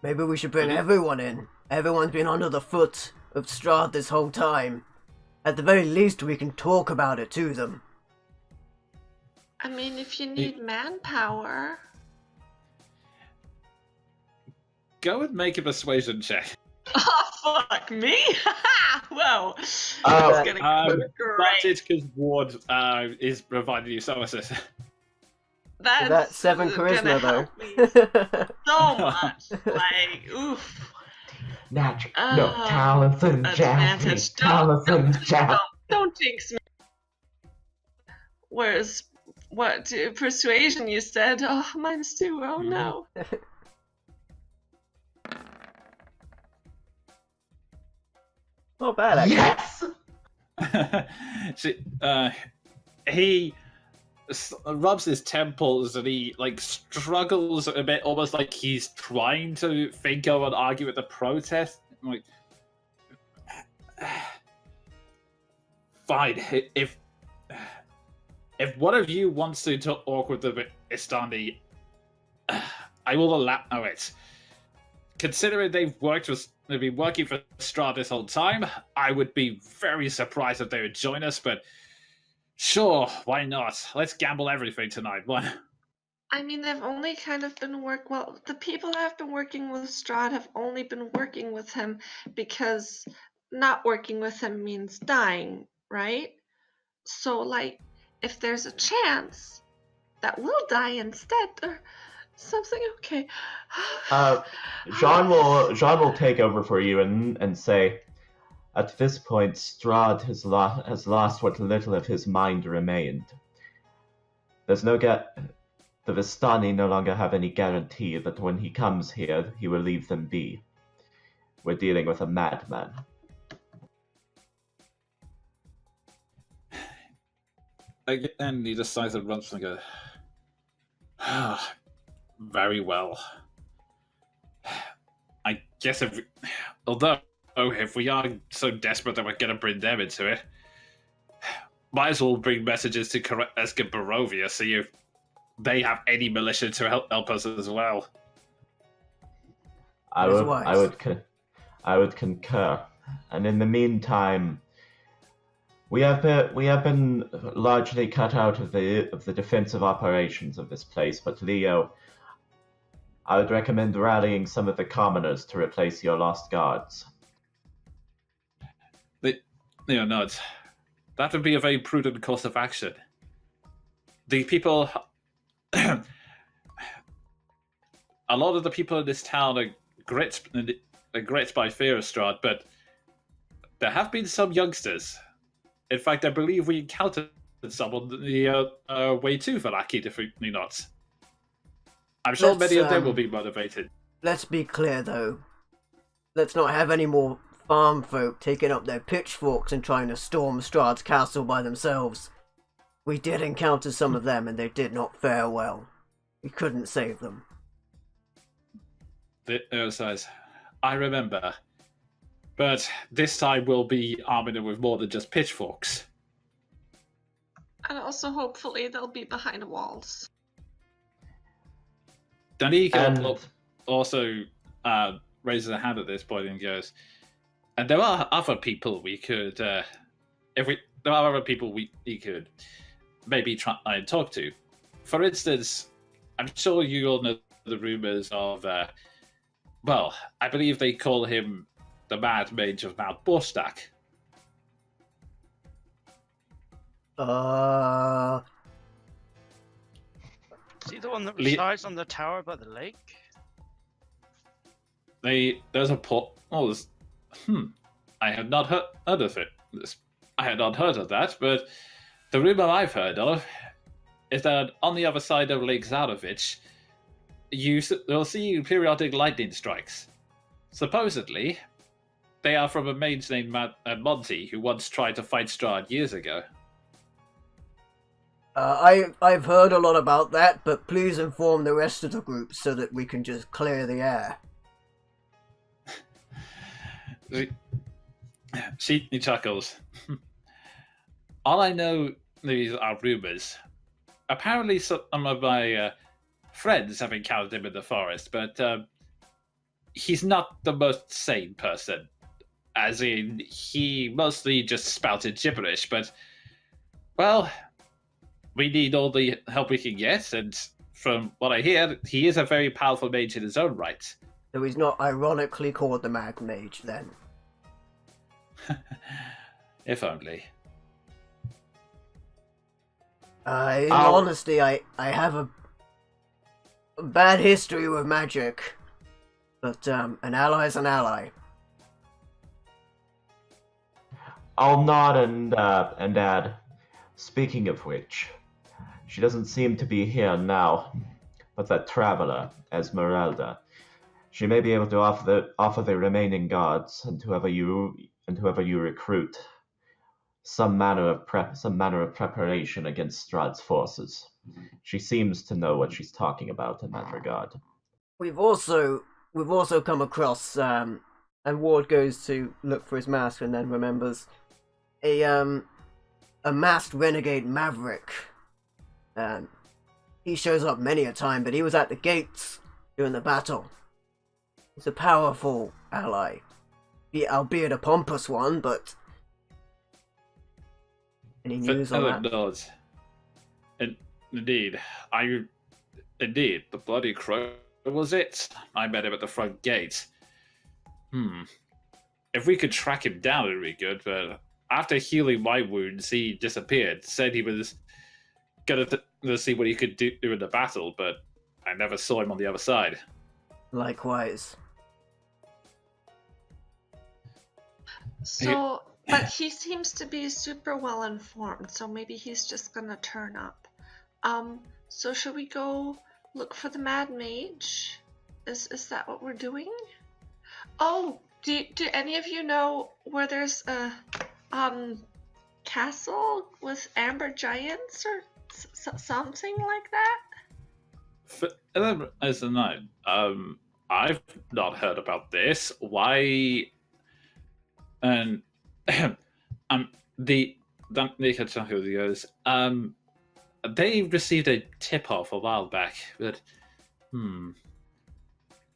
Speaker 1: Maybe we should bring everyone in. Everyone's been under the foot of Strahd this whole time. At the very least, we can talk about it to them.
Speaker 4: I mean, if you need manpower.
Speaker 2: Go and make a persuasion check.
Speaker 7: Oh, fuck me! Whoa.
Speaker 3: Oh,
Speaker 7: It's gonna go great.
Speaker 2: It's because Ward is providing you some assistance.
Speaker 1: That's 7
Speaker 7: gonna
Speaker 1: charisma,
Speaker 7: help me
Speaker 1: though.
Speaker 7: so much. Like, oof.
Speaker 3: Natural.
Speaker 7: Oh,
Speaker 3: No, talents and
Speaker 7: advantage.
Speaker 3: jazzy. Talents and jazzy.
Speaker 7: Don't jinx me. Whereas, persuasion you said? Oh, mine's 2. Oh no.
Speaker 1: Not bad, actually.
Speaker 3: Yes!
Speaker 2: He rubs his temples and he struggles a bit, almost like he's trying to think of an argument to protest. Like, fine, if one of you wants to talk with the Istani, I will allow it. Considering they've been working for Strahd this whole time, I would be very surprised if they would join us, but sure, why not? Let's gamble everything tonight. Why?
Speaker 4: I mean, they've only kind of been the people that have been working with Strahd have only been working with him because not working with him means dying, right? So, like, if there's a chance that we'll die instead or something, okay.
Speaker 3: Jean will take over for you and say, at this point, Strahd has lost what little of his mind remained. There's the Vistani no longer have any guarantee that when he comes here, he will leave them be. We're dealing with a madman.
Speaker 2: And he decides to run and go, very well. I guess if we are so desperate that we're going to bring them into it, might as well bring messages to Eska Barovia, see if they have any militia to help us as well.
Speaker 3: I would concur. And in the meantime, we have been largely cut out of the defensive operations of this place. But Leo, I would recommend rallying some of the commoners to replace your lost guards.
Speaker 2: Leo nods. That would be a very prudent course of action. The people, a lot of the people in this town are gripped by fear of Strahd, but there have been some youngsters. In fact, I believe we encountered some on the way to Valaki, definitely not. I'm sure many of them will be motivated.
Speaker 1: Let's be clear, though. Let's not have any more farm folk taking up their pitchforks and trying to storm Strahd's castle by themselves. We did encounter some of them, and they did not fare well. We couldn't save them.
Speaker 2: Says, I remember. But this time we'll be arming them with more than just pitchforks.
Speaker 4: And also, hopefully, they'll be behind walls.
Speaker 2: Danica also raises a hand at this point and goes, and there are other people we could, there are other people we could maybe try and talk to. For instance, I'm sure you all know the rumors of, well, I believe they call him the Mad Mage of Mount Borstak.
Speaker 6: Is he the one that resides on the tower by the lake?
Speaker 2: There's a port. Oh, I had not heard of it. I had not heard of that, but the rumor I've heard of is that on the other side of Lake Zarovich, you'll see periodic lightning strikes. Supposedly, they are from a mage named Monty, who once tried to fight Strahd years ago.
Speaker 1: I've heard a lot about that, but please inform the rest of the group so that we can just clear the air.
Speaker 2: She chuckles. All I know these are rumors. Apparently some of my friends have encountered him in the forest, but he's not the most sane person. As in, he mostly just spouted gibberish, but, well, we need all the help we can get, and from what I hear, he is a very powerful mage in his own right.
Speaker 1: So he's not ironically called the Mag Mage, then?
Speaker 2: If only.
Speaker 1: In honesty, I have a bad history with magic. But, an ally's an ally.
Speaker 3: I'll nod and add, speaking of which, she doesn't seem to be here now, but that traveler, Esmeralda, she may be able to offer the remaining guards and whoever you recruit some manner of preparation against Strahd's forces. She seems to know what she's talking about in that regard.
Speaker 1: We've also come across, and Ward goes to look for his mask and then remembers a masked renegade maverick. He shows up many a time, but he was at the gates during the battle. He's a powerful ally, albeit a pompous one, but any news on that?
Speaker 2: Nods. Indeed, the bloody crow was it. I met him at the front gate. If we could track him down, it'd be good, but after healing my wounds, he disappeared. Said he was gonna see what he could do in the battle, but I never saw him on the other side.
Speaker 1: Likewise.
Speaker 4: So, but he seems to be super well informed, so maybe he's just gonna turn up. So should we go look for the Mad Mage? Is that what we're doing? Oh, do any of you know where there's a castle with amber giants or something like that?
Speaker 2: As a night, I've not heard about this. Why? And the goes. They received a tip-off a while back, but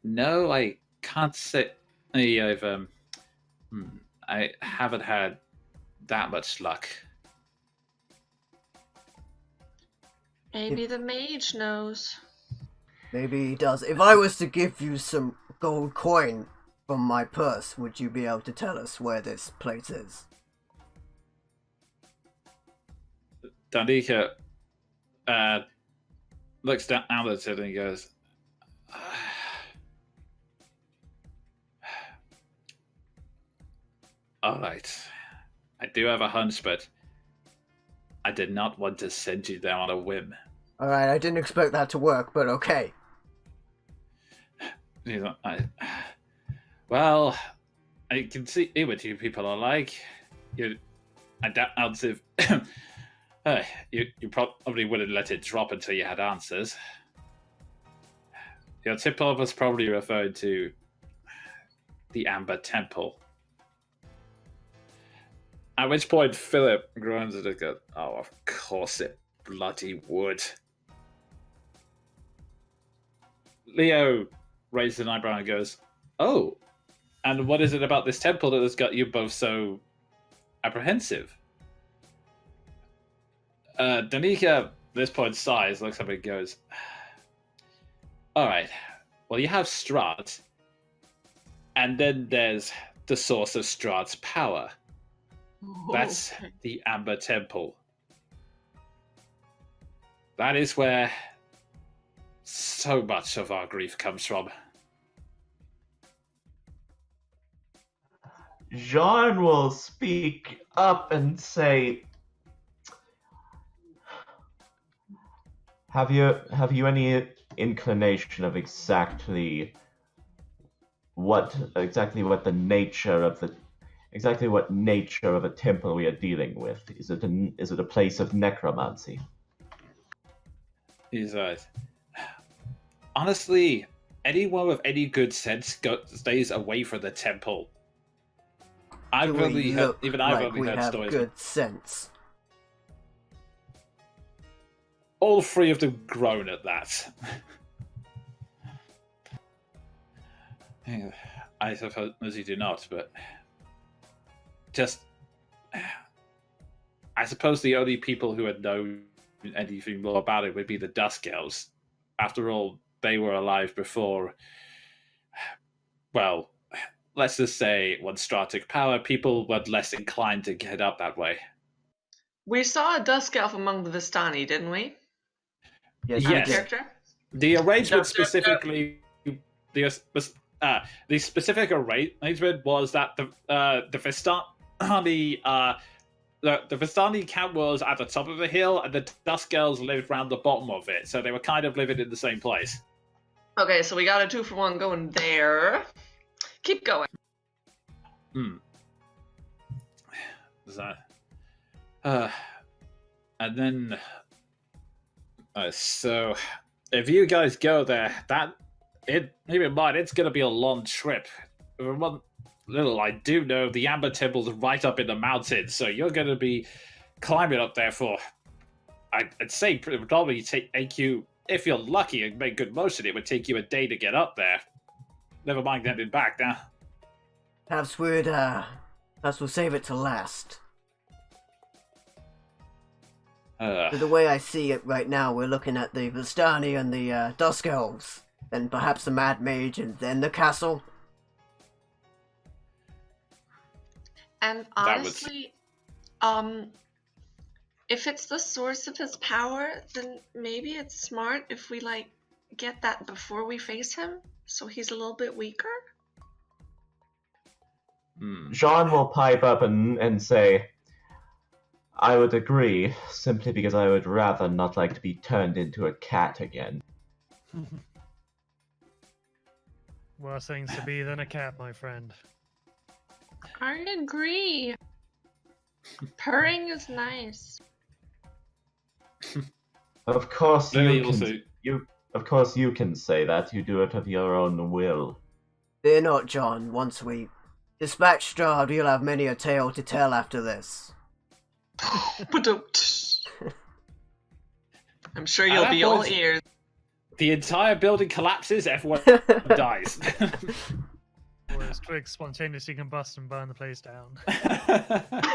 Speaker 2: no, I can't say I haven't had that much luck.
Speaker 4: Maybe the mage knows.
Speaker 1: Maybe he does. If I was to give you some gold coin from my purse, would you be able to tell us where this place is?
Speaker 2: Dandika looks down at it and he goes, all right, I do have a hunch, but I did not want to send you there on a whim.
Speaker 1: All right, I didn't expect that to work, but okay.
Speaker 2: Well, I can see what you people are like. I doubt if you probably wouldn't let it drop until you had answers. Your tip-off was probably referred to the Amber Temple. At which point Philip groans and goes, "Oh, of course it bloody would." Leo raises an eyebrow and goes, "Oh, and what is it about this temple that has got you both so apprehensive?" Danica, at this point, sighs, looks up and goes, "All right, well, you have Strahd, and then there's the source of Strahd's power. That's the Amber Temple. That is where so much of our grief comes from."
Speaker 3: Jean will speak up and say, Have you any inclination of exactly what nature of a temple we are dealing with? Is it a place of necromancy?
Speaker 2: He's like, honestly, anyone with any good sense stays away from the temple. I've only heard stories.
Speaker 1: Good sense.
Speaker 2: All three of them groan at that. I suppose you do not, but just I suppose the only people who would know anything more about it would be the Dusk Elves. After all, they were alive before. Well, let's just say when Strahd took power, people were less inclined to get up that way.
Speaker 7: We saw a dusk elf among the Vistani, didn't we?
Speaker 1: Yes,
Speaker 2: Yes.
Speaker 1: we
Speaker 7: Out of
Speaker 1: did.
Speaker 7: character?
Speaker 2: The arrangement
Speaker 7: Yep.
Speaker 2: specifically, the specific arrangement was that the Vistani the Vistani camp was at the top of the hill, and the Dusk Elves lived around the bottom of it, so they were kind of living in the same place.
Speaker 7: Okay, so we got a 2-for-1 going there. Keep going.
Speaker 2: And then, so if you guys go there, keep in mind it's going to be a long trip. One little I do know, the Amber Temple's right up in the mountains, so you're going to be climbing up there for, I'd say, it would probably take you, if you're lucky and make good motion, it would take you a day to get up there. Never mind getting back now.
Speaker 1: Perhaps we'll save it to last. So the way I see it right now, we're looking at the Vistani and the Dusk Elves, and perhaps the Mad Mage, and then the castle.
Speaker 4: And honestly, if it's the source of his power, then maybe it's smart if we get that before we face him, so he's a little bit weaker.
Speaker 3: Jean will pipe up and say, I would agree, simply because I would rather not like to be turned into a cat again.
Speaker 5: Worse things to be than a cat, my friend.
Speaker 4: I agree. Purring is nice.
Speaker 3: Of course
Speaker 2: Lily
Speaker 3: of course you can say that. You do it of your own will.
Speaker 1: Fear not, John. Once we dispatch Strahd, we'll have many a tale to tell after this.
Speaker 7: I'm sure you'll be all ears.
Speaker 2: The entire building collapses, everyone dies.
Speaker 5: Whereas Twig spontaneously combust and burn the place down.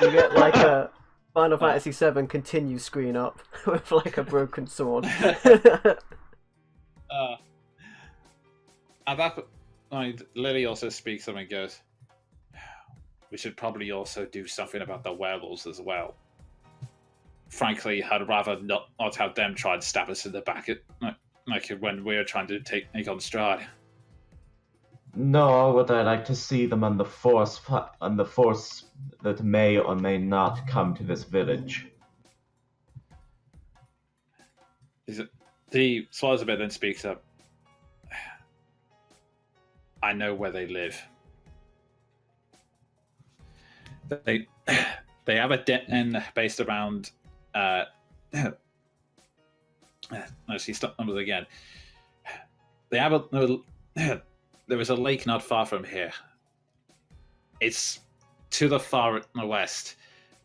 Speaker 1: You get like a Final Fantasy VII continue screen up with like a broken sword.
Speaker 2: At that point, Lily also speaks up and goes, we should probably also do something about the werewolves as well. Frankly, I'd rather not have them try and stab us in the back like when we were trying to take on Strahd.
Speaker 3: Nor would I like to see them on the force that may or may not come to this village.
Speaker 2: The swallows a bit, then speaks up. I know where they live. They have a den based around. No, she stopped numbers again. They have there is a lake not far from here. It's to the far west.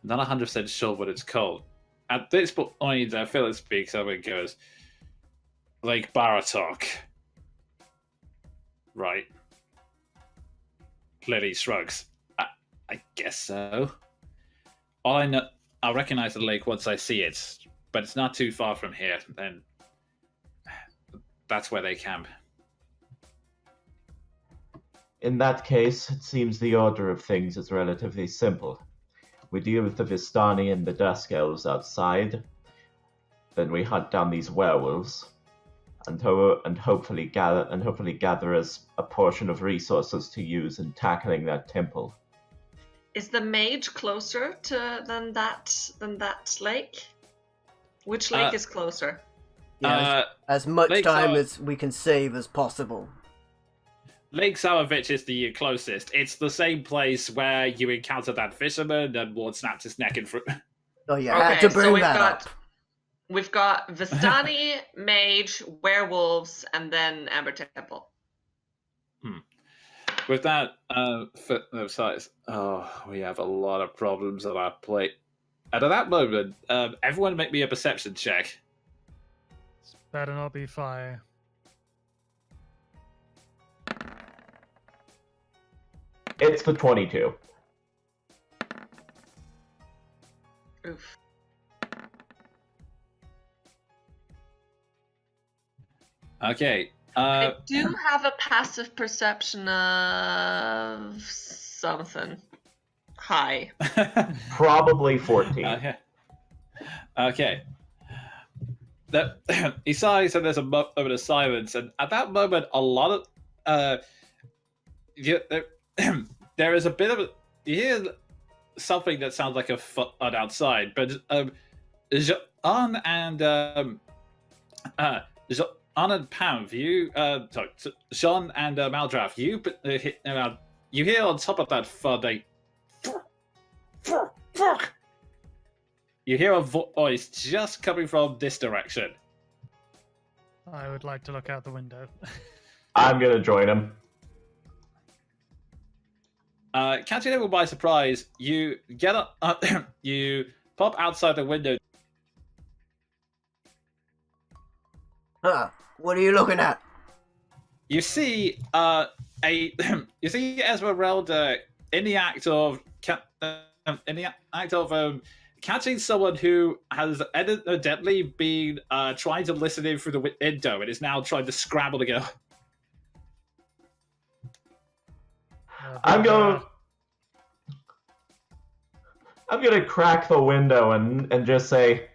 Speaker 2: I'm not 100% sure what it's called. At this point, Philip speaks up and goes, Lake Baratok. Right. Lily shrugs. I guess so. All I know, I'll recognize the lake once I see it, but it's not too far from here. Then that's where they camp.
Speaker 3: In that case, it seems the order of things is relatively simple. We deal with the Vistani and the Dusk Elves outside, then we hunt down these werewolves, and hopefully gather us a portion of resources to use in tackling that temple.
Speaker 4: Is the mage closer than that lake? Which lake is closer?
Speaker 1: Yeah, as much
Speaker 2: Lake
Speaker 1: time as we can save as possible.
Speaker 2: Lake Savovich is the closest. It's the same place where you encounter that fisherman and Ward snapped his neck in front.
Speaker 1: Oh yeah, I had to bring that up.
Speaker 7: We've got Vistani, Mage, Werewolves, and then Amber Temple.
Speaker 2: With that size, we have a lot of problems on our plate. And at that moment, everyone make me a perception check.
Speaker 5: It's better not be fire.
Speaker 3: It's the 22.
Speaker 7: Oof.
Speaker 2: Okay.
Speaker 7: I do have a passive perception of something. High.
Speaker 3: Probably 14.
Speaker 2: Okay. Okay. He sighs and there's a moment of silence, and at that moment, a lot of there is a bit of a, you hear something that sounds like a foot outside, but Jean and Jean and Pam, Jean and Maldraff, you hear on top of that thud you hear a voice just coming from this direction.
Speaker 5: I would like to look out the window.
Speaker 3: I'm gonna join him.
Speaker 2: Catching everyone by surprise, you get up, you pop outside the window.
Speaker 1: Huh, what are you looking at?
Speaker 2: You see you see Esmeralda in the act of catching someone who has evidently been trying to listen in through the window and is now trying to scramble to go.
Speaker 3: I'm gonna crack the window and just say,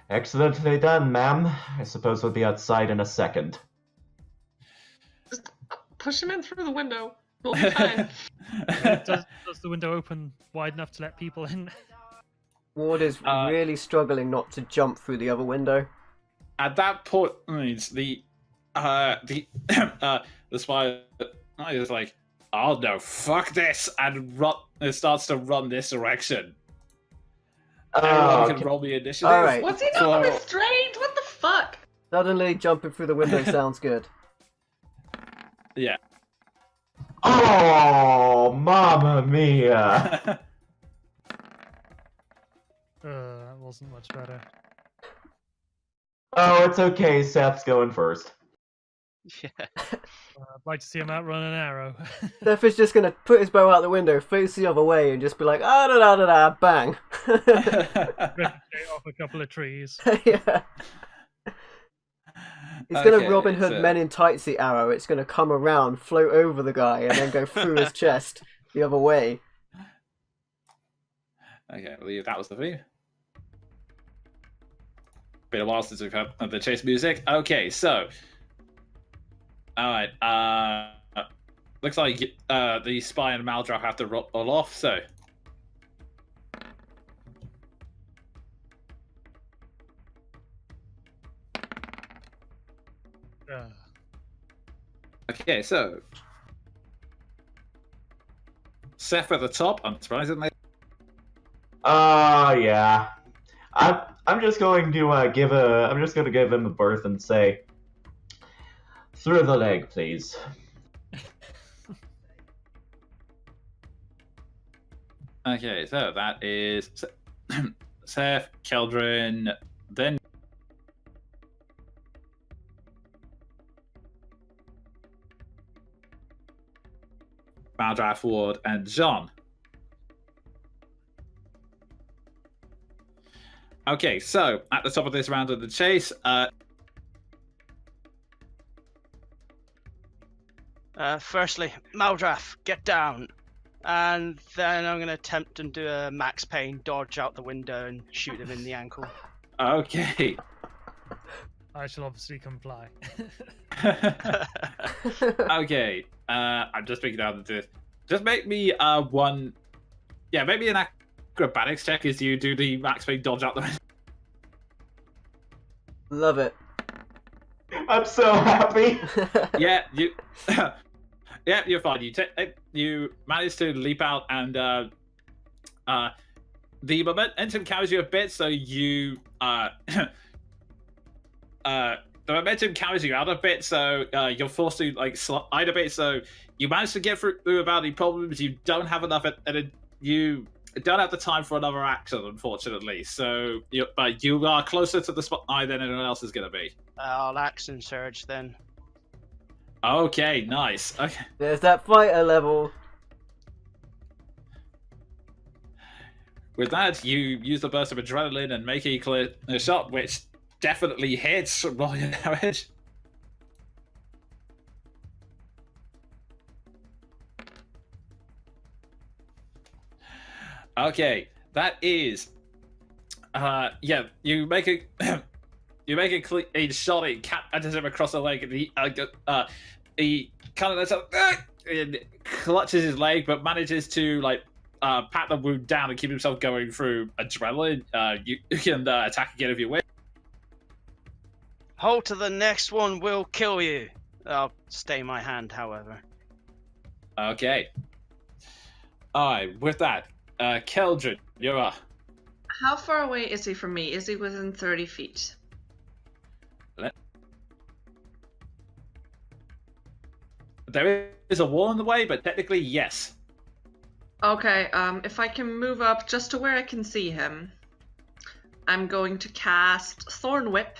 Speaker 3: "Excellently done, ma'am. I suppose we'll be outside in a second."
Speaker 4: Just push him in through the window. We'll be fine.
Speaker 5: Does the window open wide enough to let people in?
Speaker 1: Ward is really struggling not to jump through the other window.
Speaker 2: At that point, the spy is like, "Oh no, fuck this!" and it starts to run this direction. Everyone can roll me initiative.
Speaker 1: All right.
Speaker 7: What's he not restrained? What the fuck?
Speaker 1: Suddenly, jumping through the window sounds good.
Speaker 2: Yeah.
Speaker 3: Oh, mamma mia!
Speaker 5: That wasn't much better.
Speaker 3: Oh, it's okay. Seth's going first.
Speaker 6: Yeah.
Speaker 5: I'd like to see him outrun an arrow.
Speaker 1: Seth is just gonna put his bow out the window, face the other way, and just be like, ah da da da da, bang.
Speaker 5: Ricochet off a couple of trees.
Speaker 1: Yeah. He's gonna Robin Hood Men in Tights the arrow. It's gonna come around, float over the guy, and then go through his chest the other way.
Speaker 2: Okay, I believe that was the theme. Been a while since we've had the chase music. Okay, so. Alright, looks like the spy and Maldraff have to roll off, so. Okay, so. Seth at the top, unsurprisingly.
Speaker 3: Yeah. I'm just going to give him a berth and say, "Through the leg, please."
Speaker 2: Okay, so that is Seth, Keldrin, then Maldraff, Ward, and John. Okay, so at the top of this round of the chase,
Speaker 6: Firstly, Maldraff, get down. And then I'm going to attempt and do a Max Payne dodge out the window and shoot him in the ankle.
Speaker 2: okay.
Speaker 5: I shall obviously comply.
Speaker 2: Okay, I'm just picking out this. Just make me one. Yeah, make me an acrobatics check as you do the Max Payne dodge out the window.
Speaker 1: Love it.
Speaker 3: I'm so happy.
Speaker 2: Yeah, you. Yeah, you're fine. You manage to leap out, and the momentum carries you a bit, so you the momentum carries you out a bit, so you're forced to like slide a bit. So you manage to get through without any problems. You don't have enough, and you don't have the time for another action, unfortunately. So, but you are closer to the spotlight than anyone else is going to be.
Speaker 6: I'll action surge then.
Speaker 2: Okay, nice. Okay.
Speaker 1: There's that fighter level.
Speaker 2: With that, you use the burst of adrenaline and make a clear shot, which definitely hits. Roll your damage. Okay, that is. Yeah, you make a you make a clean shot. It catches him across the leg, and he kind of lets up and clutches his leg, but manages to pat the wound down and keep himself going through adrenaline. You can attack again if you wish.
Speaker 6: Hold to the next one will kill you. I'll stay my hand, however.
Speaker 2: Okay. Alright, with that, Keldrin, you're up.
Speaker 4: How far away is he from me? Is he within 30 feet?
Speaker 2: There is a wall in the way, but technically, yes.
Speaker 4: Okay, if I can move up just to where I can see him, I'm going to cast Thorn Whip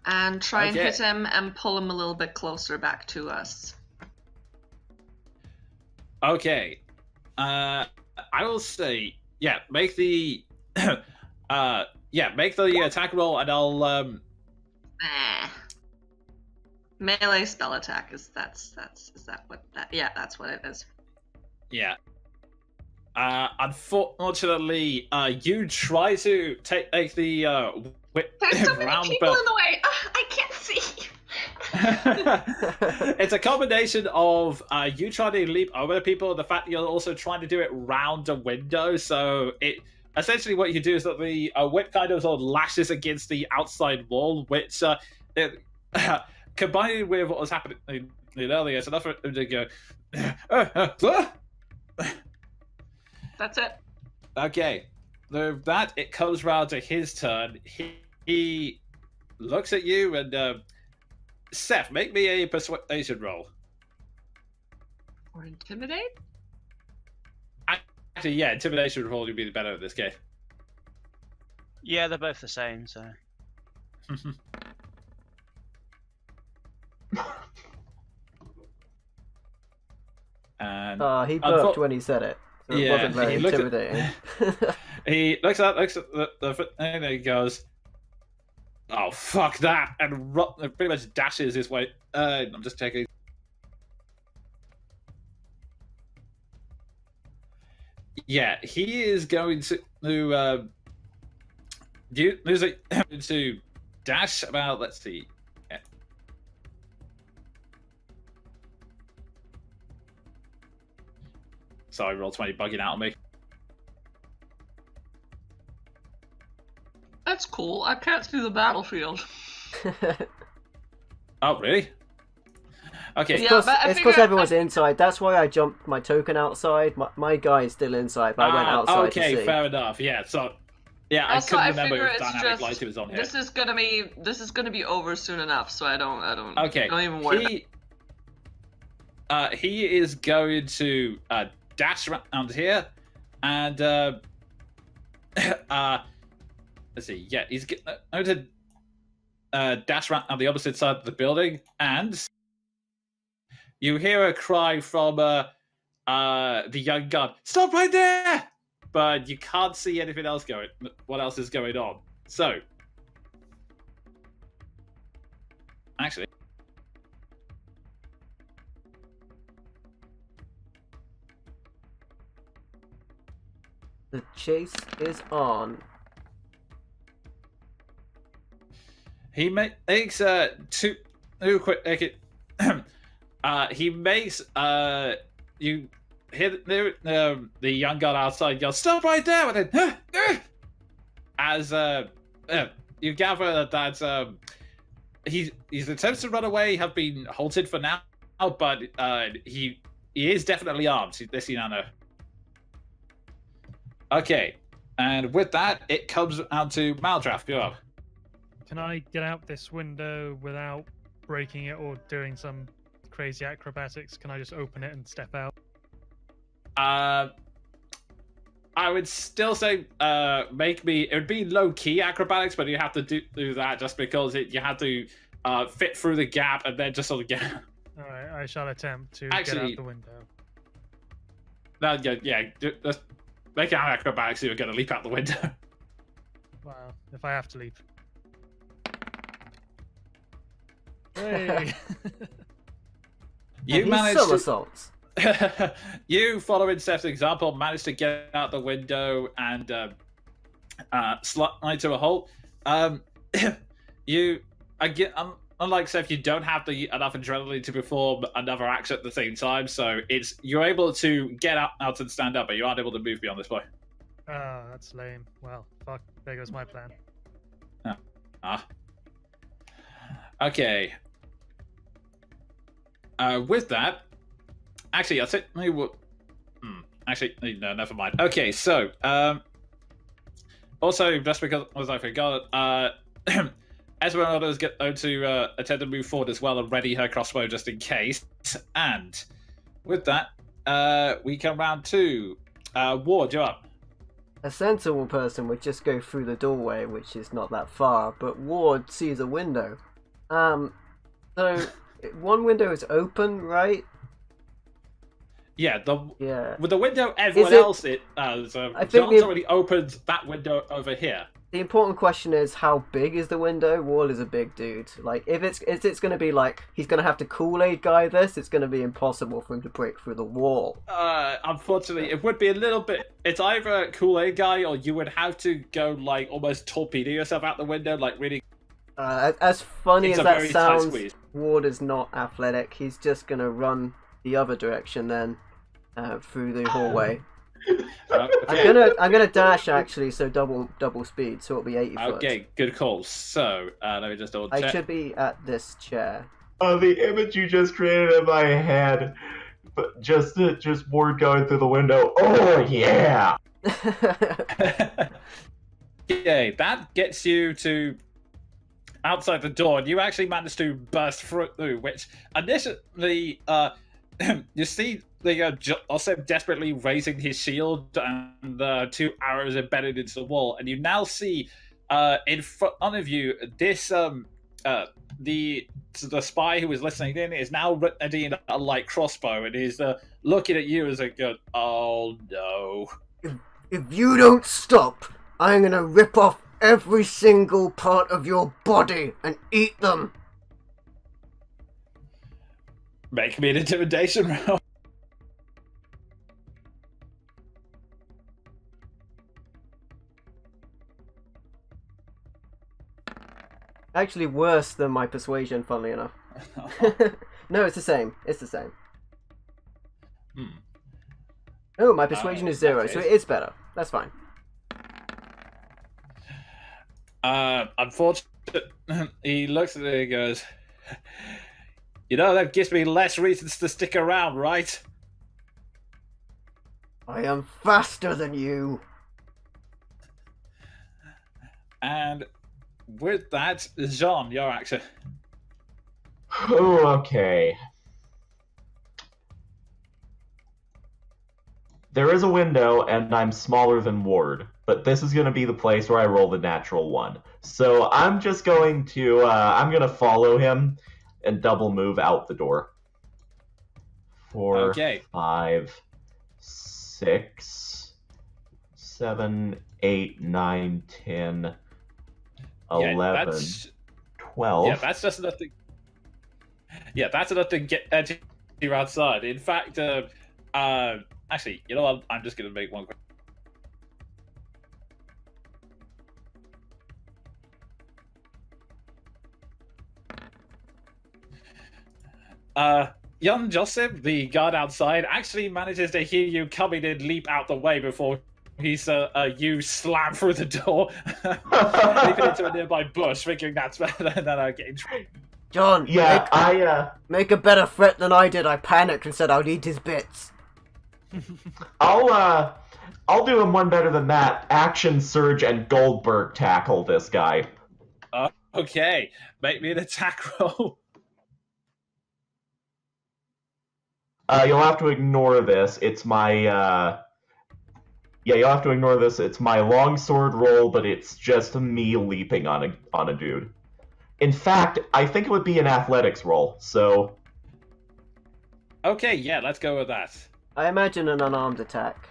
Speaker 4: and try and hit him and pull him a little bit closer back to us.
Speaker 2: Okay. I will say, make the make the attack roll, and I'll
Speaker 4: Melee spell attack is that what that? Yeah, that's what it is.
Speaker 2: Yeah. Unfortunately, you try to take the whip
Speaker 4: There's so many
Speaker 2: round,
Speaker 4: people
Speaker 2: but
Speaker 4: in the way. I can't see.
Speaker 2: it's a combination of you trying to leap over people, and the fact that you're also trying to do it round a window. So it essentially what you do is that the whip kind of sort of lashes against the outside wall, which combined with what was happening earlier, it's enough for him to go.
Speaker 4: That's it.
Speaker 2: Okay, with that, it comes round to his turn. He looks at you and Seth, make me a persuasion roll.
Speaker 4: Or intimidate?
Speaker 2: Actually, yeah, intimidation would probably be better in this case.
Speaker 6: Yeah, they're both the same, so.
Speaker 2: And
Speaker 1: he burped when he said it. So it wasn't very intimidating.
Speaker 2: He looks at the and he goes, "Oh fuck that!" and pretty much dashes his way. I'm just checking. Yeah, he is going to to dash about. Let's see. Yeah. Sorry, roll 20 bugging out on me.
Speaker 4: That's cool. I can't see the battlefield.
Speaker 2: Oh, really? Okay.
Speaker 1: It's because everyone's inside. That's why I jumped my token outside. My guy's still inside, but I went outside to see.
Speaker 2: Okay, fair enough. Yeah, so yeah,
Speaker 4: Also,
Speaker 2: I couldn't remember if
Speaker 4: it's
Speaker 2: dynamic
Speaker 4: just,
Speaker 2: light was on here.
Speaker 4: This is gonna be over soon enough, so I don't
Speaker 2: Okay.
Speaker 4: don't even worry.
Speaker 2: He is going to dash around here, and let's see. Yeah, he's going to dash around on the opposite side of the building, and you hear a cry from the young gun. Stop right there! But you can't see anything else going. What else is going on? So, actually,
Speaker 1: the chase is on.
Speaker 2: he makes two quick. He makes you hear the young guard outside yell, "Stop right there!" And then, as you gather that his attempts to run away have been halted for now, but he is definitely armed. This you now know. Okay, and with that, it comes down to Maldraff. You're up.
Speaker 5: Can I get out this window without breaking it or doing some crazy acrobatics? Can I just open it and step out?
Speaker 2: I would still say it would be low-key acrobatics, but you have to do that just because you have to fit through the gap and then just sort of get...
Speaker 5: Alright, I shall attempt to get out the window.
Speaker 2: No, just make an acrobatics so you're going to leap out the window.
Speaker 5: Wow, if I have to leap. Hey!
Speaker 2: You managed
Speaker 1: somersaults.
Speaker 2: you, following Steph's example, managed to get out the window and slide to a halt. You, again, unlike Steph, you don't have enough adrenaline to perform another action at the same time, so you're able to get out and stand up, but you aren't able to move beyond this point.
Speaker 5: Oh, that's lame. Well, fuck. There goes my plan.
Speaker 2: Okay. With that, actually, I'll say what. Actually, no, never mind. Okay, so also just because I forgot, Esmeralda is going to attempt to move forward as well and ready her crossbow just in case. And with that, we come round to Ward. You're up.
Speaker 1: A sensible person would just go through the doorway, which is not that far, but Ward sees a window. So one window is open, right?
Speaker 2: Yeah,
Speaker 1: Yeah.
Speaker 2: with the window everyone else John's already opened that window over here.
Speaker 1: The important question is, how big is the window? Ward is a big dude. Like, if it's going to be like he's going to have to Kool-Aid guy this, it's going to be impossible for him to break through the wall.
Speaker 2: Unfortunately, it would be a little bit. It's either a Kool-Aid guy, or you would have to go like almost torpedo yourself out the window, like really.
Speaker 1: As funny as that sounds,
Speaker 2: squeeze.
Speaker 1: Ward is not athletic. He's just going to run the other direction then, through the hallway.
Speaker 2: Okay.
Speaker 1: I'm gonna dash actually, so double speed, so it'll be 80 foot.
Speaker 2: Okay, good call. So let me just double check.
Speaker 1: I should be at this chair.
Speaker 3: The image you just created in my head, but just Ward going through the window. Oh yeah!
Speaker 2: Okay, that gets you to outside the door, and you actually managed to burst through. Which initially, you see also desperately raising his shield and the two arrows embedded into the wall, and you now see in front of you this the spy who was listening in is now ready in a light crossbow and is looking at you as a good. Oh no!
Speaker 1: If you don't stop, I'm gonna rip off every single part of your body and eat them.
Speaker 2: Make me an intimidation roll.
Speaker 1: Actually, worse than my persuasion, funnily enough. No, it's the same. It's the same. Oh, my persuasion is 0, so it is better. That's fine.
Speaker 2: Unfortunately, he looks at it and goes, "You know, that gives me less reasons to stick around, right?"
Speaker 1: I am faster than you.
Speaker 2: And with that, Jean, your action.
Speaker 3: Oh, okay. There is a window, and I'm smaller than Ward, but this is going to be the place where I roll the natural 1. So I'm just going to, I'm going to follow him and double move out the door. 4, 5, 6, 7, 8, 9, 10, 11, 12.
Speaker 2: Yeah, that's just enough to. Yeah, that's enough to get you outside. In fact, actually, you know what? I'm just going to make one quick. Young Joseph, the guard outside, actually manages to hear you coming in, leap out the way before he's you slam through the door, leaping into a nearby bush, thinking that's better than getting.
Speaker 1: John,
Speaker 3: Yeah,
Speaker 1: make a better threat than I did. I panicked and said I'd eat his bits.
Speaker 3: I'll do him one better than that. Action Surge and Goldberg tackle this guy.
Speaker 2: Okay, make me an attack roll.
Speaker 3: You'll have to ignore this. It's my you'll have to ignore this. It's my longsword roll, but it's just me leaping on a dude. In fact, I think it would be an athletics roll. So.
Speaker 2: Okay, yeah, let's go with that.
Speaker 1: I imagine an unarmed attack.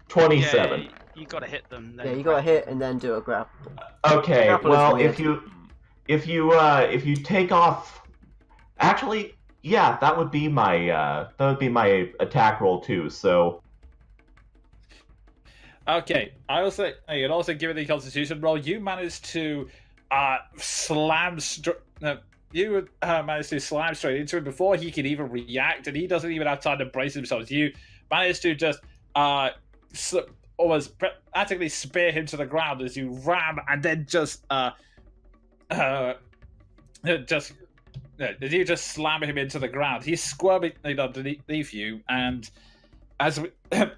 Speaker 3: 27.
Speaker 6: Yeah, you gotta hit them. Then
Speaker 1: Yeah, you gotta hit and then do a grapple.
Speaker 3: Okay,
Speaker 1: Grapple is
Speaker 3: well,
Speaker 1: weird.
Speaker 3: if you take off, actually, Yeah, that would be my attack roll too. So
Speaker 2: Okay, I can also give it the Constitution roll. You managed to you managed to slam straight into him before he can even react, and he doesn't even have time to brace himself. You managed to just almost practically spear him to the ground as you ram, and then just you just slam him into the ground. He's squirming underneath you, and as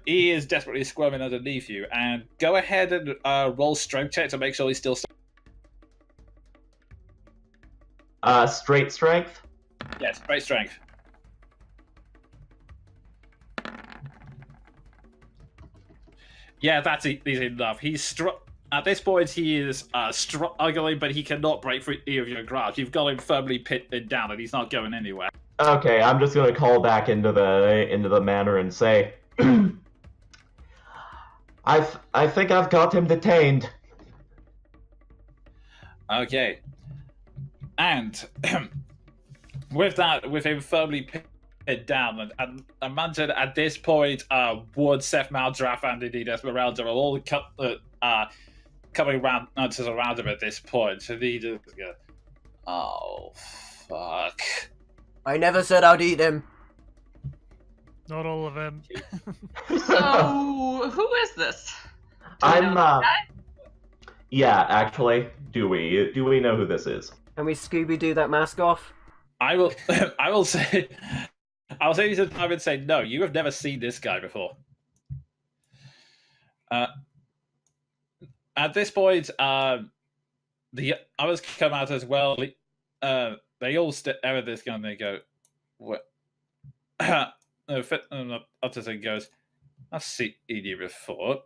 Speaker 2: he is desperately squirming underneath you. And go ahead and roll strength check to make sure he's still.
Speaker 3: straight strength.
Speaker 2: Yes, straight strength. Yeah, that's easy enough. He's at this point. He is struggling, but he cannot break free of your grasp. You've got him firmly pinned down, and he's not going anywhere.
Speaker 3: Okay, I'm just gonna call back into the manor and say, I think I've got him detained.
Speaker 2: Okay, and with him firmly pinned down, and imagine at this point, Wood, Seth Maldraff, and indeed Esmeralda are all coming around to surround him at this point. So he just go, oh fuck.
Speaker 1: I never said I'd eat him.
Speaker 5: Not all of them.
Speaker 7: So, who is this? Do we know
Speaker 3: I'm
Speaker 7: this guy?
Speaker 3: Yeah, actually, do we know who this is?
Speaker 1: Can we Scooby-Doo that mask off?
Speaker 2: I will say you to time and say no. You have never seen this guy before. At this point, the others come out as well. They all stare at this guy and they go, "What?" Utterson goes, "I've seen you before.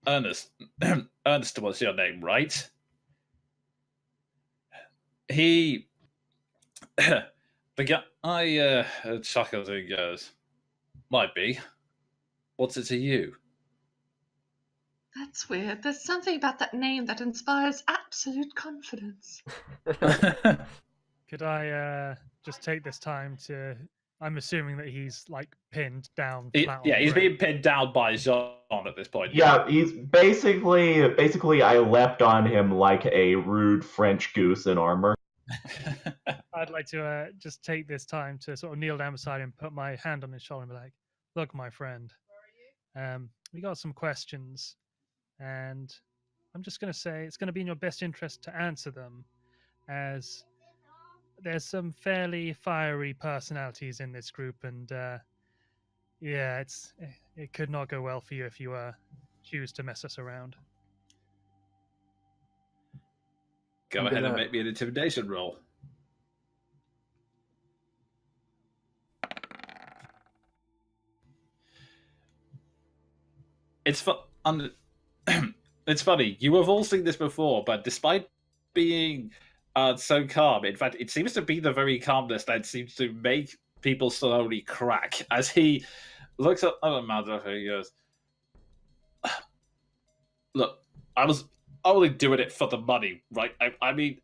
Speaker 2: Ernest, Ernest was your name, right?" The guy chuckles and goes, "Might be. What's it to you?"
Speaker 4: That's weird. There's something about that name that inspires absolute confidence.
Speaker 5: Could I just take this time to... I'm assuming that he's, like, pinned down flat on
Speaker 2: He's
Speaker 5: the
Speaker 2: being pinned down by Jean at this point.
Speaker 3: Yeah, he's basically I leapt on him like a rude French goose in armor.
Speaker 5: I'd like to just take this time to sort of kneel down beside him, put my hand on his shoulder and be like, "Look, my friend, we got some questions, and I'm just going to say it's going to be in your best interest to answer them, as there's some fairly fiery personalities in this group, and yeah, it could not go well for you if you choose to mess us around."
Speaker 2: Go ahead and make me an intimidation roll. It's it's funny. You have all seen this before, but despite being so calm, in fact, it seems to be the very calmness that seems to make people slowly crack as he looks at Amanda and he goes, "Look, I was only doing it for the money, right? I mean,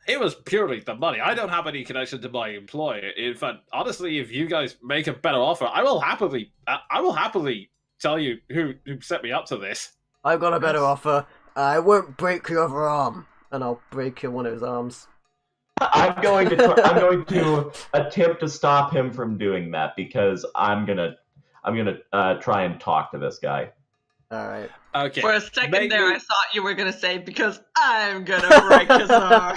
Speaker 2: it was purely the money. I don't have any connection to my employer. In fact, honestly, if you guys make a better offer, I will happily tell you who set me up to this."
Speaker 1: I've got a better offer. I won't break your other arm, and I'll break one of his arms.
Speaker 3: I'm going to attempt to stop him from doing that because I'm gonna try and talk to this guy.
Speaker 1: All right.
Speaker 2: Okay.
Speaker 7: For a second there, I thought you were going to say, because I'm going to break his arm.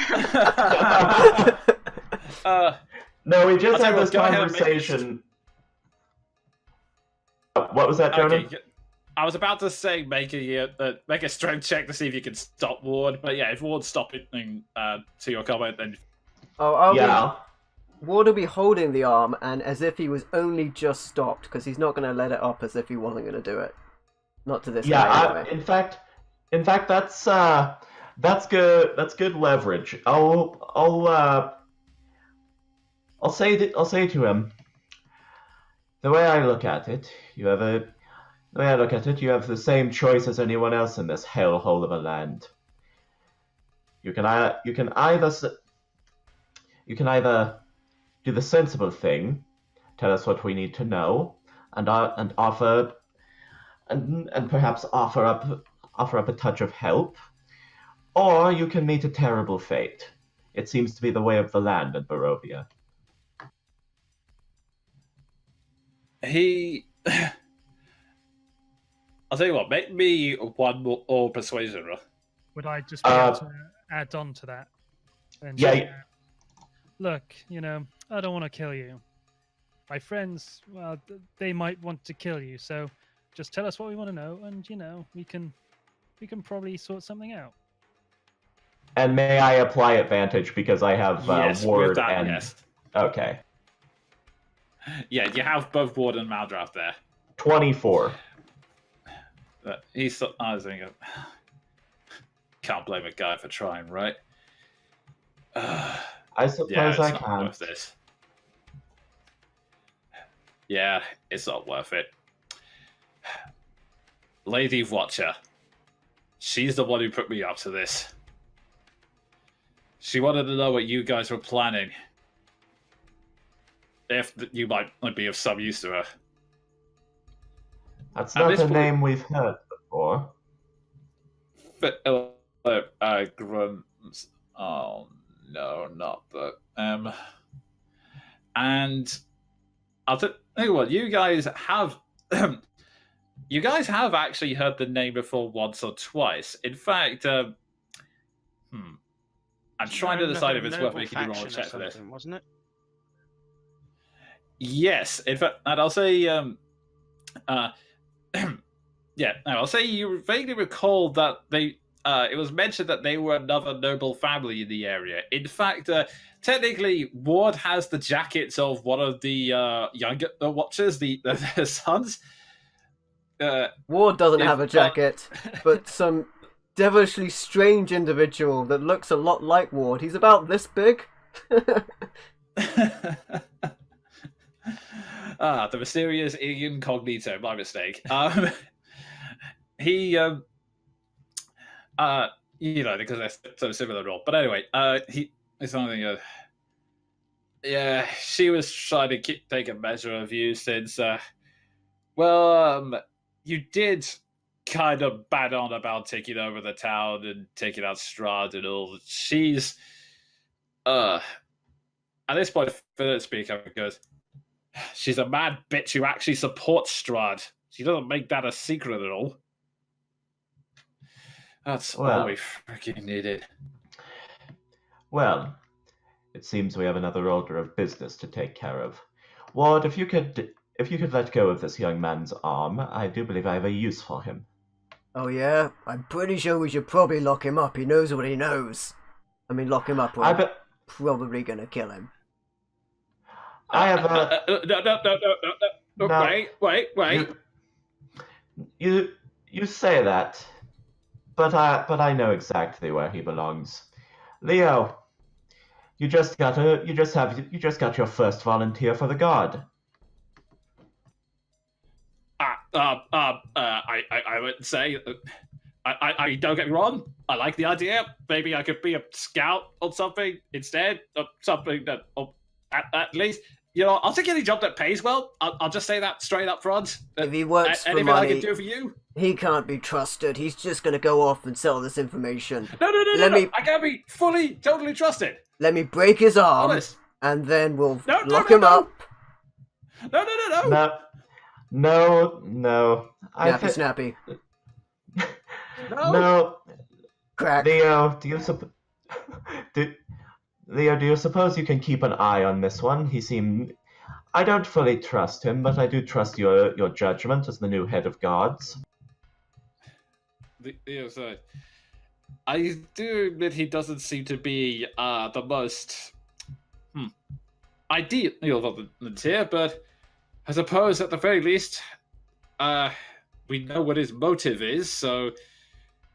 Speaker 3: No, we just had
Speaker 2: I'll
Speaker 3: this
Speaker 2: tell you what, go ahead and make
Speaker 3: conversation. What was that, Jonah?
Speaker 2: Okay, I was about to say make a strength check to see if you can stop Ward, but yeah, if Ward's stopping to your comment, then
Speaker 1: Ward will be holding the arm, and as if he was only just stopped, because he's not going to let it up as if he wasn't going to do it. Not to this guy, anyway.
Speaker 3: In fact, that's good. That's good leverage. I'll say to him. The way I look at it, you have the same choice as anyone else in this hellhole of a land. You can either You can either do the sensible thing, tell us what we need to know, and offer and perhaps offer up a touch of help, or you can meet a terrible fate. It seems to be the way of the land in Barovia.
Speaker 2: I'll tell you what, make me one more persuasion roll.
Speaker 5: Would I just be able to add on to that? And
Speaker 3: Yeah.
Speaker 5: say, look, I don't want to kill you. My friends, well, they might want to kill you, so just tell us what we want to know, and we can probably sort something out.
Speaker 3: And may I apply advantage because I have
Speaker 2: Yes,
Speaker 3: ward
Speaker 2: with that,
Speaker 3: and
Speaker 2: yes.
Speaker 3: Okay.
Speaker 2: Yeah, you have both Ward and Maldrath there.
Speaker 3: 24.
Speaker 2: But I was thinking, can't blame a guy for trying, right?
Speaker 3: I suppose
Speaker 2: Yeah, it's
Speaker 3: I
Speaker 2: not
Speaker 3: can.
Speaker 2: worth this. Yeah, it's not worth it. Lady Watcher. She's the one who put me up to this. She wanted to know what you guys were planning. If you might be of some use to her.
Speaker 3: That's
Speaker 2: At
Speaker 3: not
Speaker 2: this
Speaker 3: a
Speaker 2: point-
Speaker 3: name we've heard before.
Speaker 2: But, grunts. Oh, no, not the... And I'll tell you what, you guys have... you guys have actually heard the name before once or twice. In fact, I'm trying to decide if it's worth making you roll a check for this.
Speaker 6: Wasn't it?
Speaker 2: Yes, in fact, and I'll say, yeah, I'll say you vaguely recall that it was mentioned that they were another noble family in the area. In fact, technically, Ward has the jackets of one of the younger Watchers, the sons.
Speaker 1: Ward doesn't have a jacket, but some devilishly strange individual that looks a lot like Ward. He's about this big.
Speaker 2: The mysterious incognito, my mistake. He, because they're so similar at all. But anyway, it's something. Yeah, she was trying to take a measure of you since, you did kind of bad on about taking over the town and taking out Strahd and all. She's, at this point, Philip speaker goes, she's a mad bitch who actually supports Strahd. She doesn't make that a secret at all. That's all we freaking needed.
Speaker 3: Well, it seems we have another order of business to take care of. Ward, if you could let go of this young man's arm, I do believe I have a use for him.
Speaker 1: Oh yeah? I'm pretty sure we should probably lock him up. He knows what he knows. I mean, lock him up, or I'm probably gonna kill him.
Speaker 3: I have a...
Speaker 2: No. Wait.
Speaker 3: You say that, but I know exactly where he belongs. Leo, you just got your first volunteer for the guard.
Speaker 2: I would say, I don't get me wrong. I like the idea. Maybe I could be a scout or something instead of something that, at least, I'll take any job that pays well. I'll just say that straight up front.
Speaker 1: If he works for
Speaker 2: anything
Speaker 1: money,
Speaker 2: I can do for you.
Speaker 1: He can't be trusted. He's just gonna go off and sell this information.
Speaker 2: No. I can't be totally trusted.
Speaker 1: Let me break his arm,
Speaker 2: Honest.
Speaker 1: and then we'll lock him up.
Speaker 3: No.
Speaker 1: Snappy.
Speaker 3: No.
Speaker 1: Crack.
Speaker 3: Leo, do you suppose you can keep an eye on this one? I don't fully trust him, but I do trust your judgment as the new head of guards.
Speaker 2: I do admit he doesn't seem to be the most ideal volunteer, but I suppose at the very least, we know what his motive is, so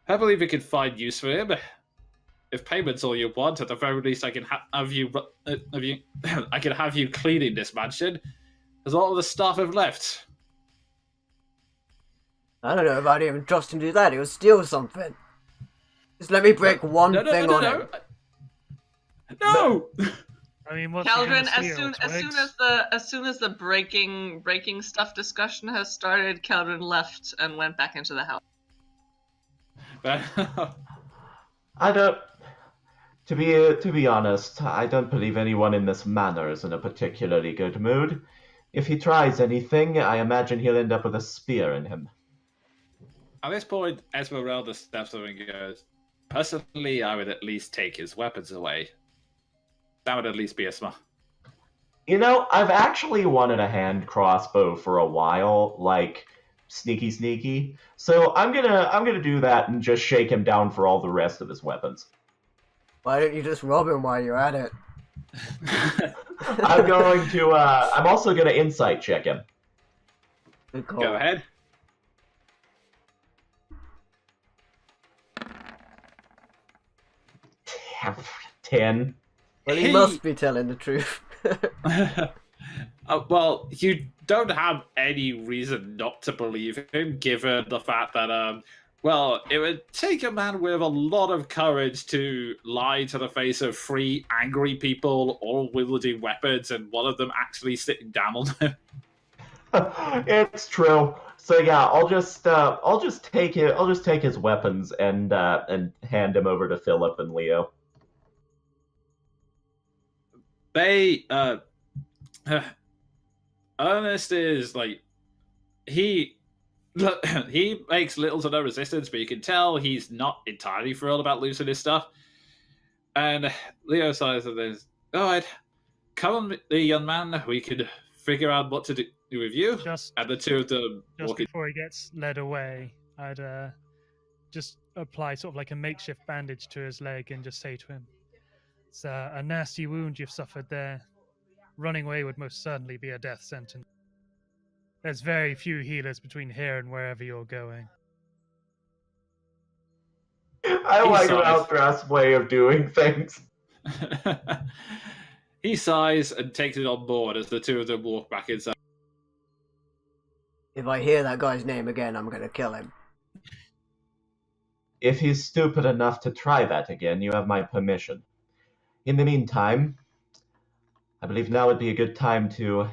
Speaker 2: I believe we can find use for him. If payment's all you want, at the very least, I can have you cleaning this mansion, as all of the staff have left.
Speaker 1: I don't know if I'd even trust him to do that. He'll steal something. Just let me break one thing on him.
Speaker 2: No!
Speaker 5: I mean, what's he
Speaker 7: Caldron,
Speaker 5: gonna steal, Twigs?
Speaker 7: as soon as the breaking stuff discussion has started, Caldron left and went back into the house.
Speaker 3: I don't. To be honest, I don't believe anyone in this manor is in a particularly good mood. If he tries anything, I imagine he'll end up with a spear in him.
Speaker 2: At this point, Esmeralda steps up and goes, "Personally, I would at least take his weapons away. That would at least be a smart."
Speaker 3: You know, I've actually wanted a hand crossbow for a while, like sneaky. So I'm gonna do that and just shake him down for all the rest of his weapons.
Speaker 1: Why don't you just rob him while you're at it?
Speaker 3: I'm going to. I'm also gonna insight check him.
Speaker 1: Good call.
Speaker 2: Go ahead.
Speaker 3: $10.
Speaker 1: Well, he must be telling the truth.
Speaker 2: Well, you don't have any reason not to believe him, given the fact that, well, it would take a man with a lot of courage to lie to the face of 3 angry people, all wielding weapons, and one of them actually sitting down on him.
Speaker 3: It's true. So yeah, I'll just take his weapons and hand him over to Philip and Leo.
Speaker 2: They, Ernest is like, he makes little to no resistance, but you can tell he's not entirely thrilled about losing his stuff. And Leo sighs and says, "All right, come on, the young man. We could figure out what to do with you." And the two of them walking.
Speaker 5: Before he gets led away, I'd just apply sort of like a makeshift bandage to his leg and just say to him, "It's a nasty wound you've suffered there. Running away would most certainly be a death sentence. There's very few healers between here and wherever you're going."
Speaker 3: I like Maldrath's way of doing things.
Speaker 2: He sighs and takes it on board as the two of them walk back inside.
Speaker 1: If I hear that guy's name again, I'm gonna kill him.
Speaker 3: If he's stupid enough to try that again, you have my permission. In the meantime, I believe now would be a good time to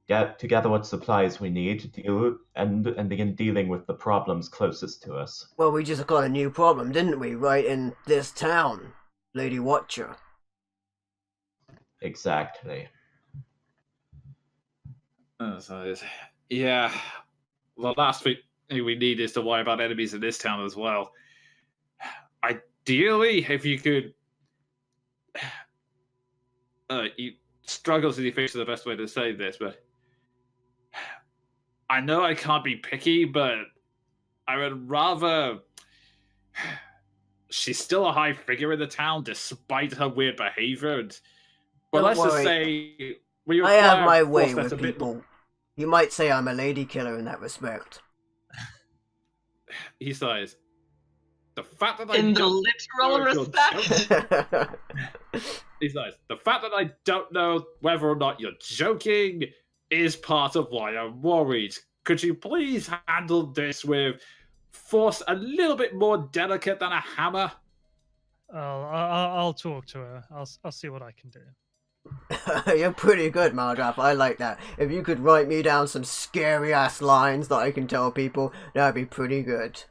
Speaker 3: gather what supplies we need to deal and begin dealing with the problems closest to us.
Speaker 1: Well, we just got a new problem, didn't we? Right in this town, Lady Watcher.
Speaker 3: Exactly.
Speaker 2: Yeah. The last thing we need is to worry about enemies in this town as well. Ideally, if you could. He struggles as he thinks of the best way to say this, but I know I can't be picky, but I would rather. She's still a high figure in the town, despite her weird behavior. But let's just say
Speaker 1: I have my way with people. You might say I'm a lady killer in that respect.
Speaker 2: He sighs. The fact that
Speaker 7: in the literal respect.
Speaker 2: He says, "The fact that I don't know whether or not you're joking is part of why I'm worried. Could you please handle this with force a little bit more delicate than a hammer?"
Speaker 5: I'll talk to her. I'll see what I can do.
Speaker 1: You're pretty good, Maldrath. I like that. If you could write me down some scary-ass lines that I can tell people, that'd be pretty good.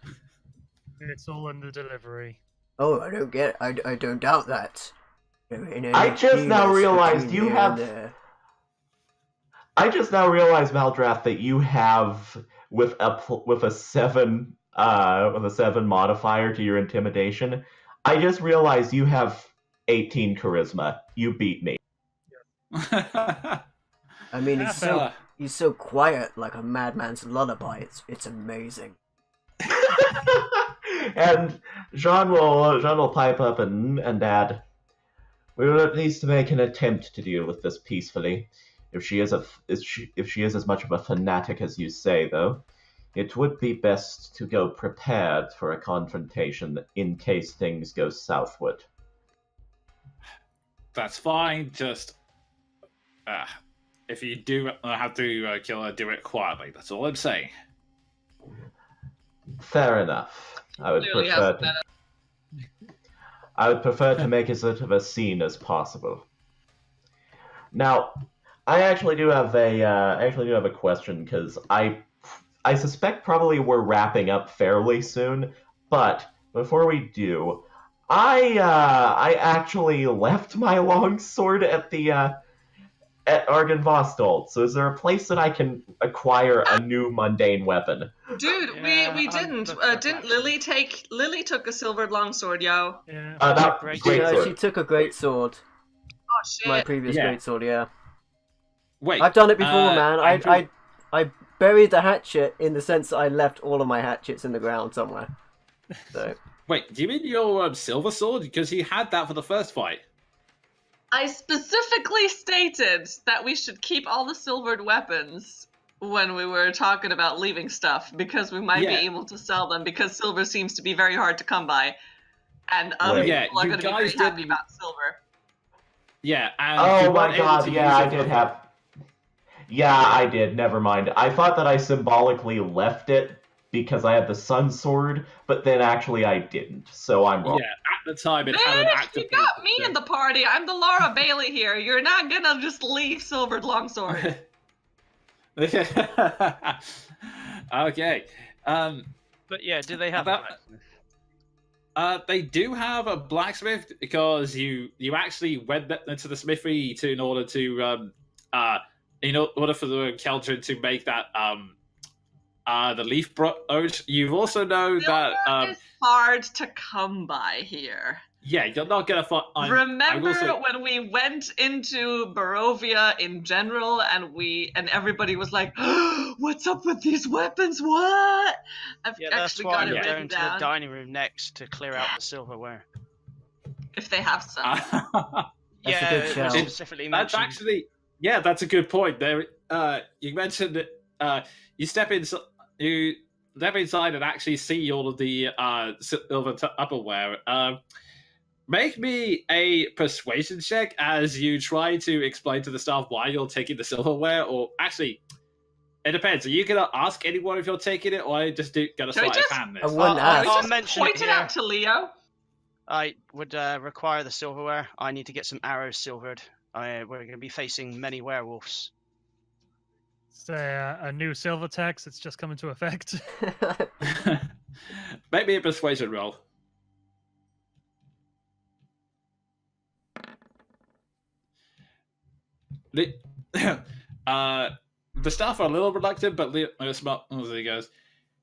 Speaker 5: It's all in the delivery.
Speaker 1: Oh, I don't get it. I don't doubt that.
Speaker 3: I just now realized you have. I just now realized, Maldrath, that you have with a 7 modifier to your intimidation. I just realized you have 18 charisma. You beat me.
Speaker 1: I mean, he's so quiet, like a madman's lullaby. It's amazing.
Speaker 3: And Jean will pipe up and add, "We will at least make an attempt to deal with this peacefully. If she is as much of a fanatic as you say, though, it would be best to go prepared for a confrontation in case things go southward."
Speaker 2: That's fine. Just if you do have to kill her, do it quietly. That's all I'm saying.
Speaker 3: Fair enough. I would prefer to make as little of a scene as possible. Now, I actually do have a question because I suspect probably we're wrapping up fairly soon, but before we do, I actually left my longsword at the at Argynvostholt. So is there a place that I can acquire a new mundane weapon?
Speaker 7: Dude,
Speaker 6: Yeah,
Speaker 7: we
Speaker 6: I'm
Speaker 7: didn't.
Speaker 6: looking up,
Speaker 7: Didn't
Speaker 6: actually.
Speaker 7: Lily took a silvered longsword, yo.
Speaker 5: Yeah.
Speaker 3: That
Speaker 6: Great
Speaker 3: great
Speaker 1: No,
Speaker 3: sword.
Speaker 1: she took a great sword.
Speaker 7: Oh
Speaker 1: My
Speaker 7: shit.
Speaker 1: previous
Speaker 2: Yeah.
Speaker 1: great sword, yeah.
Speaker 2: Wait.
Speaker 1: I've done it before, man.
Speaker 2: Andrew-
Speaker 1: I buried the hatchet in the sense that I left all of my hatchets in the ground somewhere. So
Speaker 2: Wait, do you mean your silver sword? Because you had that for the first fight.
Speaker 7: I specifically stated that we should keep all the silvered weapons when we were talking about leaving stuff because we might
Speaker 2: Yeah.
Speaker 7: be able to sell them because silver seems to be very hard to come by. And other
Speaker 3: Wait.
Speaker 2: Yeah,
Speaker 7: people are
Speaker 2: you
Speaker 7: going to be
Speaker 2: guys
Speaker 7: very happy
Speaker 2: didn't-
Speaker 7: about silver.
Speaker 2: Yeah, and
Speaker 3: Oh
Speaker 2: you
Speaker 3: my
Speaker 2: weren't able
Speaker 3: god,
Speaker 2: to
Speaker 3: yeah,
Speaker 2: use
Speaker 3: I
Speaker 2: it
Speaker 3: did
Speaker 2: for...
Speaker 3: have. Yeah, I did. Never mind. I thought that I symbolically left it because I had the sun sword, but then actually I didn't. So I'm wrong.
Speaker 2: Yeah, at the time it
Speaker 7: Bitch,
Speaker 2: had an
Speaker 7: you
Speaker 2: active...
Speaker 7: got me in the party. I'm the Laura Bailey here. You're not gonna just leave silvered longsword.
Speaker 2: Okay.
Speaker 6: But yeah, do they have a
Speaker 2: About-
Speaker 6: blacksmith?
Speaker 2: They do have a blacksmith because you actually went into the smithy in order to in order for the Keldrin to make that the leaf brooch. You also know that
Speaker 7: Silver is hard to come by here.
Speaker 2: yeah, you're not gonna find.
Speaker 7: Remember when we went into Barovia in general and everybody was like, what's up with these weapons? What? I've
Speaker 6: Yeah, that's
Speaker 7: actually
Speaker 6: why
Speaker 7: got
Speaker 6: I'm
Speaker 7: it written
Speaker 6: going to
Speaker 7: down.
Speaker 6: the dining room next to clear out the silverware.
Speaker 7: If they have some.
Speaker 1: That's a
Speaker 6: Yeah,
Speaker 1: good
Speaker 6: it
Speaker 1: shout.
Speaker 6: was specifically
Speaker 2: That's
Speaker 6: mentioned.
Speaker 2: actually that's a good point. There, you mentioned that you step inside and actually see all of the silver upperware. Make me a persuasion check as you try to explain to the staff why you're taking the silverware, or actually, it depends. Are you gonna ask anyone if you're taking it, or are you just gonna
Speaker 7: Can we
Speaker 2: sleight of
Speaker 7: just-
Speaker 2: hand this?
Speaker 1: I wouldn't
Speaker 6: I'll-
Speaker 1: ask.
Speaker 6: I'll
Speaker 7: Just
Speaker 6: mention
Speaker 7: point
Speaker 6: it
Speaker 7: it
Speaker 6: here.
Speaker 7: out to Leo.
Speaker 6: I would require the silverware. I need to get some arrows silvered. We're going to be facing many werewolves.
Speaker 5: Say a new silver tax. It's just come into effect.
Speaker 2: Make me a persuasion roll. The staff are a little reluctant, but smart as he goes,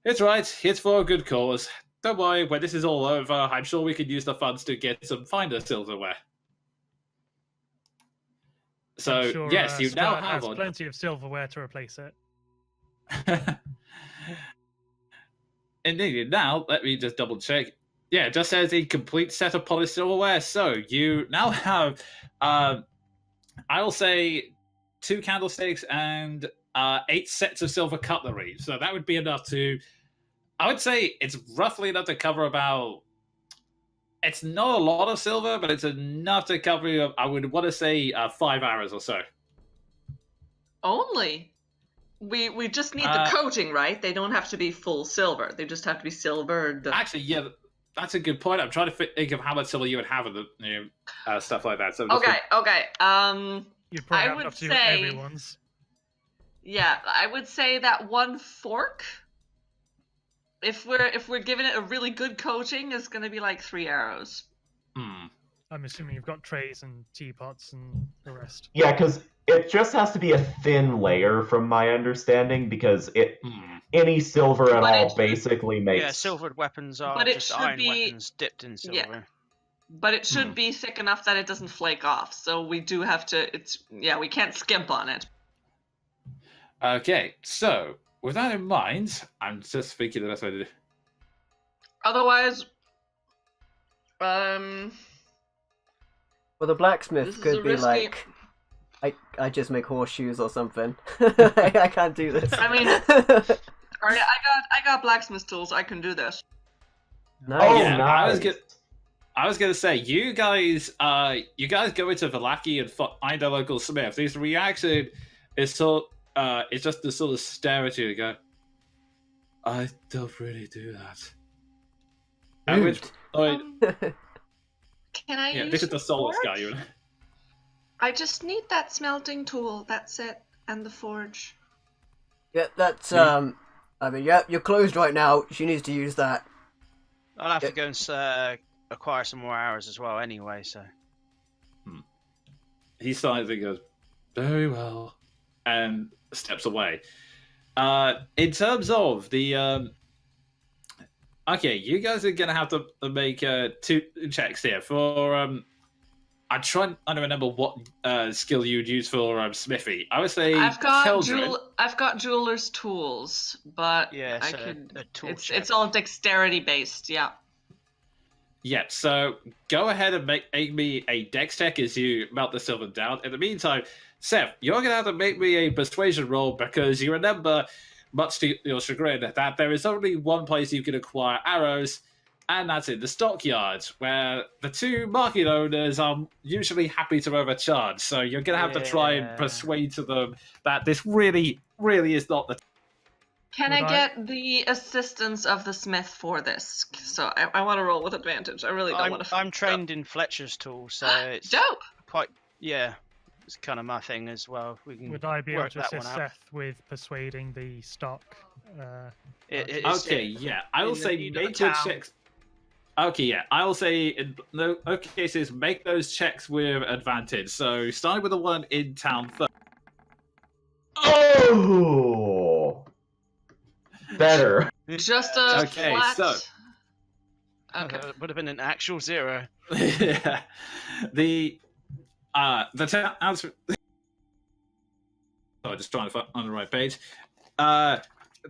Speaker 2: it's right, it's for a good cause. Don't worry, when this is all over, I'm sure we can use the funds to get some finer silverware. So,
Speaker 5: I'm sure,
Speaker 2: yes, you now
Speaker 5: Strahd
Speaker 2: have
Speaker 5: has plenty of silverware to replace it.
Speaker 2: Indeed, now, let me just double check. Yeah, it just says a complete set of polished silverware. So, you now have, I'll say, 2 candlesticks and 8 sets of silver cutlery. So that would be enough to... I would say it's roughly enough to cover about... It's not a lot of silver, but it's enough to cover, I would want to say, 5 hours or so.
Speaker 7: Only. We just need the coating, right? They don't have to be full silver. They just have to be silvered.
Speaker 2: Actually, yeah, that's a good point. I'm trying to think of how much silver you would have in the stuff like that. So just
Speaker 7: Okay.
Speaker 5: You'd
Speaker 7: I
Speaker 5: probably have
Speaker 7: would
Speaker 5: enough to do
Speaker 7: say-
Speaker 5: everyone's.
Speaker 7: Yeah, I would say that 1 fork, if we're giving it a really good coating, is going to be like 3 arrows.
Speaker 5: I'm assuming you've got trays and teapots and the rest.
Speaker 3: Yeah, because it just has to be a thin layer, from my understanding, because any silver at
Speaker 7: But it
Speaker 3: all
Speaker 7: should-
Speaker 3: basically makes.
Speaker 6: Yeah, silvered weapons are
Speaker 7: But it
Speaker 6: just
Speaker 7: should
Speaker 6: iron
Speaker 7: be-
Speaker 6: weapons dipped in silver.
Speaker 7: But it should be thick enough that it doesn't flake off. So we do have to. We can't skimp on it.
Speaker 2: Okay, so with that in mind, I'm just thinking the best way to do.
Speaker 7: Otherwise,
Speaker 1: Well, the blacksmith
Speaker 7: This is
Speaker 1: could
Speaker 7: a
Speaker 1: be
Speaker 7: risky-
Speaker 1: like, I just make horseshoes or something. I can't do this.
Speaker 7: I mean, alright, I got blacksmith tools. I can do this.
Speaker 1: Nice.
Speaker 3: Oh,
Speaker 2: Yeah,
Speaker 3: nice.
Speaker 2: I was gonna say, you guys go into Vallaki and find a local smith. His reaction is it's just to sort of stare at you and go, I don't really do that. At which point,
Speaker 7: Can I
Speaker 2: yeah,
Speaker 7: use
Speaker 2: this is the soulless
Speaker 7: fork?
Speaker 2: guy.
Speaker 4: I just need that smelting tool. That's it, and the forge.
Speaker 1: Yeah, that's I mean, yeah, you're closed right now. She needs to use that.
Speaker 6: I'll have
Speaker 1: Yeah.
Speaker 6: to go and acquire some more arrows as well anyway, so...
Speaker 2: He sighs and goes, very well, and steps away. In terms of the... okay, you guys are going to have to make 2 checks here for... I'm trying to remember what skill you'd use for smithy. I would say
Speaker 7: I've got
Speaker 2: Keldrin.
Speaker 7: I've got jeweler's tools, but
Speaker 6: Yeah,
Speaker 7: I
Speaker 6: so
Speaker 7: could.
Speaker 6: a tool check.
Speaker 7: It's all dexterity based. Yeah.
Speaker 2: Yeah, so go ahead and make me a dex check as you melt the silver down. In the meantime, Seth, you're going to have to make me a persuasion roll because you remember, much to your chagrin, that there is only one place you can acquire arrows, and that's in the stockyards, where the 2 market owners are usually happy to overcharge. So you're going to have to try and
Speaker 6: Yeah.
Speaker 2: persuade to them that this really, really is not the...
Speaker 7: Can
Speaker 5: Would
Speaker 7: I
Speaker 5: I-
Speaker 7: get the assistance of the smith for this? So I want to roll with advantage. I really don't want to.
Speaker 6: I'm trained in Fletcher's tool, so it's
Speaker 7: Dope.
Speaker 6: quite... Yeah, it's kind of my thing as well. We can
Speaker 5: Would I be able
Speaker 6: work
Speaker 5: to
Speaker 6: that one
Speaker 5: assist
Speaker 6: out.
Speaker 5: Seth with persuading the stock?
Speaker 6: It's
Speaker 2: Okay, yeah, I will
Speaker 6: in the
Speaker 2: say
Speaker 6: need of a
Speaker 2: make good
Speaker 6: town.
Speaker 2: checks. Okay, yeah, I will say in no cases make those checks with advantage. So starting with the one in town first.
Speaker 3: Oh! Better.
Speaker 7: Just a
Speaker 2: Okay,
Speaker 7: flat.
Speaker 2: so-
Speaker 7: Okay.
Speaker 6: It would have been an actual 0.
Speaker 2: Yeah. The town. Oh, just trying to find on the right page.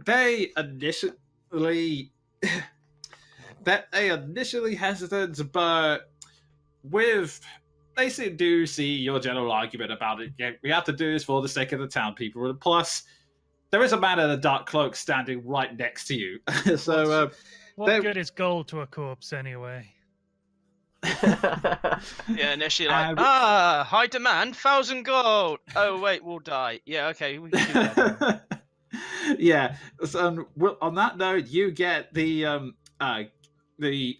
Speaker 2: They initially hesitant, but they do see your general argument about it. Yeah, we have to do this for the sake of the town people. And plus, there is a man in a dark cloak standing right next to you. So,
Speaker 5: What
Speaker 2: They-
Speaker 5: good is gold to a corpse anyway?
Speaker 6: Yeah, initially like,
Speaker 2: Um,
Speaker 6: high demand, 1,000 gold. Oh wait, we'll die. Yeah, okay, we can do that.
Speaker 2: Yeah. So on that note, you get the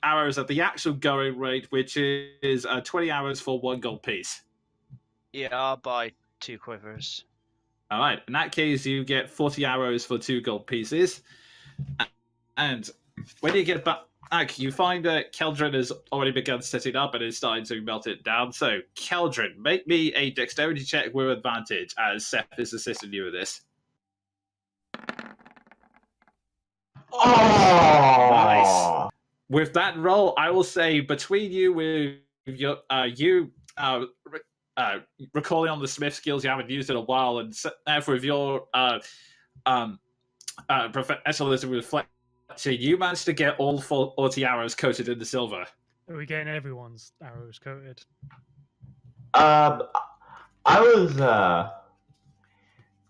Speaker 2: arrows at the actual going rate, which is 20 arrows for 1 gold piece.
Speaker 6: Yeah, I'll buy 2 quivers.
Speaker 2: All right. In that case, you get 40 arrows for 2 gold pieces. And when you get back, you find that Keldrin has already begun setting up and is starting to melt it down. So, Keldrin, make me a dexterity check with advantage as Seth is assisting you with this.
Speaker 3: Oh!
Speaker 2: With that roll, I will say between you with your recalling on the smith skills you haven't used in a while, and with your professionalism with Fletcher, you managed to get all 40 arrows coated in the silver.
Speaker 5: Are we getting everyone's arrows coated?
Speaker 3: I was,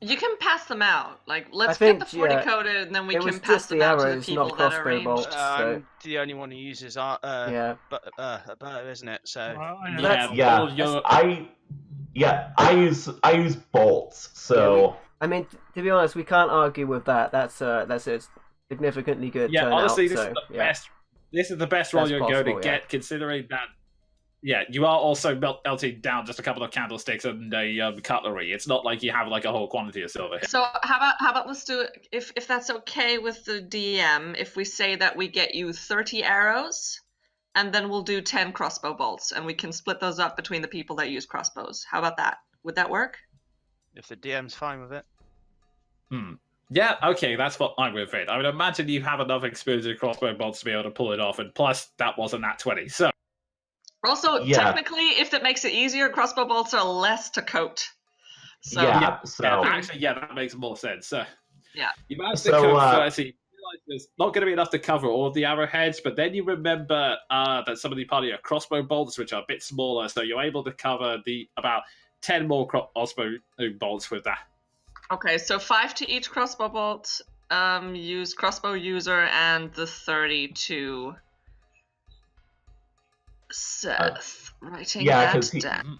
Speaker 7: You can pass them out. Like, let's
Speaker 1: think,
Speaker 7: get the 40
Speaker 1: yeah,
Speaker 7: coated, and then we
Speaker 1: it
Speaker 7: can
Speaker 1: was
Speaker 7: pass
Speaker 1: just
Speaker 7: them
Speaker 1: the
Speaker 7: out to the
Speaker 1: arrows,
Speaker 7: people
Speaker 1: not
Speaker 7: that are
Speaker 1: crossbow
Speaker 7: ranged.
Speaker 1: bolts.
Speaker 6: I'm the only one who uses
Speaker 1: Yeah.
Speaker 6: a bow, isn't it? So
Speaker 5: Well, I know
Speaker 2: Yeah,
Speaker 5: that's-
Speaker 3: yeah,
Speaker 2: all your-
Speaker 3: I use bolts, so
Speaker 1: I mean, to be honest, we can't argue with that. That's a significantly good
Speaker 2: Yeah,
Speaker 1: turnout.
Speaker 2: honestly, this
Speaker 1: so,
Speaker 2: is the
Speaker 1: yeah.
Speaker 2: best. This is the best roll
Speaker 1: That's
Speaker 2: you're going to
Speaker 1: possible,
Speaker 2: get, considering that. Yeah, you are also melting down just a couple of candlesticks and a cutlery. It's not like you have like a whole quantity of silver here.
Speaker 7: So how about let's do it if that's okay with the DM, if we say that we get you 30 arrows and then we'll do 10 crossbow bolts and we can split those up between the people that use crossbows. How about that? Would that work?
Speaker 6: if the DM's fine with it.
Speaker 2: Yeah, okay, that's what I'm with it. I would imagine you have enough experience with crossbow bolts to be able to pull it off, and plus that wasn't that 20. So
Speaker 7: Also,
Speaker 3: Yeah.
Speaker 7: technically, if that makes it easier, crossbow bolts are less to coat. So
Speaker 3: yeah, so
Speaker 2: actually, yeah, that makes more sense. So
Speaker 7: Yeah.
Speaker 2: you managed to
Speaker 3: So,
Speaker 2: cover 30. You realize there's not going to be enough to cover all the arrowheads, but then you remember that some of the part of your crossbow bolts, which are a bit smaller, so you're able to cover about 10 more crossbow bolts with that.
Speaker 7: Okay, so 5 to each crossbow bolt. Use crossbow user and the 30 to Seth. Writing
Speaker 3: yeah,
Speaker 7: that
Speaker 3: 'cause he-
Speaker 7: down.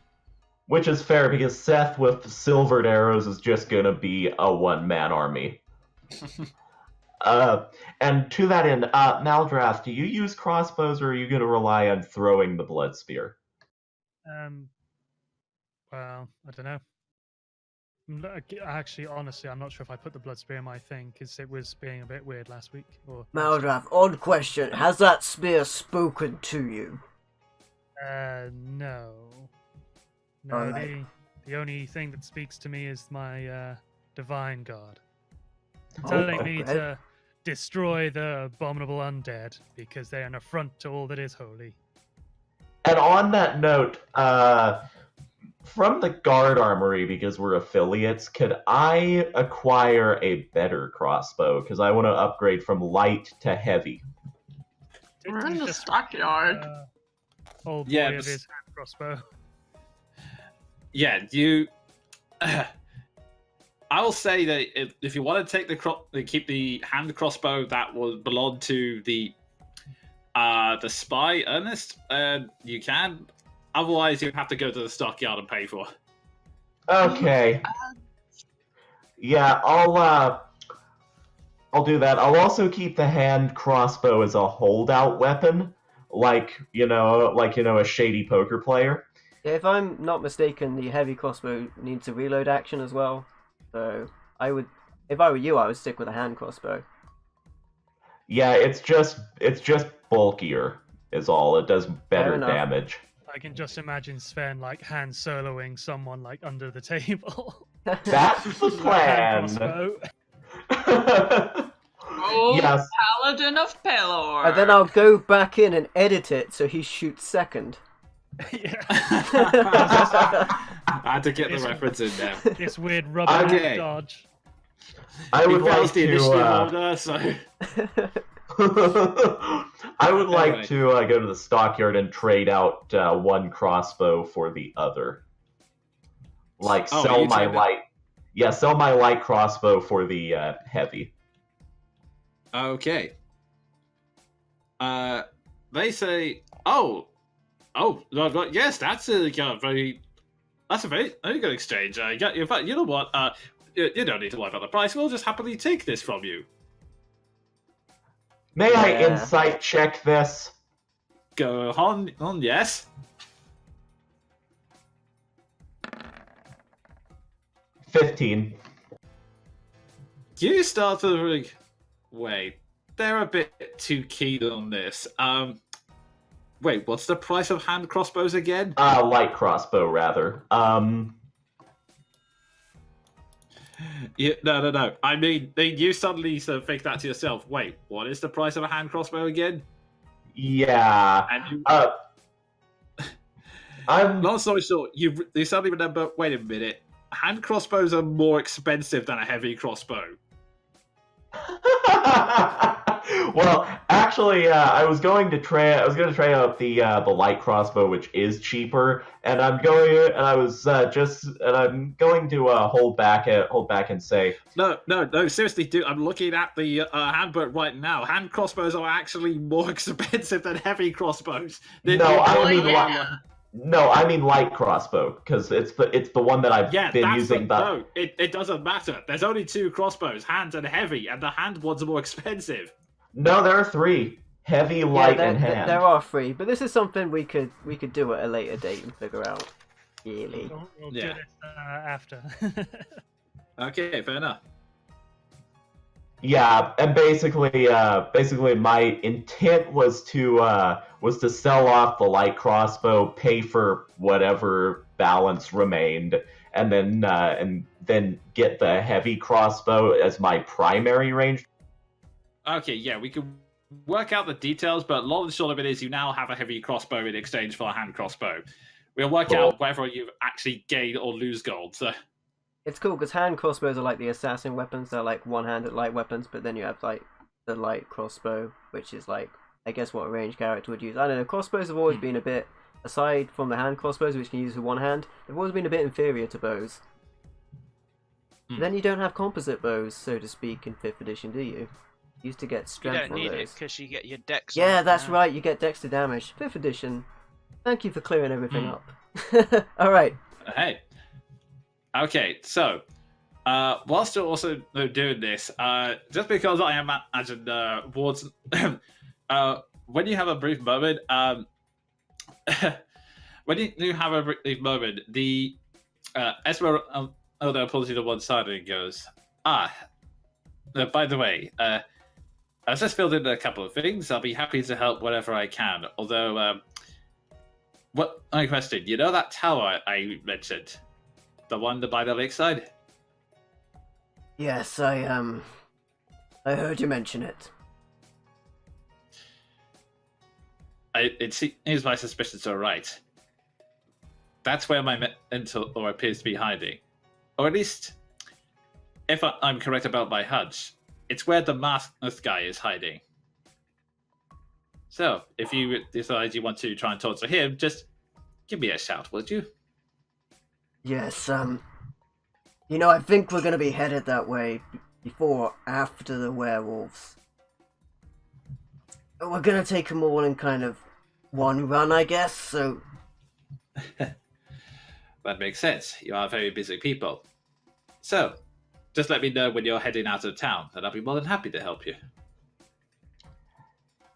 Speaker 3: which is fair because Seth with silvered arrows is just gonna be a one-man army. And to that end, Maldrath, do you use crossbows or are you gonna rely on throwing the blood spear?
Speaker 5: Well, I don't know. Actually, honestly, I'm not sure if I put the blood spear in my thing because it was being a bit weird last week. Or
Speaker 1: Maldrath, odd question. Has that spear spoken to you?
Speaker 5: No. No,
Speaker 1: Alright.
Speaker 5: the only thing that speaks to me is my divine guard.
Speaker 1: Oh,
Speaker 5: Telling me
Speaker 1: okay.
Speaker 5: to destroy the abominable undead because they are an affront to all that is holy.
Speaker 3: And on that note, from the guard armory, because we're affiliates, could I acquire a better crossbow? Because I want to upgrade from light to heavy.
Speaker 5: Didn't
Speaker 7: We're in
Speaker 5: you
Speaker 7: the
Speaker 5: just
Speaker 7: stockyard.
Speaker 5: old boy
Speaker 2: Yeah,
Speaker 5: of
Speaker 2: but-
Speaker 5: his hand crossbow?
Speaker 2: Yeah, you. I will say that if you want to take keep the hand crossbow that belonged to the spy Ernest, you can. Otherwise, you have to go to the stockyard and pay for.
Speaker 3: Okay. Yeah, I'll do that. I'll also keep the hand crossbow as a holdout weapon, like a shady poker player.
Speaker 1: Yeah, if I'm not mistaken, the heavy crossbow needs a reload action as well. So I would, if I were you, I would stick with a hand crossbow.
Speaker 3: Yeah, it's just bulkier is all. It does better
Speaker 1: enough.
Speaker 3: damage.
Speaker 5: I can just imagine Sven like hand soloing someone like under the table.
Speaker 3: That's the
Speaker 5: Hand
Speaker 3: plan.
Speaker 5: crossbow.
Speaker 7: Oh,
Speaker 3: Yes.
Speaker 7: Paladin of Pelor.
Speaker 1: And then I'll go back in and edit it so he shoots second.
Speaker 5: Yeah.
Speaker 2: I had to get the
Speaker 5: It's-
Speaker 2: reference in there.
Speaker 5: This weird rubber
Speaker 2: Okay.
Speaker 5: dodge.
Speaker 3: I would
Speaker 2: He follows
Speaker 3: like
Speaker 2: the initiative
Speaker 3: to.
Speaker 2: order, so
Speaker 3: I would like
Speaker 2: Alright.
Speaker 3: to go to the stockyard and trade out one crossbow for the other. Like
Speaker 2: Oh,
Speaker 3: sell
Speaker 2: you
Speaker 3: my
Speaker 2: trade it-
Speaker 3: light. Yeah, sell my light crossbow for the heavy.
Speaker 2: okay. They say, oh, yes, that's a very good exchange. In fact, you know what? You don't need to worry about the price. We'll just happily take this from you.
Speaker 3: May I
Speaker 1: Yeah.
Speaker 3: insight check this?
Speaker 2: Go on, yes.
Speaker 3: 15.
Speaker 2: You start to think, wait, they're a bit too keen on this. Wait, what's the price of hand crossbows again?
Speaker 3: Light crossbow, rather.
Speaker 2: No. I mean, you suddenly sort of think that to yourself. Wait, what is the price of a hand crossbow again?
Speaker 3: Yeah.
Speaker 2: And
Speaker 3: I'm.
Speaker 2: long story short, you suddenly remember. Wait a minute, hand crossbows are more expensive than a heavy crossbow.
Speaker 3: Well, actually, I was going to trade out the light crossbow, which is cheaper, and I'm going to hold back and say,
Speaker 2: No, seriously, dude, I'm looking at the handbook right now. Hand crossbows are actually more expensive than heavy crossbows.
Speaker 3: No, I mean
Speaker 7: yeah.
Speaker 3: light crossbow, because it's the one that I've been using.
Speaker 2: No, it doesn't matter. There's only two crossbows, hand and heavy, and the hand ones are more expensive.
Speaker 3: No, there are 3: heavy, light,
Speaker 1: there,
Speaker 3: and hand.
Speaker 1: there are 3, but this is something we could do at a later date and figure out. Really.
Speaker 5: We'll
Speaker 2: Yeah.
Speaker 5: do this after.
Speaker 2: Okay, fair enough.
Speaker 3: Yeah, and basically, my intent was to sell off the light crossbow, pay for whatever balance remained, and then get the heavy crossbow as my primary range.
Speaker 2: Okay, yeah, we can work out the details, but long and short of it is you now have a heavy crossbow in exchange for a hand crossbow. We'll work
Speaker 3: Cool.
Speaker 2: out whether you actually gain or lose gold. So
Speaker 1: It's cool because hand crossbows are like the assassin weapons. They're like one-handed light weapons, but then you have like the light crossbow, which is like, I guess, what a ranged character would use. I don't know. Crossbows have always been a bit, aside from the hand crossbows, which you can use with one hand, they've always been a bit inferior to bows. Then you don't have composite bows, so to speak, in 5th edition, do you? You used to get
Speaker 6: You
Speaker 1: strength
Speaker 6: don't
Speaker 1: from
Speaker 6: need it
Speaker 1: those.
Speaker 6: because you get your dex.
Speaker 1: Yeah,
Speaker 6: on it
Speaker 1: that's
Speaker 6: now.
Speaker 1: right. You get dex to damage. 5th edition. Thank you for clearing everything up. All right.
Speaker 2: hey, okay, so whilst you're also doing this, just because I imagine Ward's, when you have a brief moment, when you have a brief moment, the Esmeralda pulls you to one side and goes, by the way, I've just filled in a couple of things. I'll be happy to help wherever I can. Although, my question, you know that tower I mentioned? The one by the lakeside?
Speaker 1: Yes, I heard you mention it.
Speaker 2: It seems my suspicions are right. That's where my mentor appears to be hiding. Or at least, if I'm correct about my hunch, it's where the masked guy is hiding. So, if you decide you want to try and talk to him, just give me a shout, would you?
Speaker 1: Yes, I think we're gonna be headed that way before or after the werewolves. We're gonna take them all in kind of one run, I guess, so...
Speaker 2: That makes sense. You are very busy people. So, just let me know when you're heading out of town, and I'll be more than happy to help you.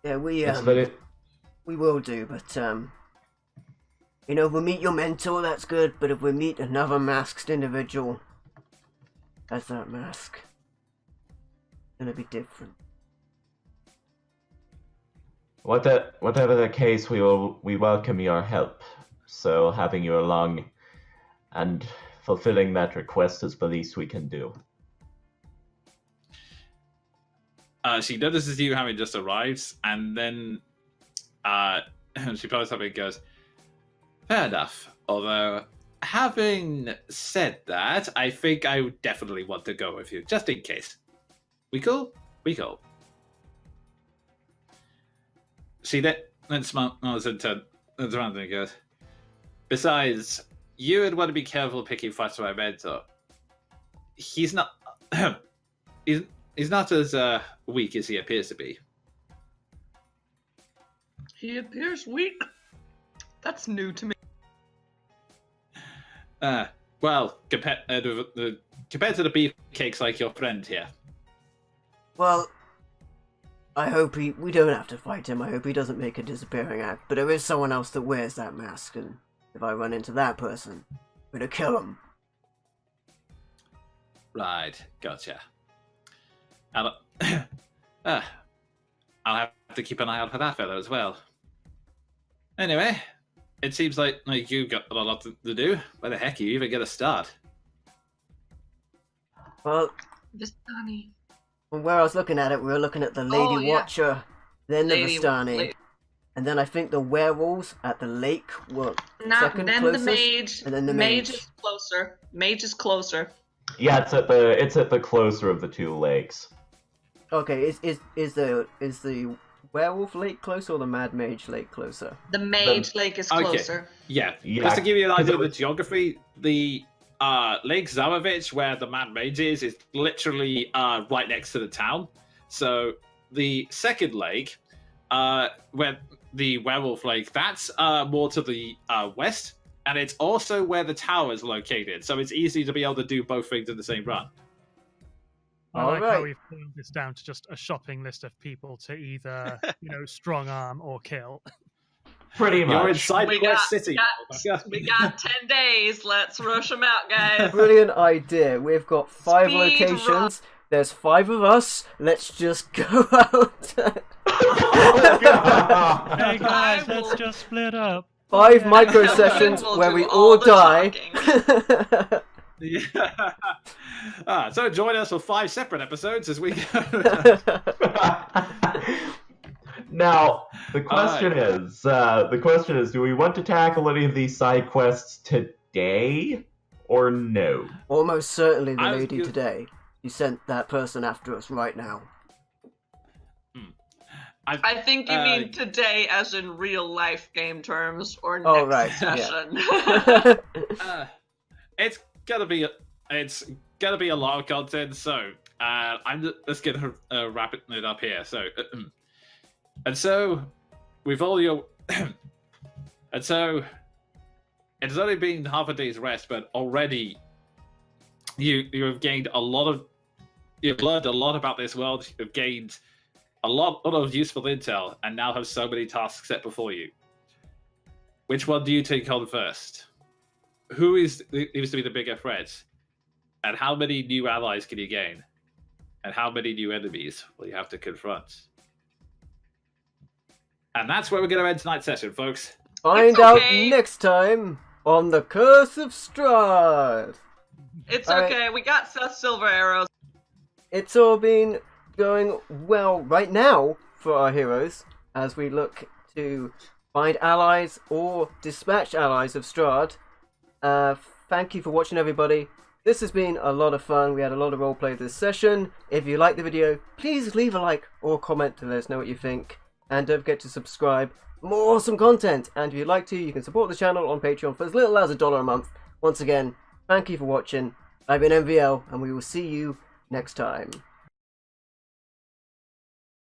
Speaker 1: Yeah, we will do, but, if we meet your mentor, that's good, but if we meet another masked individual, as that mask, it's gonna be different.
Speaker 3: Whatever the case, we welcome your help. So having you along and fulfilling that request is the least we can do.
Speaker 2: She notices you having just arrived, and then she probably something and goes, fair enough. Although, having said that, I think I would definitely want to go with you, just in case. We cool? We cool. She then smiles and turns around and goes, besides, you would want to be careful picking fights with my mentor. He's not... he's not as weak as he appears to be.
Speaker 7: He appears weak? That's new to me.
Speaker 2: Well, compared to the beefcakes like your friend here.
Speaker 1: Well, I hope we don't have to fight him. I hope he doesn't make a disappearing act. But there is someone else that wears that mask, and if I run into that person, I'm gonna kill him.
Speaker 2: Right, gotcha. I'll have to keep an eye out for that fellow as well. Anyway, it seems like you've got a lot to do. Where the heck are you even gonna start?
Speaker 1: Well,
Speaker 7: Vistani.
Speaker 1: from where I was looking at it, we were looking at the Lady Watcher, then the Vistani, and then I think the werewolves at the lake were second
Speaker 7: then
Speaker 1: closest,
Speaker 7: the mage.
Speaker 1: and then the
Speaker 7: mage is closer. Mage is closer.
Speaker 3: Yeah, it's at the closer of the two lakes.
Speaker 1: Okay, is the werewolf lake closer or the mad mage lake closer?
Speaker 7: The mage lake is closer.
Speaker 2: Okay. Yeah, just to give you an idea of the geography, the Lake Zamovich, where the mad mage is literally right next to the town. So the second lake, where the werewolf lake, that's more to the west, and it's also where the tower is located. So it's easy to be able to do both things in the same run.
Speaker 5: I like how we've pulled this down to just a shopping list of people to either, strong arm or kill.
Speaker 3: Pretty much.
Speaker 2: You're inside Quest City.
Speaker 7: We got 10 days. Let's rush them out, guys.
Speaker 1: Brilliant idea. We've got 5
Speaker 7: Speed
Speaker 1: locations.
Speaker 7: run.
Speaker 1: There's 5 of us. Let's just go out.
Speaker 5: Hey guys, let's just split up.
Speaker 1: 5 micro sessions
Speaker 7: We'll
Speaker 1: where
Speaker 7: do
Speaker 1: we
Speaker 7: all
Speaker 1: all
Speaker 7: the
Speaker 1: die.
Speaker 2: Yeah. So join us for 5 separate episodes as we go.
Speaker 3: Now, the question is, do we want to tackle any of these side quests today, or no?
Speaker 1: Almost certainly the lady today. You sent that person after us right now.
Speaker 7: I think you mean today as in real life game terms or next
Speaker 1: Oh, right,
Speaker 7: session.
Speaker 1: Yeah.
Speaker 2: It's gonna be a lot of content, so I'm just gonna wrap it up here. So, and so with all your, and so it's only been half a day's rest, but already you have gained you've learned a lot about this world. You've gained a lot of useful intel, and now have so many tasks set before you. Which one do you take on first? who seems to be the bigger threat? And how many new allies can you gain? And how many new enemies will you have to confront? And that's where we're going to end tonight's session, folks.
Speaker 1: Find
Speaker 7: It's
Speaker 1: out
Speaker 7: okay.
Speaker 1: next time on the Curse of Strahd.
Speaker 7: It's
Speaker 1: All right.
Speaker 7: okay. We got Seth Silver arrows.
Speaker 1: It's all been going well right now for our heroes as we look to find allies or dispatch allies of Strahd. Thank you for watching, everybody. This has been a lot of fun. We had a lot of roleplay this session. If you liked the video, please leave a like or comment to let us know what you think. And don't forget to subscribe for more awesome content. And if you'd like to, you can support the channel on Patreon for as little as $1 a month. Once again, thank you for watching. I've been MVL, and we will see you next time.